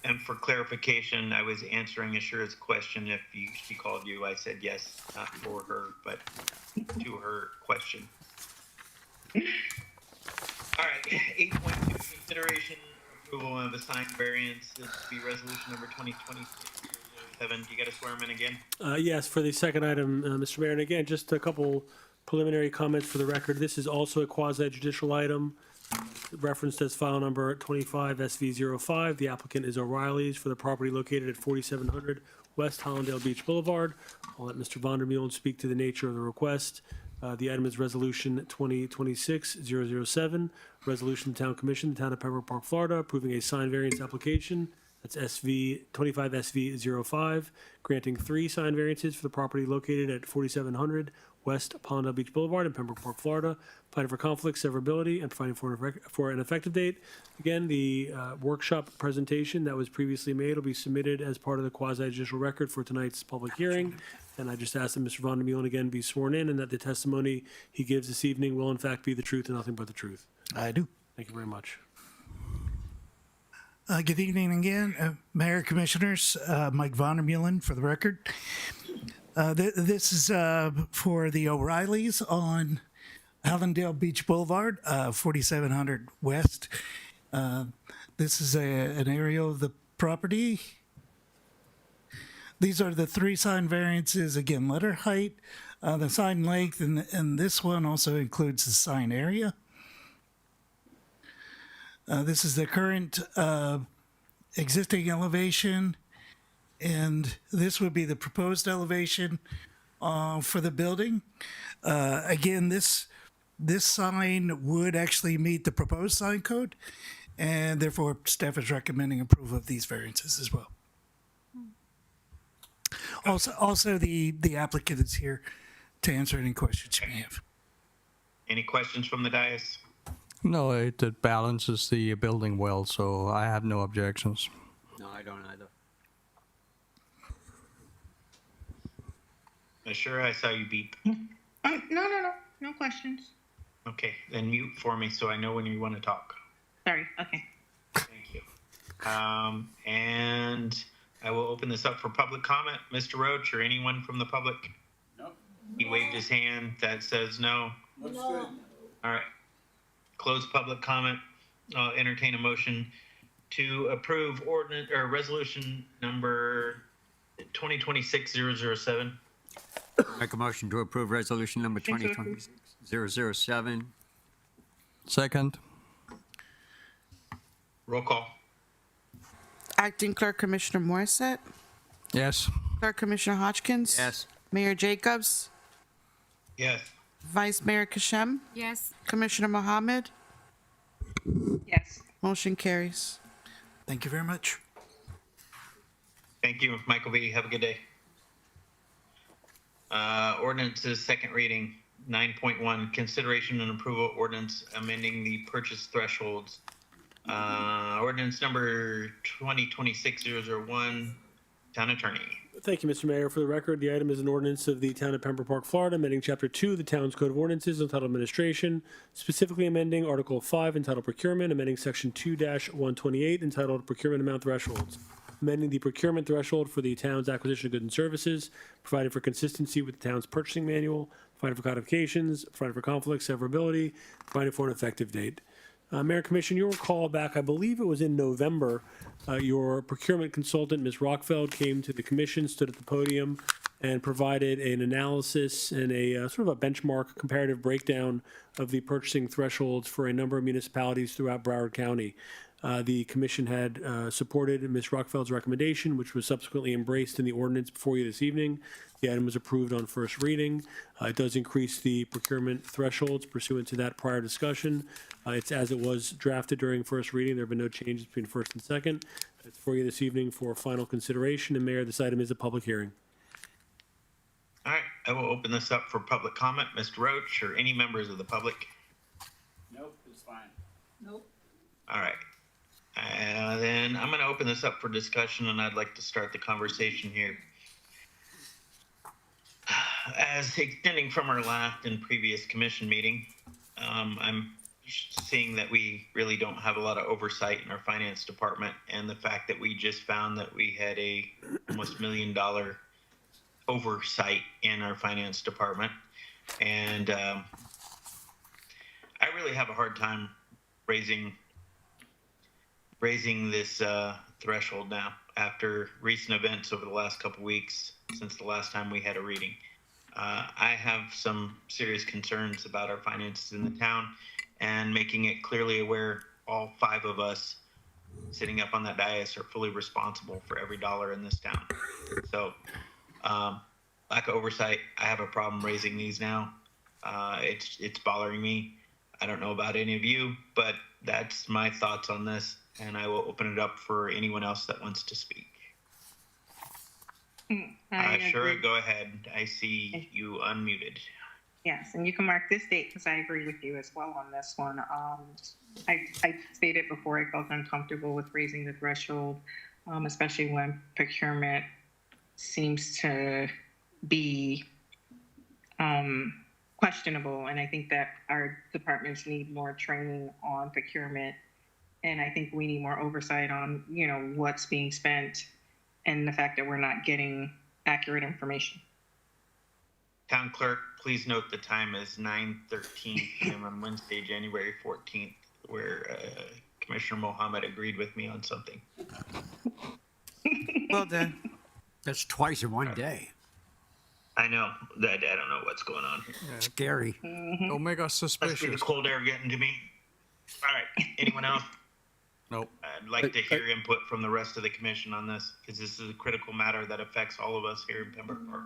And for clarification, I was answering Ashura's question. If she called you, I said yes, not for her, but to her question. All right, 8.2, consideration approval of a signed variance. This will be resolution number 2026-007. You got to swear him in again? Yes, for the second item, Mr. Mayor, and again, just a couple preliminary comments for the record. This is also a quasi-judicial item referenced as file number 25 SV05. The applicant is O'Reilly's for the property located at 4700 West Hallandale Beach Boulevard. I'll let Mr. Vondermeulen speak to the nature of the request. The item is Resolution 2026-007, Resolution of the Town Commission, the Town of Pembroke Park, Florida, approving a sign variance application That's SV 25 SV 05, granting 3 sign variances for the property located at 4700 West Palmdale Beach Boulevard in Pembroke Port, Florida, providing for conflict, severability, and providing for an effective date. Again, the workshop presentation that was previously made will be submitted as part of the quasi-judicial record for tonight's public hearing. And I just ask that Mr. Von der Meulen again be sworn in and that the testimony he gives this evening will in fact be the truth and nothing but the truth. I do. Thank you very much. Good evening again, Mayor, Commissioners. Mike Von der Meulen for the record. This is for the O'Reillys on Hallandale Beach Boulevard, 4700 West. This is an area of the property. These are the 3 sign variances. Again, letter height, the sign length, and this one also includes the sign area. This is the current existing elevation, and this would be the proposed elevation for the building. Again, this sign would actually meet the proposed sign code, and therefore staff is recommending approval of these variances as well. Also, the applicant is here to answer any questions you may have. Any questions from the dais? No, it balances the building well, so I have no objections. No, I don't either. Sure, I saw you beep. No questions. Okay, then mute for me so I know when you want to talk. Sorry, okay. Thank you. And I will open this up for public comment. Mr. Roach or anyone from the public? Nope. He waved his hand. That says no. Looks good. All right. Close public comment. I'll entertain a motion to approve ordinance or resolution number 2026-007. Make a motion to approve resolution number 2026-007. Second. Roll call. Acting Clerk Commissioner Morissette, Yes. Clerk Commissioner Hodgkins. Yes. Mayor Jacobs, Yes. Vice Mayor Kashem, Yes. Commissioner Mohammed. Yes. Motion carries. Thank you very much. Thank you, Michael B. Have a good day. Ordinances, second reading, 9.1, consideration and approval ordinance amending the purchase thresholds. Ordinance number 2026-001, Town Attorney. Thank you, Mr. Mayor. For the record, the item is an ordinance of the Town of Pembroke Port, Florida, amending Chapter 2 of the Town's Code of Ordinances entitled Administration, specifically amending Article 5 entitled Procurement, amending Section 2-128 entitled Procurement Amount Thresholds, amending the procurement threshold for the town's acquisition of goods and services, providing for consistency with the town's purchasing manual, providing for codifications, providing for conflict, severability, providing for an effective date. Mayor Commission, you'll recall back, I believe it was in November, your procurement consultant, Ms. Rockfeld, came to the commission, stood at the podium, and provided an analysis and a sort of a benchmark comparative breakdown of the purchasing thresholds for a number of municipalities throughout Broward County. The commission had supported Ms. Rockfeld's recommendation, which was subsequently embraced in the ordinance before you this evening. The item was approved on first reading. It does increase the procurement thresholds pursuant to that prior discussion. It's as it was drafted during first reading. There have been no changes between first and second. It's for you this evening for final consideration. And Mayor, this item is a public hearing. All right, I will open this up for public comment. Mr. Roach or any members of the public? Nope, it's fine. Nope. All right. Then I'm going to open this up for discussion, and I'd like to start the conversation here. As extending from our last and previous commission meeting, I'm seeing that we really don't have a lot of oversight in our finance department, and the fact that we just found that we had a almost $1 million oversight in our finance department. And I really have a hard time raising this threshold now after recent events over the last couple weeks since the last time we had a reading. I have some serious concerns about our finances in the town, and making it clearly aware all 5 of us sitting up on that dais are fully responsible for every dollar in this town. So lack of oversight, I have a problem raising these now. It's bothering me. I don't know about any of you, but that's my thoughts on this. and I will open it up for anyone else that wants to speak. Sure, agree. go ahead. I see you unmuted. Yes, and you can mark this date because I agree with you as well on this one. I stated before I felt uncomfortable with raising the threshold, especially when procurement seems to be questionable. And I think that our departments need more training on procurement. And I think we need more oversight on, what's being spent and the fact that we're not getting accurate information. Town clerk, please note the time is 9:13 p.m. on Wednesday, January 14th, where Commissioner Mohammed agreed with me on something. Well done. That's twice in one day. I know that I don't know what's going on here. Scary. Don't make us Must be the suspicious. cold air getting to me. All right, anyone else? Nope. I'd like to hear input from the rest of the commission on this, because this is a critical matter that affects all of us here in Pembroke Park.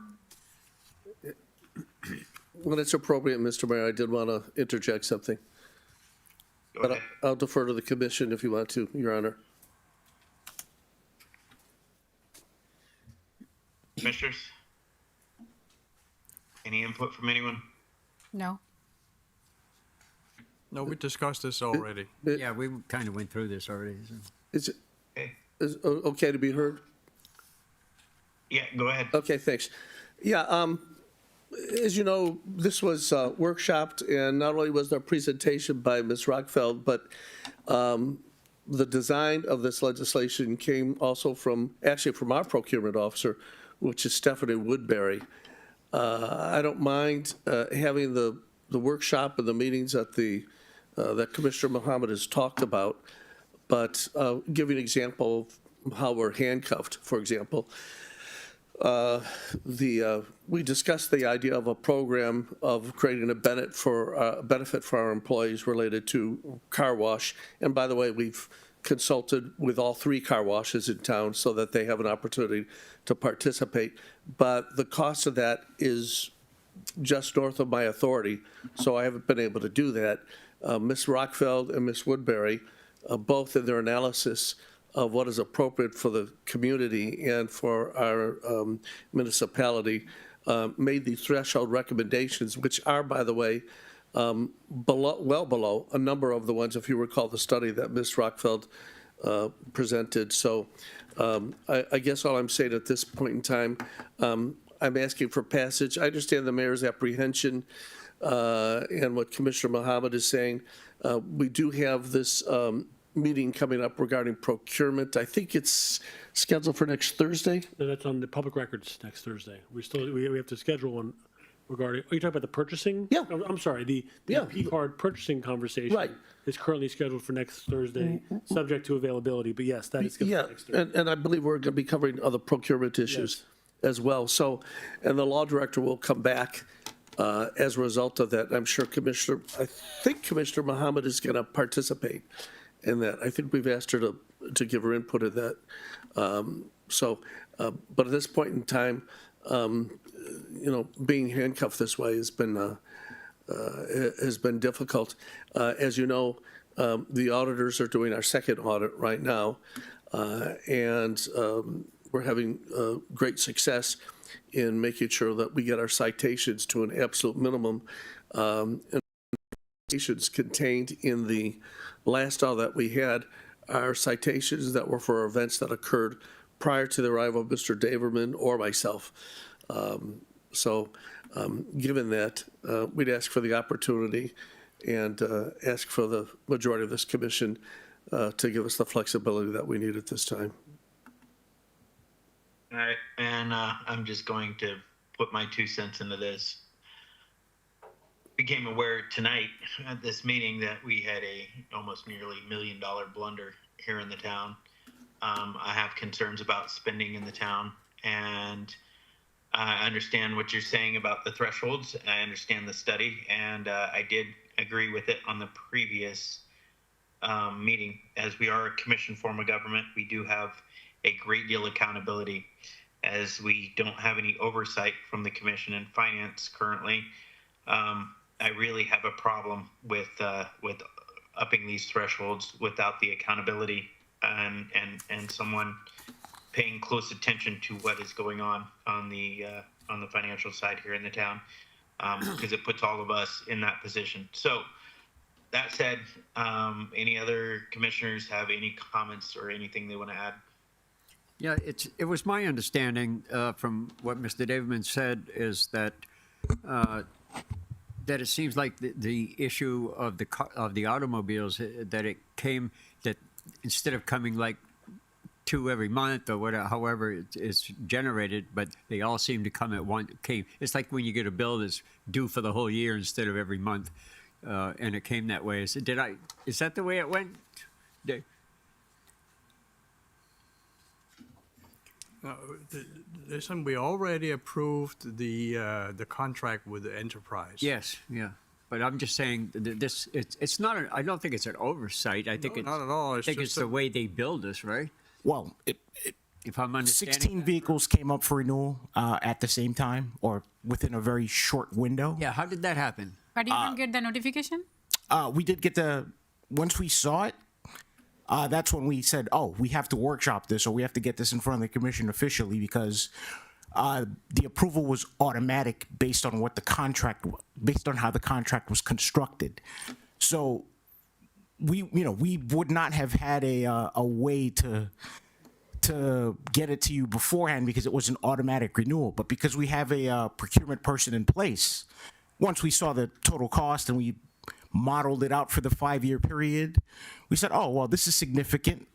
When it's appropriate, Mr. Mayor, I did want to interject something. Go But ahead. I'll defer to the commission if you want to, Your Honor. Commissioners? Any input from anyone? No. No, we discussed this already. Yeah, we kind of went through this already. So. Is it Okay. okay to be heard? Yeah, go ahead. Okay, thanks. Yeah, as you know, this was workshopped, and not only was there a presentation by Ms. Rockfeld, but the design of this legislation came also from our procurement officer, which is Stephanie Woodbury. I don't mind having the workshop and the meetings that that Commissioner Mohammed has talked about, but give you an example of how we're handcuffed, for example. We discussed the idea of a program of creating a benefit for our employees related to car wash. And by the way, we've consulted with all 3 car washes in town so that they have an opportunity to participate. But the cost of that is just north of my authority, so I haven't been able to do that. Ms. Rockfeld and Ms. Woodbury, both in their analysis of what is appropriate for the community and for our municipality, made the threshold recommendations, which are, by the way, well below a number of the ones, if you recall the study that Ms. Rockfeld presented. So I guess all I'm saying at this point in time, I'm asking for passage. I understand the mayor's apprehension and what Commissioner Mohammed is saying. We do have this meeting coming up regarding procurement. I think it's scheduled for next Thursday. No, that's on the public records next Thursday. We have to schedule one regarding, are you talking about the purchasing? Yeah. I'm sorry, the P-card purchasing conversation. Right. Is currently scheduled for next Thursday, subject to availability, but yes, that is scheduled Yeah, for next Thursday. and I believe we're going to be covering other procurement issues as well. So, and the law director will come back as a result of that. I'm sure I think Commissioner Mohammed is going to participate in that. I think we've asked her to give her input in that. But at this point in time, being handcuffed this way has been difficult. As you know, the auditors are doing our second audit right now, and we're having great success in making sure that we get our citations to an absolute minimum. And citations contained in the last audit that we had are citations that were for events that occurred prior to the arrival of Mr. Daverman or myself. Given that, we'd ask for the opportunity and ask for the majority of this commission to give us the flexibility that we need at this time. All right, and I'm just going to put my 2 cents into this. Became aware tonight at this meeting that we had a almost nearly $1 million blunder here in the town. I have concerns about spending in the town, and I understand what you're saying about the thresholds. I understand the study, and I did agree with it on the previous meeting. As we are a commission form of government, we do have a great deal of accountability, as we don't have any oversight from the commission and finance currently. I really have a problem with upping these thresholds without the accountability and someone paying close attention to what is going on the financial side here in the town, because it puts all of us in that position. So that said, any other commissioners have any comments or anything they want to add? Yeah, it was my understanding from what Mr. Davidman said is that that it seems like the issue of the automobiles, that it came, that instead of coming like 2 every month or whatever, however it's generated, but they all seem to come at one. It's like when you get a bill that's due for the whole year instead of every month, and it came that way. Is that the way it went? Listen, we already approved the contract with the enterprise. Yes, yeah. But I'm just saying this. It's not. I don't think it's an oversight. I think it's not at all. I think it's the way they build us, right? Well, if I'm understanding, 16 vehicles came up for renewal at the same time or within a very short window. Yeah, how did that happen? But you didn't get the notification? We did get once we saw it, that's when we said, oh, we have to workshop this or we have to get this in front of the commission officially because the approval was automatic based on based on how the contract was constructed. So we would not have had a way to get it to you beforehand because it was an automatic renewal. But because we have a procurement person in place, once we saw the total cost and we modeled it out for the 5-year period, we said, oh, well, this is significant.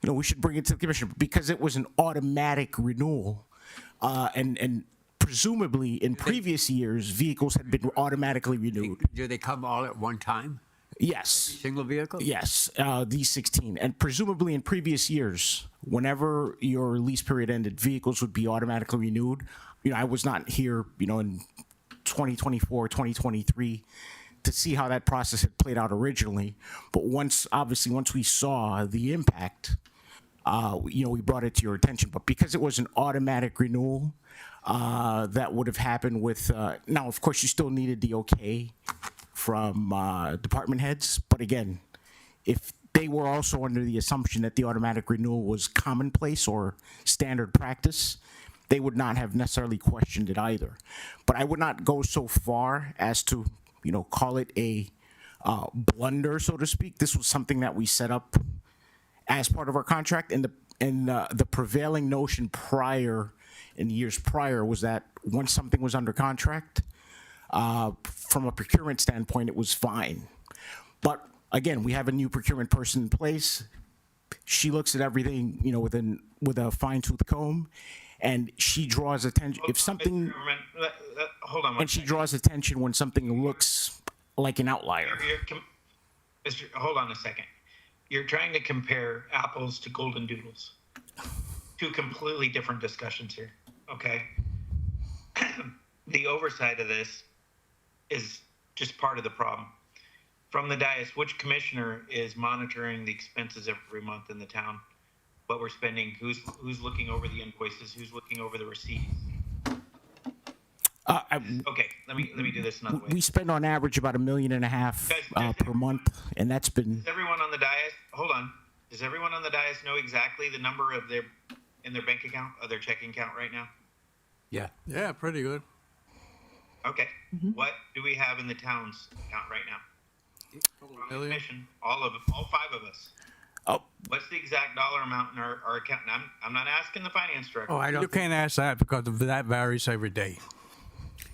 We should bring it to the commission because it was an automatic renewal. And presumably in previous years, vehicles had been automatically renewed. Do they come all at one time? Yes. Single vehicle? Yes, these 16. And presumably in previous years, whenever your lease period ended, vehicles would be automatically renewed. I was not here, in 2024, 2023 to see how that process had played out originally. But once we saw the impact, we brought it to your attention. But because it was an automatic renewal, that would have happened with, now, of course, you still needed the okay from department heads. But again, if they were also under the assumption that the automatic renewal was commonplace or standard practice, they would not have necessarily questioned it either. But I would not go so far as to, call it a blunder, so to speak. This was something that we set up as part of our contract, and the prevailing notion in years prior was that once something was under contract, from a procurement standpoint, it was fine. But again, we have a new procurement person in place. She looks at everything, with a fine-tooth comb, and she draws attention if something. Hold on. And she draws attention when something looks like an outlier. Hold on a second. You're trying to compare apples to golden doodles. Two completely different discussions here. Okay. The oversight of this is just part of the problem. From the dais, which commissioner is monitoring the expenses every month in the town? What we're spending? Who's looking over the invoices? Who's looking over the receipts? Okay, let me do this another way. We spend on average about $1.5 million per month, and that's been. Does everyone on the dais? Hold on. Does everyone on the dais know exactly the number of in their bank account, of their checking account right now? Yeah. Yeah, pretty good. Okay. What do we have in the town's account right now? Commission, all 5 of us. Oh. What's the exact dollar amount in our account? And I'm not asking the finance director. You can't ask that because that varies every day.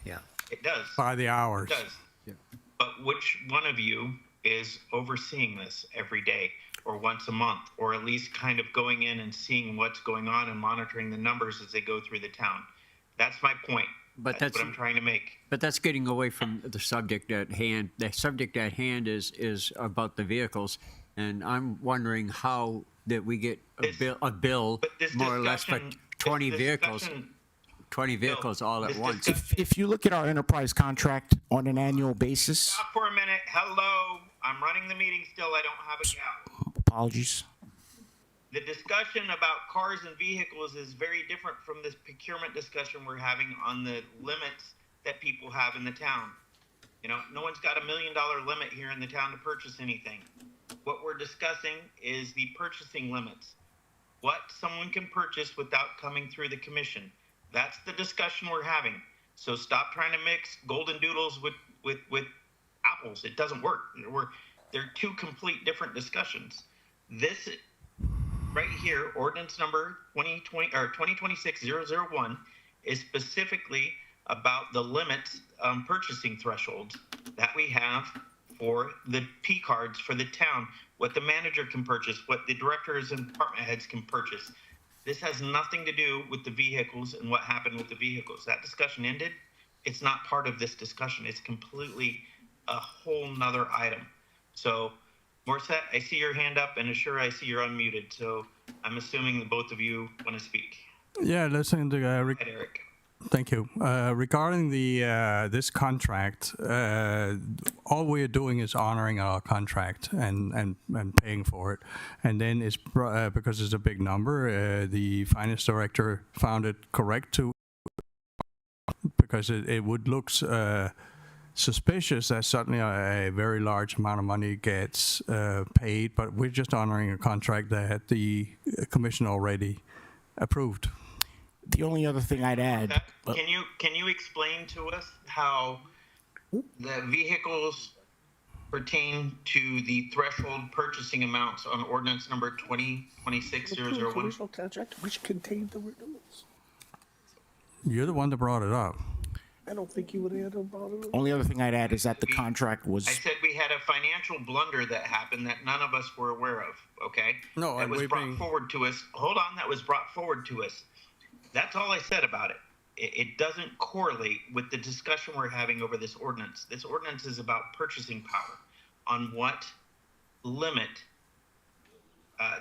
Yeah. It does. By the hours. It does. Yeah. But which one of you is overseeing this every day or once a month, or at least kind of going in and seeing what's going on and monitoring the numbers as they go through the town? That's my point. But that's what I'm trying to make. But that's getting away from the subject at hand. The subject at hand is about the vehicles, and I'm wondering how that we get a bill more or less for 20 vehicles. 20 vehicles all at once. If you look at our enterprise contract on an annual basis. Stop for a minute. Hello. I'm running the meeting still. I don't have a gavel. Apologies. The discussion about cars and vehicles is very different from this procurement discussion we're having on the limits that people have in the town. No one's got $1 million limit here in the town to purchase anything. what we're discussing is the purchasing limits. What someone can purchase without coming through the commission. That's the discussion we're having. So stop trying to mix golden doodles with apples. It doesn't work. They're two complete different discussions. This right here, ordinance number 2020 or 2026-001, is specifically about the limits purchasing thresholds that we have for the P cards for the town, what the manager can purchase, what the directors and department heads can purchase. This has nothing to do with the vehicles and what happened with the vehicles. That discussion ended. It's not part of this discussion. It's completely a whole nother item. So, Morissette, I see your hand up, and Ashura, I see you're unmuted. So I'm assuming that both of you want to speak. Yeah, listen to Go ahead, Eric. Thank you. Regarding the this contract, all we are doing is honoring our contract and paying for it. And then it's because it's a big number, the finance director found it correct to, because it would look suspicious that suddenly a very large amount of money gets paid, but we're just honoring a contract that the commission already approved. The only other thing I'd add. Can you explain to us how the vehicles pertain to the threshold purchasing amounts on ordinance number 2026-001? Commercial contract which contained the renewals. You're the one that brought it up. I don't think you would have about it. Only other thing I'd add is that the contract was. I said we had a financial blunder that happened that none of us were aware of, okay? No, that was brought forward to us. Hold on, that was brought forward to us. That's all I said about it. It doesn't correlate with the discussion we're having over this ordinance. This ordinance is about purchasing power on what limit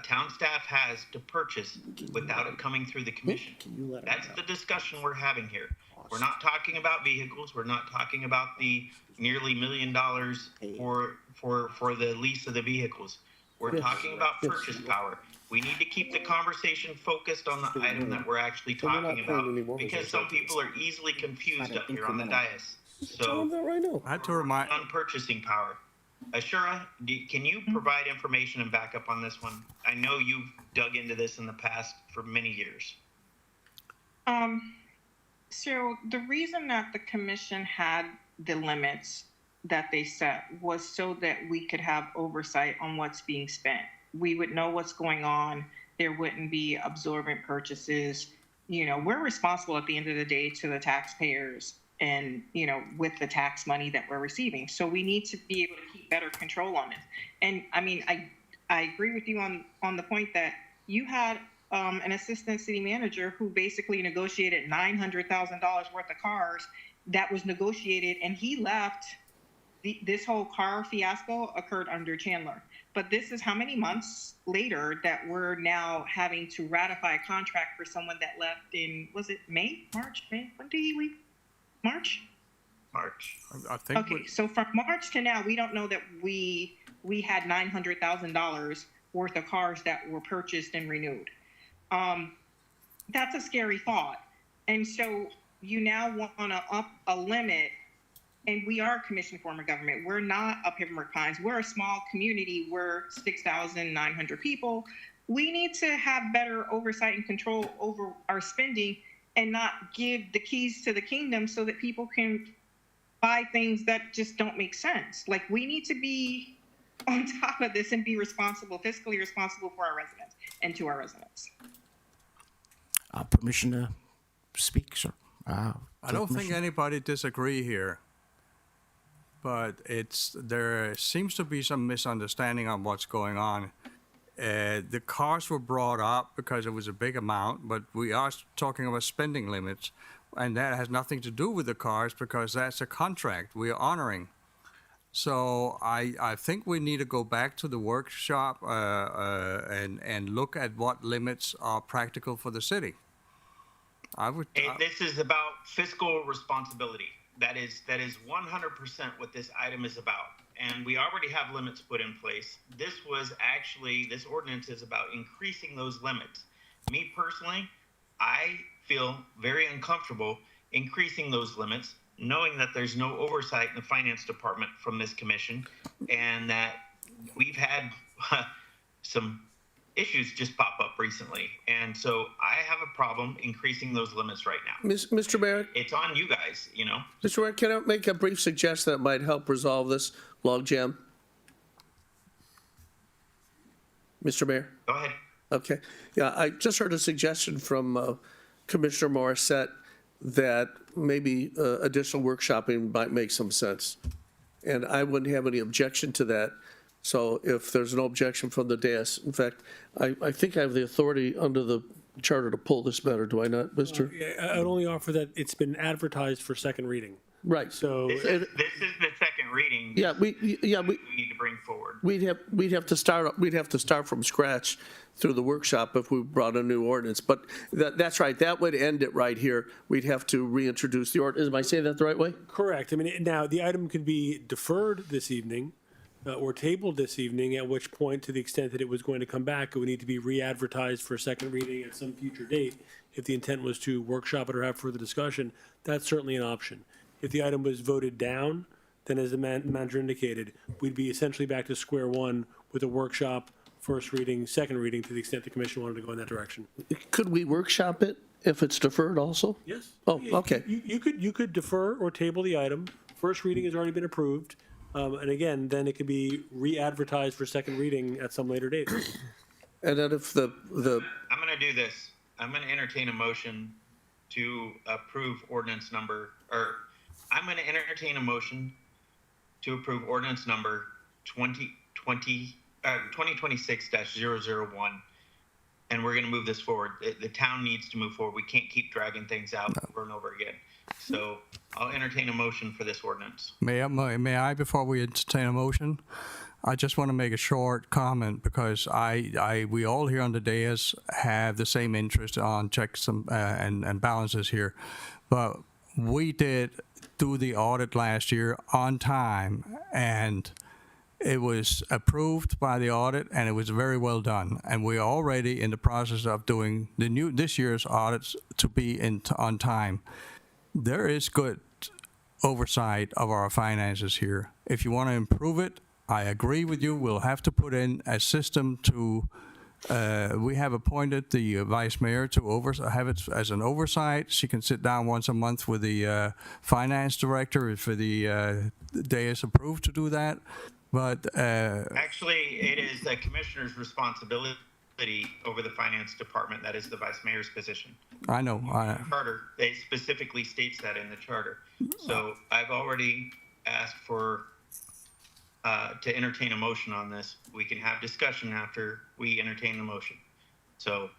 town staff has to purchase without it coming through the commission. That's the discussion we're having here. We're not talking about vehicles. We're not talking about the nearly $1 million for the lease of the vehicles. We're talking about purchase power. We need to keep the conversation focused on the item that we're actually talking about, because some people are easily confused up here on the dais. So, I had to remind. On purchasing power. Ashura, can you provide information and backup on this one? I know you've dug into this in the past for many years. So the reason that the commission had the limits that they set was so that we could have oversight on what's being spent. We would know what's going on. There wouldn't be absorbent purchases. You know, we're responsible at the end of the day to the taxpayers and, you know, with the tax money that we're receiving. So we need to be able to keep better control on it. And I mean, I agree with you on the point that you had an assistant city manager who basically negotiated $900,000 worth of cars that was negotiated, and he left. This whole car fiasco occurred under Chandler. But this is how many months later that we're now having to ratify a contract for someone that left in, was it March? When did he leave? March. I think. Okay, so from March to now, we don't know that we had $900,000 worth of cars that were purchased and renewed. That's a scary thought. And so you now want to up a limit. And we are a commission form of government. We're not up Pembroke Pines. We're a small community. We're 6,900 people. We need to have better oversight and control over our spending and not give the keys to the kingdom so that people can buy things that just don't make sense. Like, we need to be on top of this and be responsible, fiscally responsible for our residents and to our residents. Permission to speak, sir? I don't think anybody disagree here. But there seems to be some misunderstanding on what's going on. The cars were brought up because it was a big amount, but we are talking about spending limits, and that has nothing to do with the cars because that's a contract we are honoring. So I think we need to go back to the workshop and look at what limits are practical for the city. This is about fiscal responsibility. That is 100% what this item is about. And we already have limits put in place. This ordinance is about increasing those limits. Me personally, I feel very uncomfortable increasing those limits, knowing that there's no oversight in the finance department from this commission, and that we've had some issues just pop up recently. And so I have a problem increasing those limits right now. Mr. Mayor, It's on you guys, you know? Mr. Mayor, can I make a brief suggestion that might help resolve this logjam? Mr. Mayor? Go ahead. Okay. Yeah, I just heard a suggestion from Commissioner Morissette that maybe additional workshopping might make some sense. And I wouldn't have any objection to that. So if there's no objection from the dais, in fact, I think I have the authority under the charter to pull this matter, do I not, Mr.? Yeah, I would only offer that it's been advertised for second reading. Right. So This is the second reading. Yeah, we We need to bring forward. we'd have to start from scratch through the workshop if we brought a new ordinance. But that's right. That would end it right here. We'd have to reintroduce the ordinance. Am I saying that the right way? correct. I mean, now the item could be deferred this evening or tabled this evening, at which point, to the extent that it was going to come back, it would need to be re-advertised for a second reading at some future date. If the intent was to workshop it or have further discussion, that's certainly an option. If the item was voted down, then as the manager indicated, we'd be essentially back to square one with a workshop, first reading, second reading, to the extent the commission wanted to go in that direction. Could we workshop it if it's deferred also? Yes. Oh, okay. You could defer or table the item. First reading has already been approved. And again, then it could be re-advertised for second reading at some later date. And then if I'm going to do this. I'm going to entertain a motion to approve ordinance number, or I'm going to entertain a motion to approve ordinance number 2026-001. And we're going to move this forward. The town needs to move forward. We can't keep dragging things out over and over again. So I'll entertain a motion for this ordinance. May I, before we entertain a motion? I just want to make a short comment because we all here on the dais have the same interest on checks and balances here. But we did do the audit last year on time, and it was approved by the audit, and it was very well done. And we're already in the process of doing this year's audits to be on time. There is good oversight of our finances here. If you want to improve it, I agree with you. We'll have to put in a system to. We have appointed the vice mayor to have it as an oversight. She can sit down once a month with the finance director if the day is approved to do that. But Actually, it is the commissioner's responsibility over the finance department. That is the vice mayor's position. I know. Charter, it specifically states that in the charter. So I've already asked for to entertain a motion on this. We can have discussion after we entertain the motion. So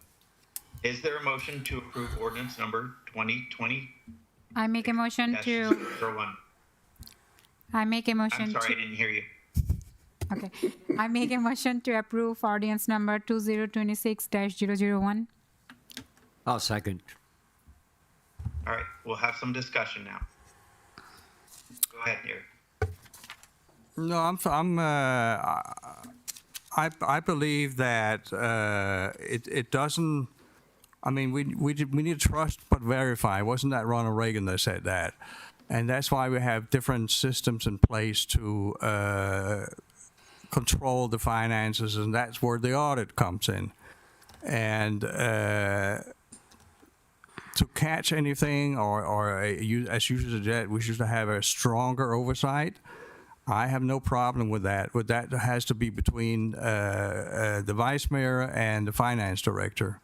is there a motion to approve ordinance number 2020? I make a motion to. 01? I make a motion. I'm sorry, I didn't hear you. Okay. I make a motion to approve ordinance number 2026-001. I'll second. All right, we'll have some discussion now. Go ahead, Eric. no, I believe that it doesn't. I mean, we need to trust but verify. Wasn't that Ronald Reagan that said that? And that's why we have different systems in place to control the finances, and that's where the audit comes in. And to catch anything, or as you suggest, we should have a stronger oversight. I have no problem with that. But that has to be between the vice mayor and the finance director.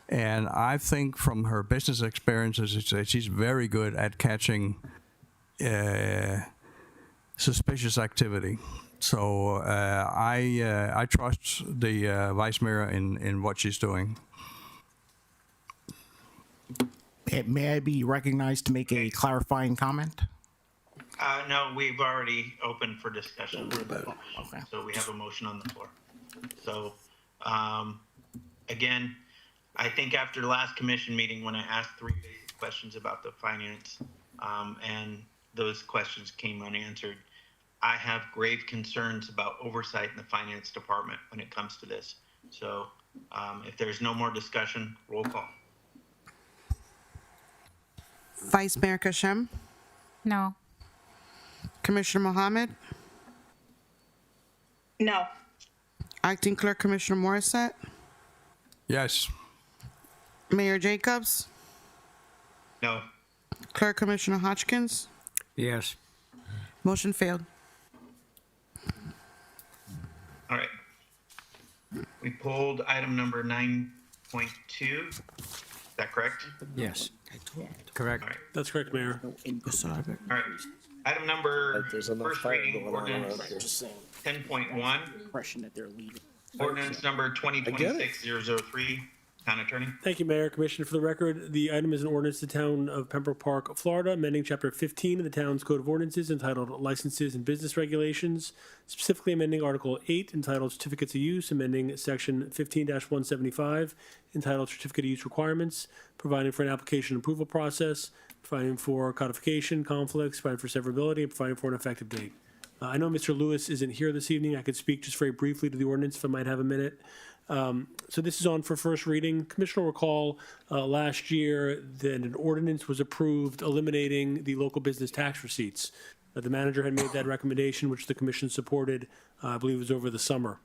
And I think from her business experiences, she's very good at catching suspicious activity. So I trust the vice mayor in what she's doing. May I be recognized to make a clarifying comment? No, we've already opened for discussion. Okay. So we have a motion on the floor. So, again, I think after the last commission meeting, when I asked 3 basic questions about the finance, and those questions came unanswered, I have grave concerns about oversight in the finance department when it comes to this. So, if there's no more discussion, roll call. Vice Mayor Kashem, No. Commissioner Mohammed, No. Acting Clerk Commissioner Morissette, Yes. Mayor Jacobs, No. Clerk Commissioner Hodgkins. Yes. Motion failed. All right. We pulled item number 9.2. Is that correct? Yes. Correct. All right. That's correct, Mayor. All right. Item number, There's enough first fire reading, going on around ordinance here. 10.1. Ordinance number 2026-003. Town Attorney. Thank you, Mayor. Commissioner, for the record, the item is an ordinance to the Town of Pembroke Park, Florida, amending Chapter 15 of the town's Code of Ordinances entitled Licenses and Business Regulations, specifically amending Article 8 entitled Certificates of Use, amending Section 15-175 entitled Certificate of Use Requirements, providing for an application approval process, providing for codification, conflicts, providing for severability, and providing for an effective date. I know Mr. Lewis isn't here this evening. I could speak just very briefly to the ordinance if I might have a minute. So this is on for first reading. Commissioner will recall last year that an ordinance was approved eliminating the local business tax receipts. The manager had made that recommendation, which the commission supported, I believe it was over the summer.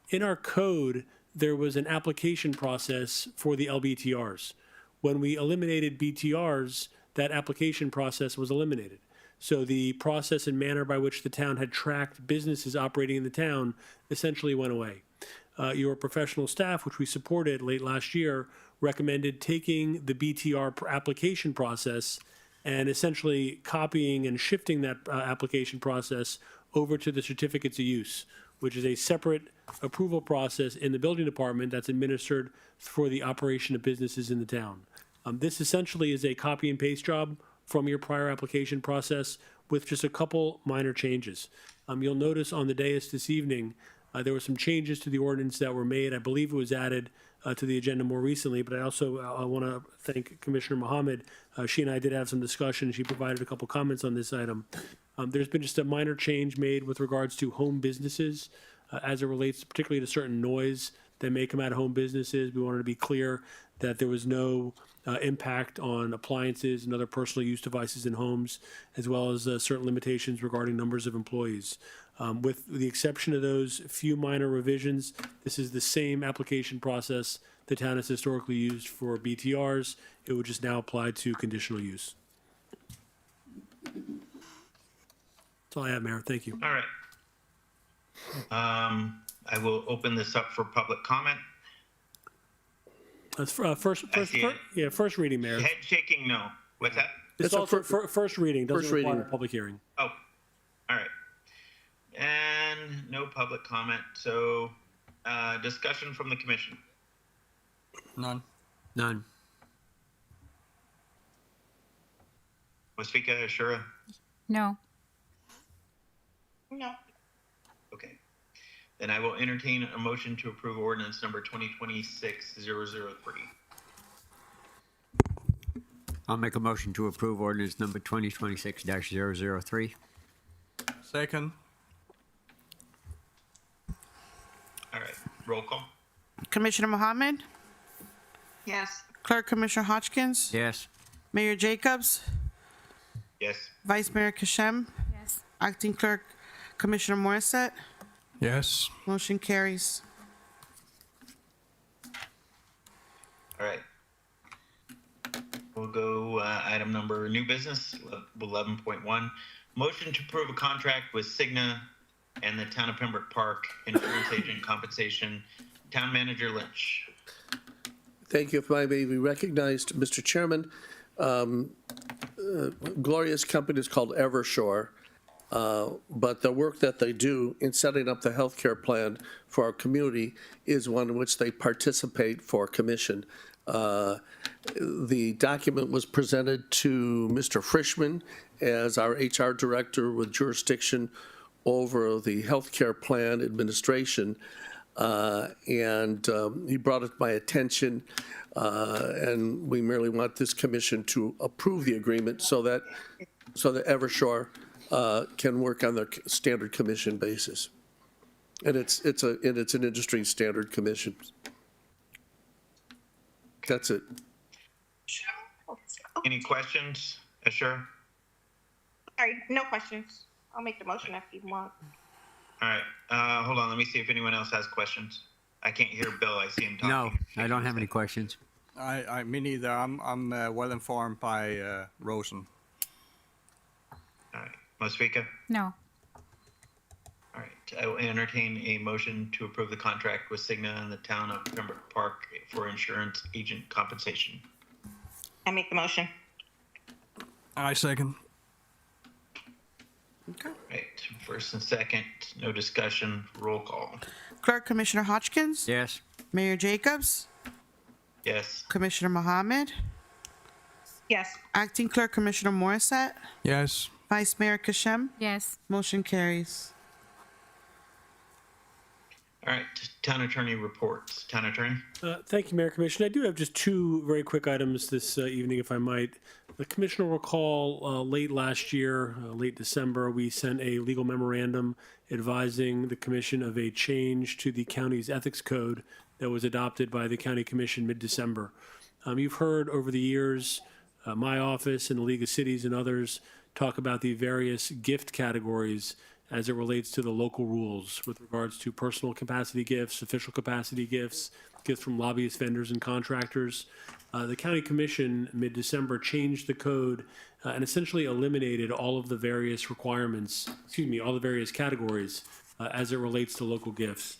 In our code, there was an application process for the LBTRs. When we eliminated BTRs, that application process was eliminated. So the process and manner by which the town had tracked businesses operating in the town essentially went away. Your professional staff, which we supported late last year, recommended taking the BTR application process and essentially copying and shifting that application process over to the certificates of use, which is a separate approval process in the building department that's administered for the operation of businesses in the town. This essentially is a copy and paste job from your prior application process with just a couple minor changes. You'll notice on the dais this evening, there were some changes to the ordinance that were made. I believe it was added to the agenda more recently, but I also want to thank Commissioner Mohammed. She and I did have some discussion. She provided a couple comments on this item. There's been just a minor change made with regards to home businesses as it relates particularly to certain noise that may come out of home businesses. We wanted to be clear that there was no impact on appliances and other personal use devices in homes, as well as certain limitations regarding numbers of employees. With the exception of those few minor revisions, this is the same application process the town has historically used for BTRs. It would just now apply to conditional use. That's all I have, Mayor. Thank you. All right. I will open this up for public comment. That's first reading, Mayor. Head shaking, no. What's that? It's also first reading, doesn't first require reading. a public hearing. Oh, all right. And no public comment. So, discussion from the commission. None. None. Wasfika, Ashura? No. No. Okay. Then I will entertain a motion to approve ordinance number 2026-003. I'll make a motion to approve ordinance number 2026-003. Second. All right. Roll call. Commissioner Mohammed, Yes. Clerk Commissioner Hodgkins, Yes. Mayor Jacobs, Yes. Vice Mayor Kashem, Yes. Acting Clerk Commissioner Morissette. Yes. Motion carries. All right. We'll go item number new business, 11.1. Motion to approve a contract with Cigna and the Town of Pembroke Park Insurance Agent Compensation. Town Manager Lynch. Thank you. If I may be recognized, Mr. Chairman. Gloria's company is called Evershore, but the work that they do in setting up the healthcare plan for our community is one in which they participate for commission. The document was presented to Mr. Frischman as our HR director with jurisdiction over the healthcare plan administration. And he brought it to my attention, and we merely want this commission to approve the agreement so that Evershore can work on their standard commission basis. And it's an industry standard commission. That's it. Any questions, Ashura? Sorry, no questions. I'll make the motion if you want. All right. Hold on. Let me see if anyone else has questions. I can't hear Bill. I see him talking. No, I don't have any questions. Me neither. I'm well informed by Rosen. All right. Mosfika? No. All right. I will entertain a motion to approve the contract with Cigna and the town of Pembroke Park for insurance agent compensation. I make the motion. I second. Right. First and second, no discussion. Roll call. Clerk Commissioner Hodgkins? Yes. Mayor Jacobs? Yes. Commissioner Mohammed? Yes. Acting Clerk Commissioner Morissette? Yes. Vice Mayor Kashem? Yes. Motion carries. All right. Town attorney reports. Town attorney? Thank you, Mayor Commissioner. I do have just two very quick items this evening, if I might. The Commissioner will recall late last year, late December, we sent a legal memorandum advising the Commission of a change to the county's ethics code that was adopted by the County Commission mid-December. You've heard over the years my office and the League of Cities and others talk about the various gift categories as it relates to the local rules with regards to personal capacity gifts, official capacity gifts, gifts from lobbyists, vendors, and contractors. The County Commission mid-December changed the code and essentially eliminated all of the various requirements, all the various categories as it relates to local gifts.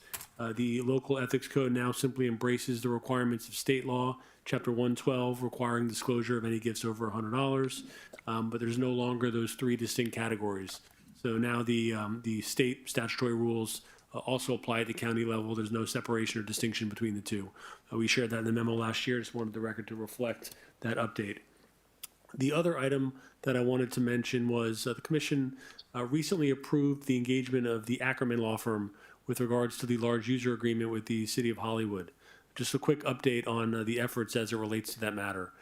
The local ethics code now simply embraces the requirements of state law, Chapter 112, requiring disclosure of any gifts over $100, but there's no longer those three distinct categories. So now the state statutory rules also apply at the county level. There's no separation or distinction between the two. We shared that in the memo last year. Just wanted the record to reflect that update. The other item that I wanted to mention was the Commission recently approved the engagement of the Ackerman Law Firm with regards to the large user agreement with the City of Hollywood. Just a quick update on the efforts as it relates to that matter.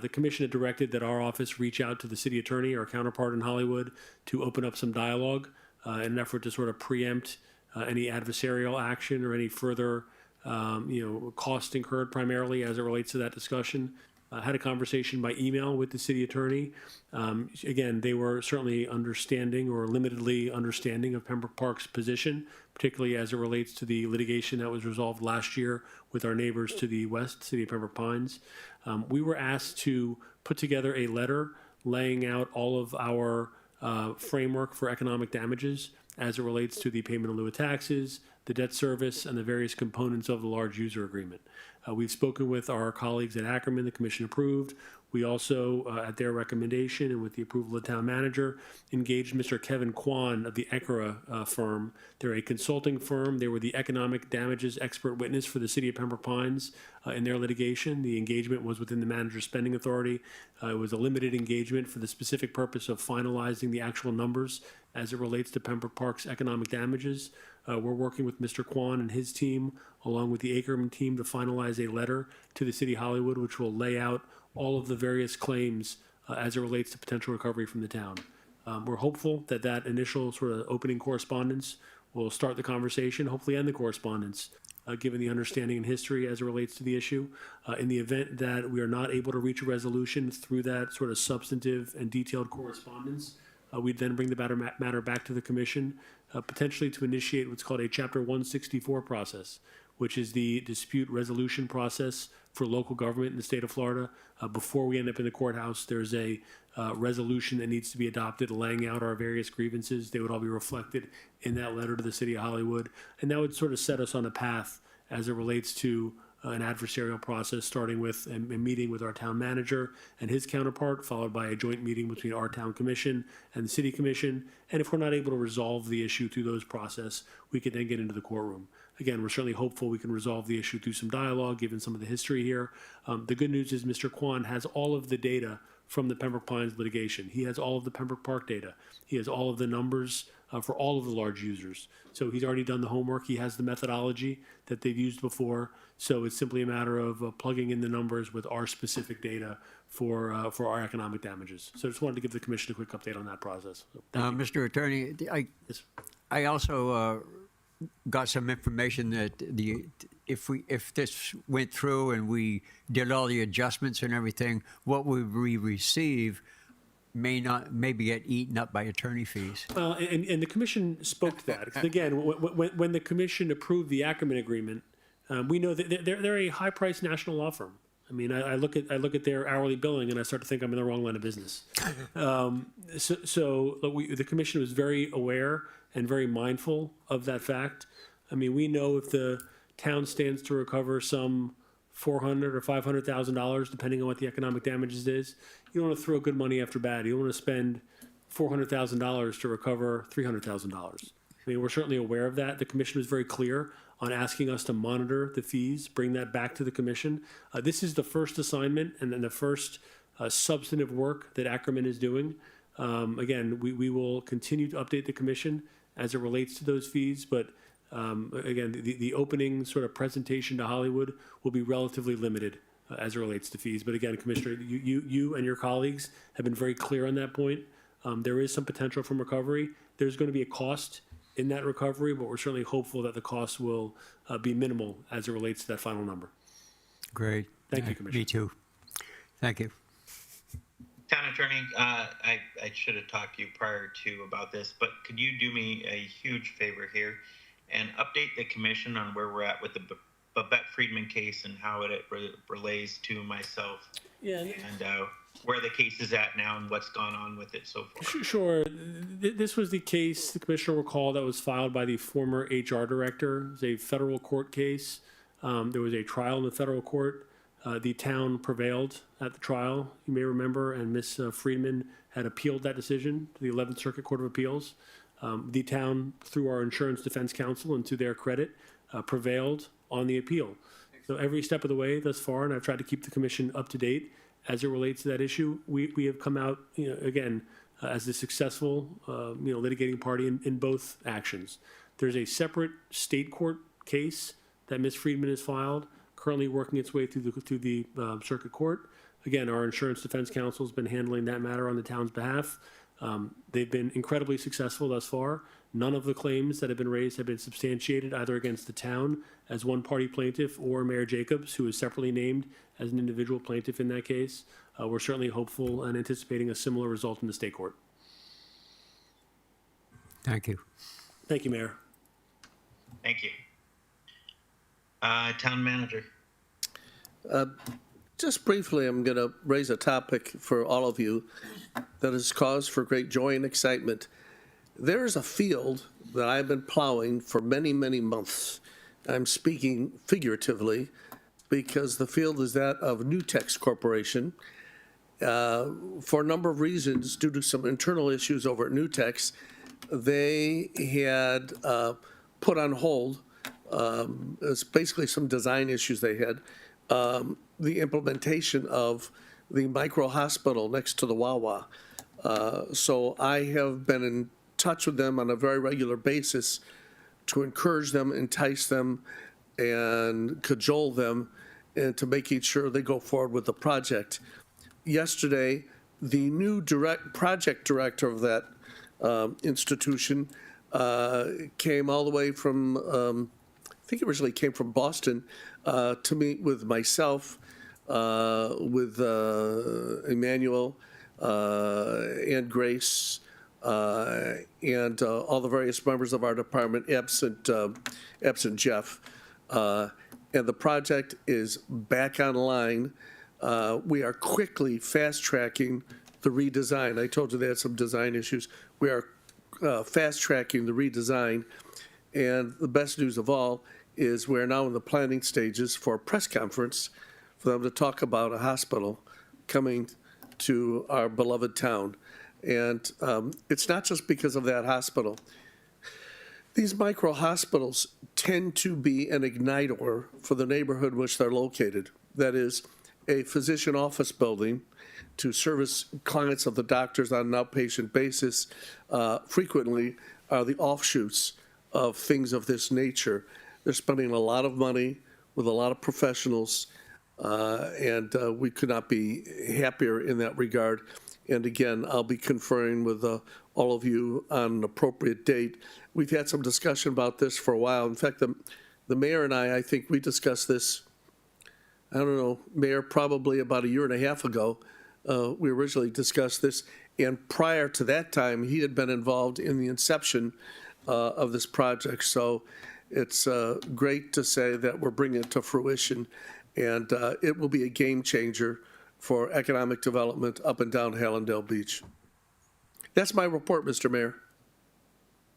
The Commission had directed that our office reach out to the City Attorney, our counterpart in Hollywood, to open up some dialogue in an effort to sort of preempt any adversarial action or any further cost incurred primarily as it relates to that discussion. Had a conversation by email with the City Attorney. Again, they were certainly understanding or limitedly understanding of Pembroke Park's position, particularly as it relates to the litigation that was resolved last year with our neighbors to the west, City of Pembroke Pines. We were asked to put together a letter laying out all of our framework for economic damages as it relates to the payment in lieu of taxes, the debt service, and the various components of the large user agreement. We've spoken with our colleagues at Ackerman, the Commission approved. We also, at their recommendation and with the approval of the town manager, engaged Mr. Kevin Kwan of the Ekara firm. They're a consulting firm. They were the economic damages expert witness for the City of Pembroke Pines in their litigation. The engagement was within the manager's spending authority. It was a limited engagement for the specific purpose of finalizing the actual numbers as it relates to Pembroke Park's economic damages. We're working with Mr. Kwan and his team, along with the Ackerman team, to finalize a letter to the City of Hollywood, which will lay out all of the various claims as it relates to potential recovery from the town. We're hopeful that that initial sort of opening correspondence will start the conversation, hopefully end the correspondence, given the understanding and history as it relates to the issue. In the event that we are not able to reach a resolution through that sort of substantive and detailed correspondence, we'd then bring the matter back to the Commission, potentially to initiate what's called a Chapter 164 process, which is the dispute resolution process for local government in the state of Florida. Before we end up in the courthouse, there's a resolution that needs to be adopted laying out our various grievances. They would all be reflected in that letter to the City of Hollywood. And that would sort of set us on a path as it relates to an adversarial process, starting with a meeting with our town manager and his counterpart, followed by a joint meeting between our town commission and the city commission. And if we're not able to resolve the issue through those process, we could then get into the courtroom. Again, we're certainly hopeful we can resolve the issue through some dialogue, given some of the history here. The good news is Mr. Kwan has all of the data from the Pembroke Pines litigation. He has all of the Pembroke Park data. He has all of the numbers for all of the large users. So he's already done the homework. He has the methodology that they've used before. So it's simply a matter of plugging in the numbers with our specific data for our economic damages. So I just wanted to give the Commission a quick update on that process. So, Mr. Attorney, I also got some information that if this went through and we did all the adjustments and everything, what would we receive maybe get eaten up by attorney fees. And the commission spoke to that. 'Cause again, when the commission approved the Ackerman agreement, we know that they're a high-priced national law firm. I mean, I look at their hourly billing and I start to think I'm in the wrong line of business. So the commission was very aware and very mindful of that fact. I mean, we know if the town stands to recover some $400,000 or $500,000, depending on what the economic damages is. You don't want to throw good money after bad. You don't want to spend $400,000 to recover $300,000. I mean, we're certainly aware of that. The commission was very clear on asking us to monitor the fees, bring that back to the commission. This is the first assignment and then the first substantive work that Ackerman is doing. Again, we will continue to update the commission as it relates to those fees, but again, the opening sort of presentation to Hollywood will be relatively limited as it relates to fees. But again, Commissioner, you and your colleagues have been very clear on that point. There is some potential from recovery. There's going to be a cost in that recovery, but we're certainly hopeful that the cost will be minimal as it relates to that final number. Great. Thank you, Commissioner. Me too. Thank you. Town Attorney, I should have talked to you prior to about this, but could you do me a huge favor here and update the commission on where we're at with the Babette Friedman case and how it relates to myself? Yeah. And where the case is at now and what's gone on with it so far. Sure. This was the case, the commissioner will recall, that was filed by the former HR director. It was a federal court case. There was a trial in the federal court. The town prevailed at the trial, you may remember, and Ms. Friedman had appealed that decision to the 11th Circuit Court of Appeals. The town, through our insurance defense counsel and to their credit, prevailed on the appeal. So every step of the way thus far, and I've tried to keep the commission up to date as it relates to that issue, we have come out, again, as the successful, litigating party in both actions. There's a separate state court case that Ms. Friedman has filed, currently working its way through the circuit court. Again, our insurance defense counsel has been handling that matter on the town's behalf. They've been incredibly successful thus far. None of the claims that have been raised have been substantiated either against the town as one party plaintiff or Mayor Jacobs, who is separately named as an individual plaintiff in that case. We're certainly hopeful and anticipating a similar result in the state court. Thank you. Thank you, Mayor. Thank you. Town Manager. Just briefly, I'm going to raise a topic for all of you that has cause for great joy and excitement. There is a field that I've been plowing for many, many months. I'm speaking figuratively because the field is that of Nutex Corporation. For a number of reasons, due to some internal issues over at Nutex, they had put on hold, it's basically some design issues they had, the implementation of the micro hospital next to the Wawa. So I have been in touch with them on a very regular basis to encourage them, entice them, and cajole them into making sure they go forward with the project. Yesterday, the new project director of that institution came all the way from, I think originally came from Boston, to meet with myself, with Emmanuel and Grace, and all the various members of our department, absent Jeff. And the project is back online. We are quickly fast-tracking the redesign. I told you they had some design issues. We are fast-tracking the redesign. And the best news of all is we're now in the planning stages for a press conference for them to talk about a hospital coming to our beloved town. And it's not just because of that hospital. These micro hospitals tend to be an igniter for the neighborhood in which they're located. That is, a physician office building to service clients of the doctors on an outpatient basis frequently are the offshoots of things of this nature. They're spending a lot of money with a lot of professionals, and we could not be happier in that regard. And again, I'll be conferring with all of you on an appropriate date. We've had some discussion about this for a while. In fact, the mayor and I think we discussed this, I don't know, Mayor, probably about a year and a half ago. We originally discussed this, And prior to that time, he had been involved in the inception of this project. So it's great to say that we're bringing it to fruition, and it will be a game changer for economic development up and down Hallandale Beach. That's my report, Mr. Mayor.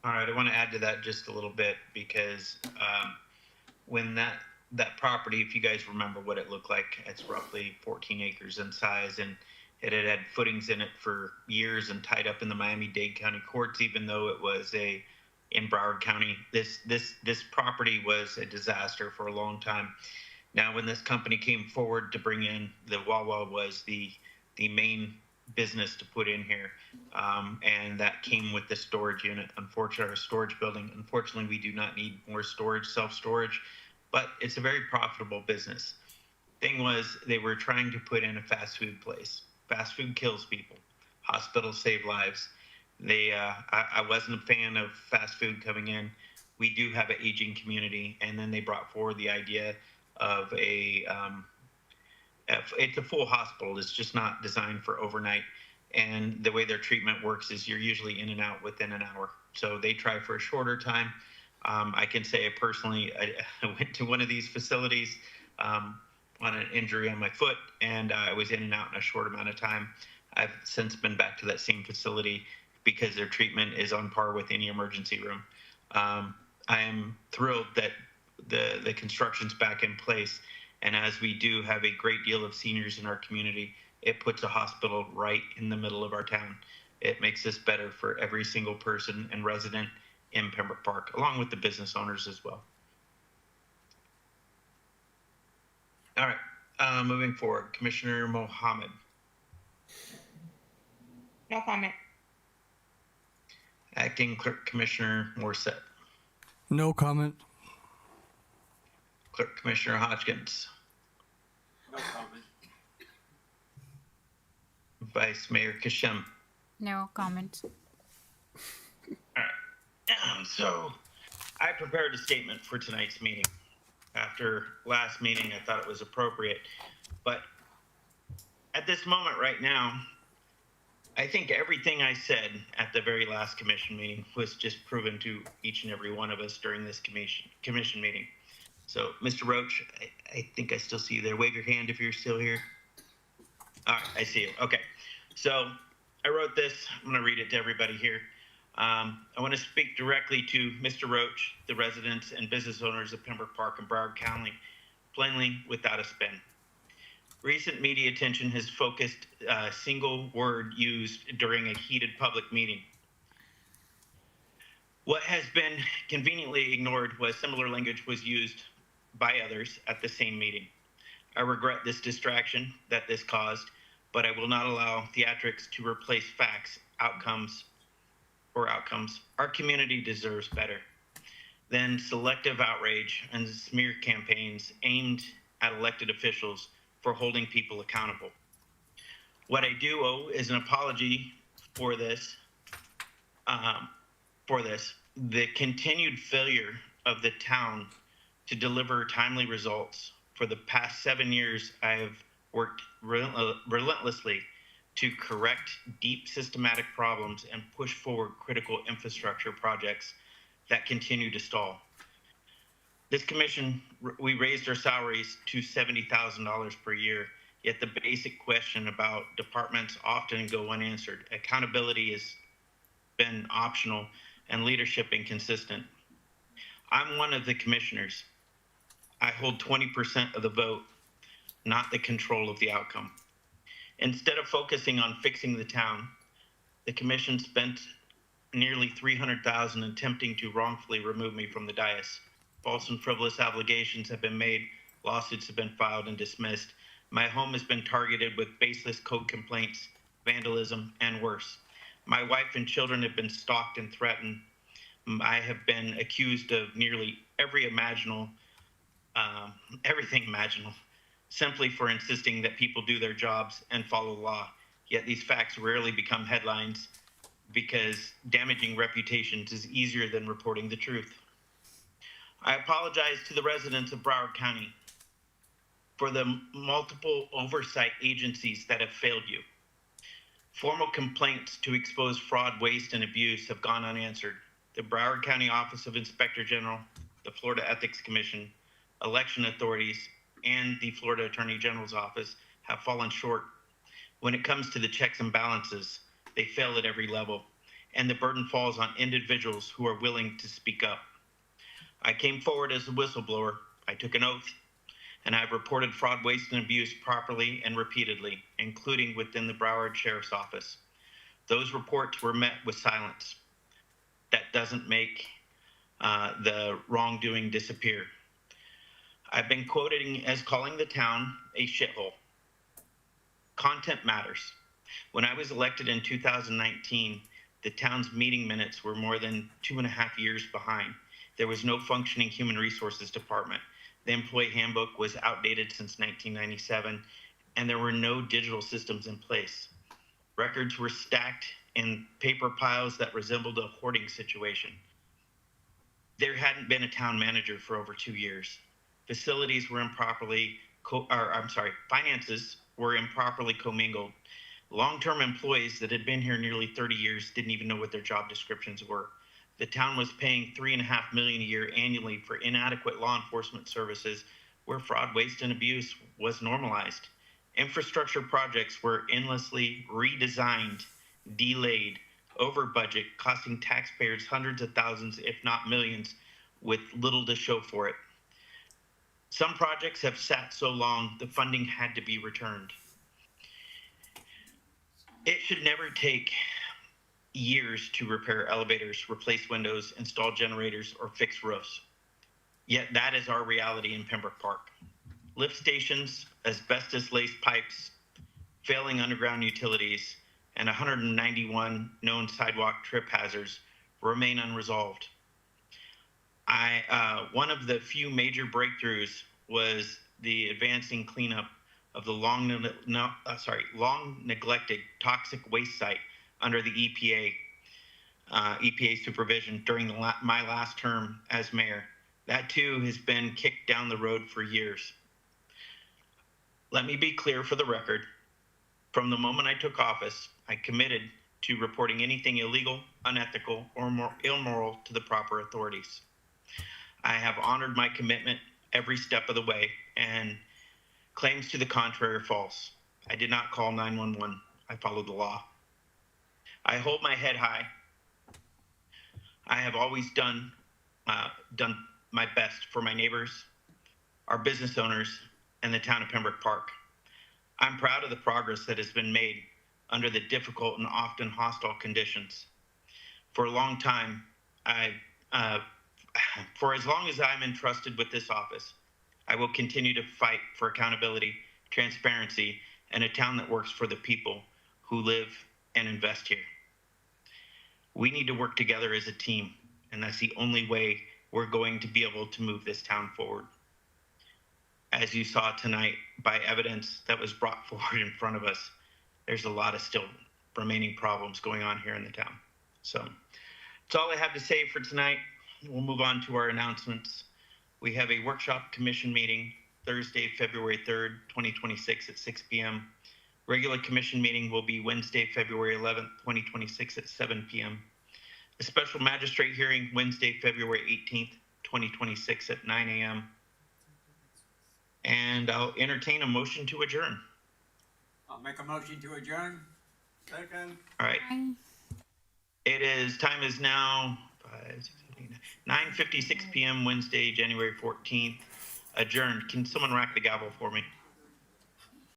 All right, I want to add to that just a little bit because when that property, if you guys remember what it looked like, it's roughly 14 acres in size, and it had footings in it for years and tied up in the Miami-Dade County courts, even though it was in Broward County. This property was a disaster for a long time. Now, when this company came forward to bring in, the Wawa was the main business to put in here, and that came with the storage unit, unfortunately, our storage building. Unfortunately, we do not need more storage, self-storage, but it's a very profitable business. Thing was, they were trying to put in a fast food place. Fast food kills people. Hospitals save lives. I wasn't a fan of fast food coming in. We do have an aging community, and then they brought forward the idea of it's a full hospital. It's just not designed for overnight. And the way their treatment works is you're usually in and out within an hour. So they try for a shorter time. I can say personally, I went to one of these facilities on an injury on my foot, and I was in and out in a short amount of time. I've since been back to that same facility because their treatment is on par with any emergency room. I am thrilled that the construction's back in place, and as we do have a great deal of seniors in our community, it puts a hospital right in the middle of our town. It makes this better for every single person and resident in Pembroke Park, along with the business owners as well. All right, moving forward, Commissioner Mohammed. No comment. Acting Clerk Commissioner Morissette. No comment. Clerk Commissioner Hodgkins. No comment. Vice Mayor Kashem. No comment. So I prepared a statement for tonight's meeting. After last meeting, I thought it was appropriate. But at this moment right now, I think everything I said at the very last commission meeting was just proven to each and every one of us during this commission meeting. So, Mr. Roach, I think I still see you there. Wave your hand if you're still here. All right, I see you. Okay. So I wrote this. I'm going to read it to everybody here. I want to speak directly to Mr. Roach, the residents and business owners of Pembroke Park and Broward County, plainly without a spin. Recent media attention has focused a single word used during a heated public meeting. What has been conveniently ignored was similar language was used by others at the same meeting. I regret this distraction that this caused, but I will not allow theatrics to replace facts, outcomes. Our community deserves better than selective outrage and smear campaigns aimed at elected officials for holding people accountable. What I do owe is an apology for this. The continued failure of the town to deliver timely results. For the past 7 years, I have worked relentlessly to correct deep systematic problems and push forward critical infrastructure projects that continue to stall. This commission, we raised our salaries to $70,000 per year, yet the basic question about departments often go unanswered. Accountability has been optional and leadership inconsistent. I'm one of the commissioners. I hold 20% of the vote, not the control of the outcome. Instead of focusing on fixing the town, the commission spent nearly $300,000 attempting to wrongfully remove me from the dais. False and frivolous allegations have been made, lawsuits have been filed and dismissed. My home has been targeted with baseless code complaints, vandalism, and worse. My wife and children have been stalked and threatened. I have been accused of nearly everything imaginable, simply for insisting that people do their jobs and follow the law. Yet these facts rarely become headlines because damaging reputations is easier than reporting the truth. I apologize to the residents of Broward County for the multiple oversight agencies that have failed you. Formal complaints to expose fraud, waste, and abuse have gone unanswered. The Broward County Office of Inspector General, the Florida Ethics Commission, election authorities, and the Florida Attorney General's office have fallen short. When it comes to the checks and balances, they fail at every level, and the burden falls on individuals who are willing to speak up. I came forward as a whistleblower. I took an oath, and I've reported fraud, waste, and abuse properly and repeatedly, including within the Broward Sheriff's Office. Those reports were met with silence. That doesn't make the wrongdoing disappear. I've been quoted as calling the town a shithole. Content matters. When I was elected in 2019, the town's meeting minutes were more than 2.5 years behind. There was no functioning human resources department. The employee handbook was outdated since 1997, and there were no digital systems in place. Records were stacked in paper piles that resembled a hoarding situation. There hadn't been a town manager for over 2 years. Facilities were finances were improperly commingled. Long-term employees that had been here nearly 30 years didn't even know what their job descriptions were. The town was paying $3.5 million a year annually for inadequate law enforcement services where fraud, waste, and abuse was normalized. Infrastructure projects were endlessly redesigned, delayed, over budget, costing taxpayers hundreds of thousands, if not millions, with little to show for it. Some projects have sat so long, the funding had to be returned. It should never take years to repair elevators, replace windows, install generators, or fix roofs. Yet that is our reality in Pembroke Park. Lift stations, asbestos-laced pipes, failing underground utilities, and 191 known sidewalk trip hazards remain unresolved. One of the few major breakthroughs was the advancing cleanup of the long neglected toxic waste site under the EPA supervision during my last term as mayor. That too has been kicked down the road for years. Let me be clear for the record. From the moment I took office, I committed to reporting anything illegal, unethical, or immoral to the proper authorities. I have honored my commitment every step of the way, and claims to the contrary are false. I did not call 911. I followed the law. I hold my head high. I have always done my best for my neighbors, our business owners, and the town of Pembroke Park. I'm proud of the progress that has been made under the difficult and often hostile conditions. For a long time, for as long as I'm entrusted with this office, I will continue to fight for accountability, transparency, and a town that works for the people who live and invest here. We need to work together as a team, and that's the only way we're going to be able to move this town forward. As you saw tonight, by evidence that was brought forward in front of us, there's a lot of still remaining problems going on here in the town. So that's all I have to say for tonight. We'll move on to our announcements. We have a workshop commission meeting Thursday, February 3rd, 2026 at 6 p.m. Regular commission meeting will be Wednesday, February 11th, 2026 at 7 p.m. A special magistrate hearing Wednesday, February 18th, 2026 at 9 a.m. And I'll entertain a motion to adjourn. I'll make a motion to adjourn. Second. All right. Time is now 9:56 p.m. Wednesday, January 14th. Adjourned. Can someone rack the gavel for me?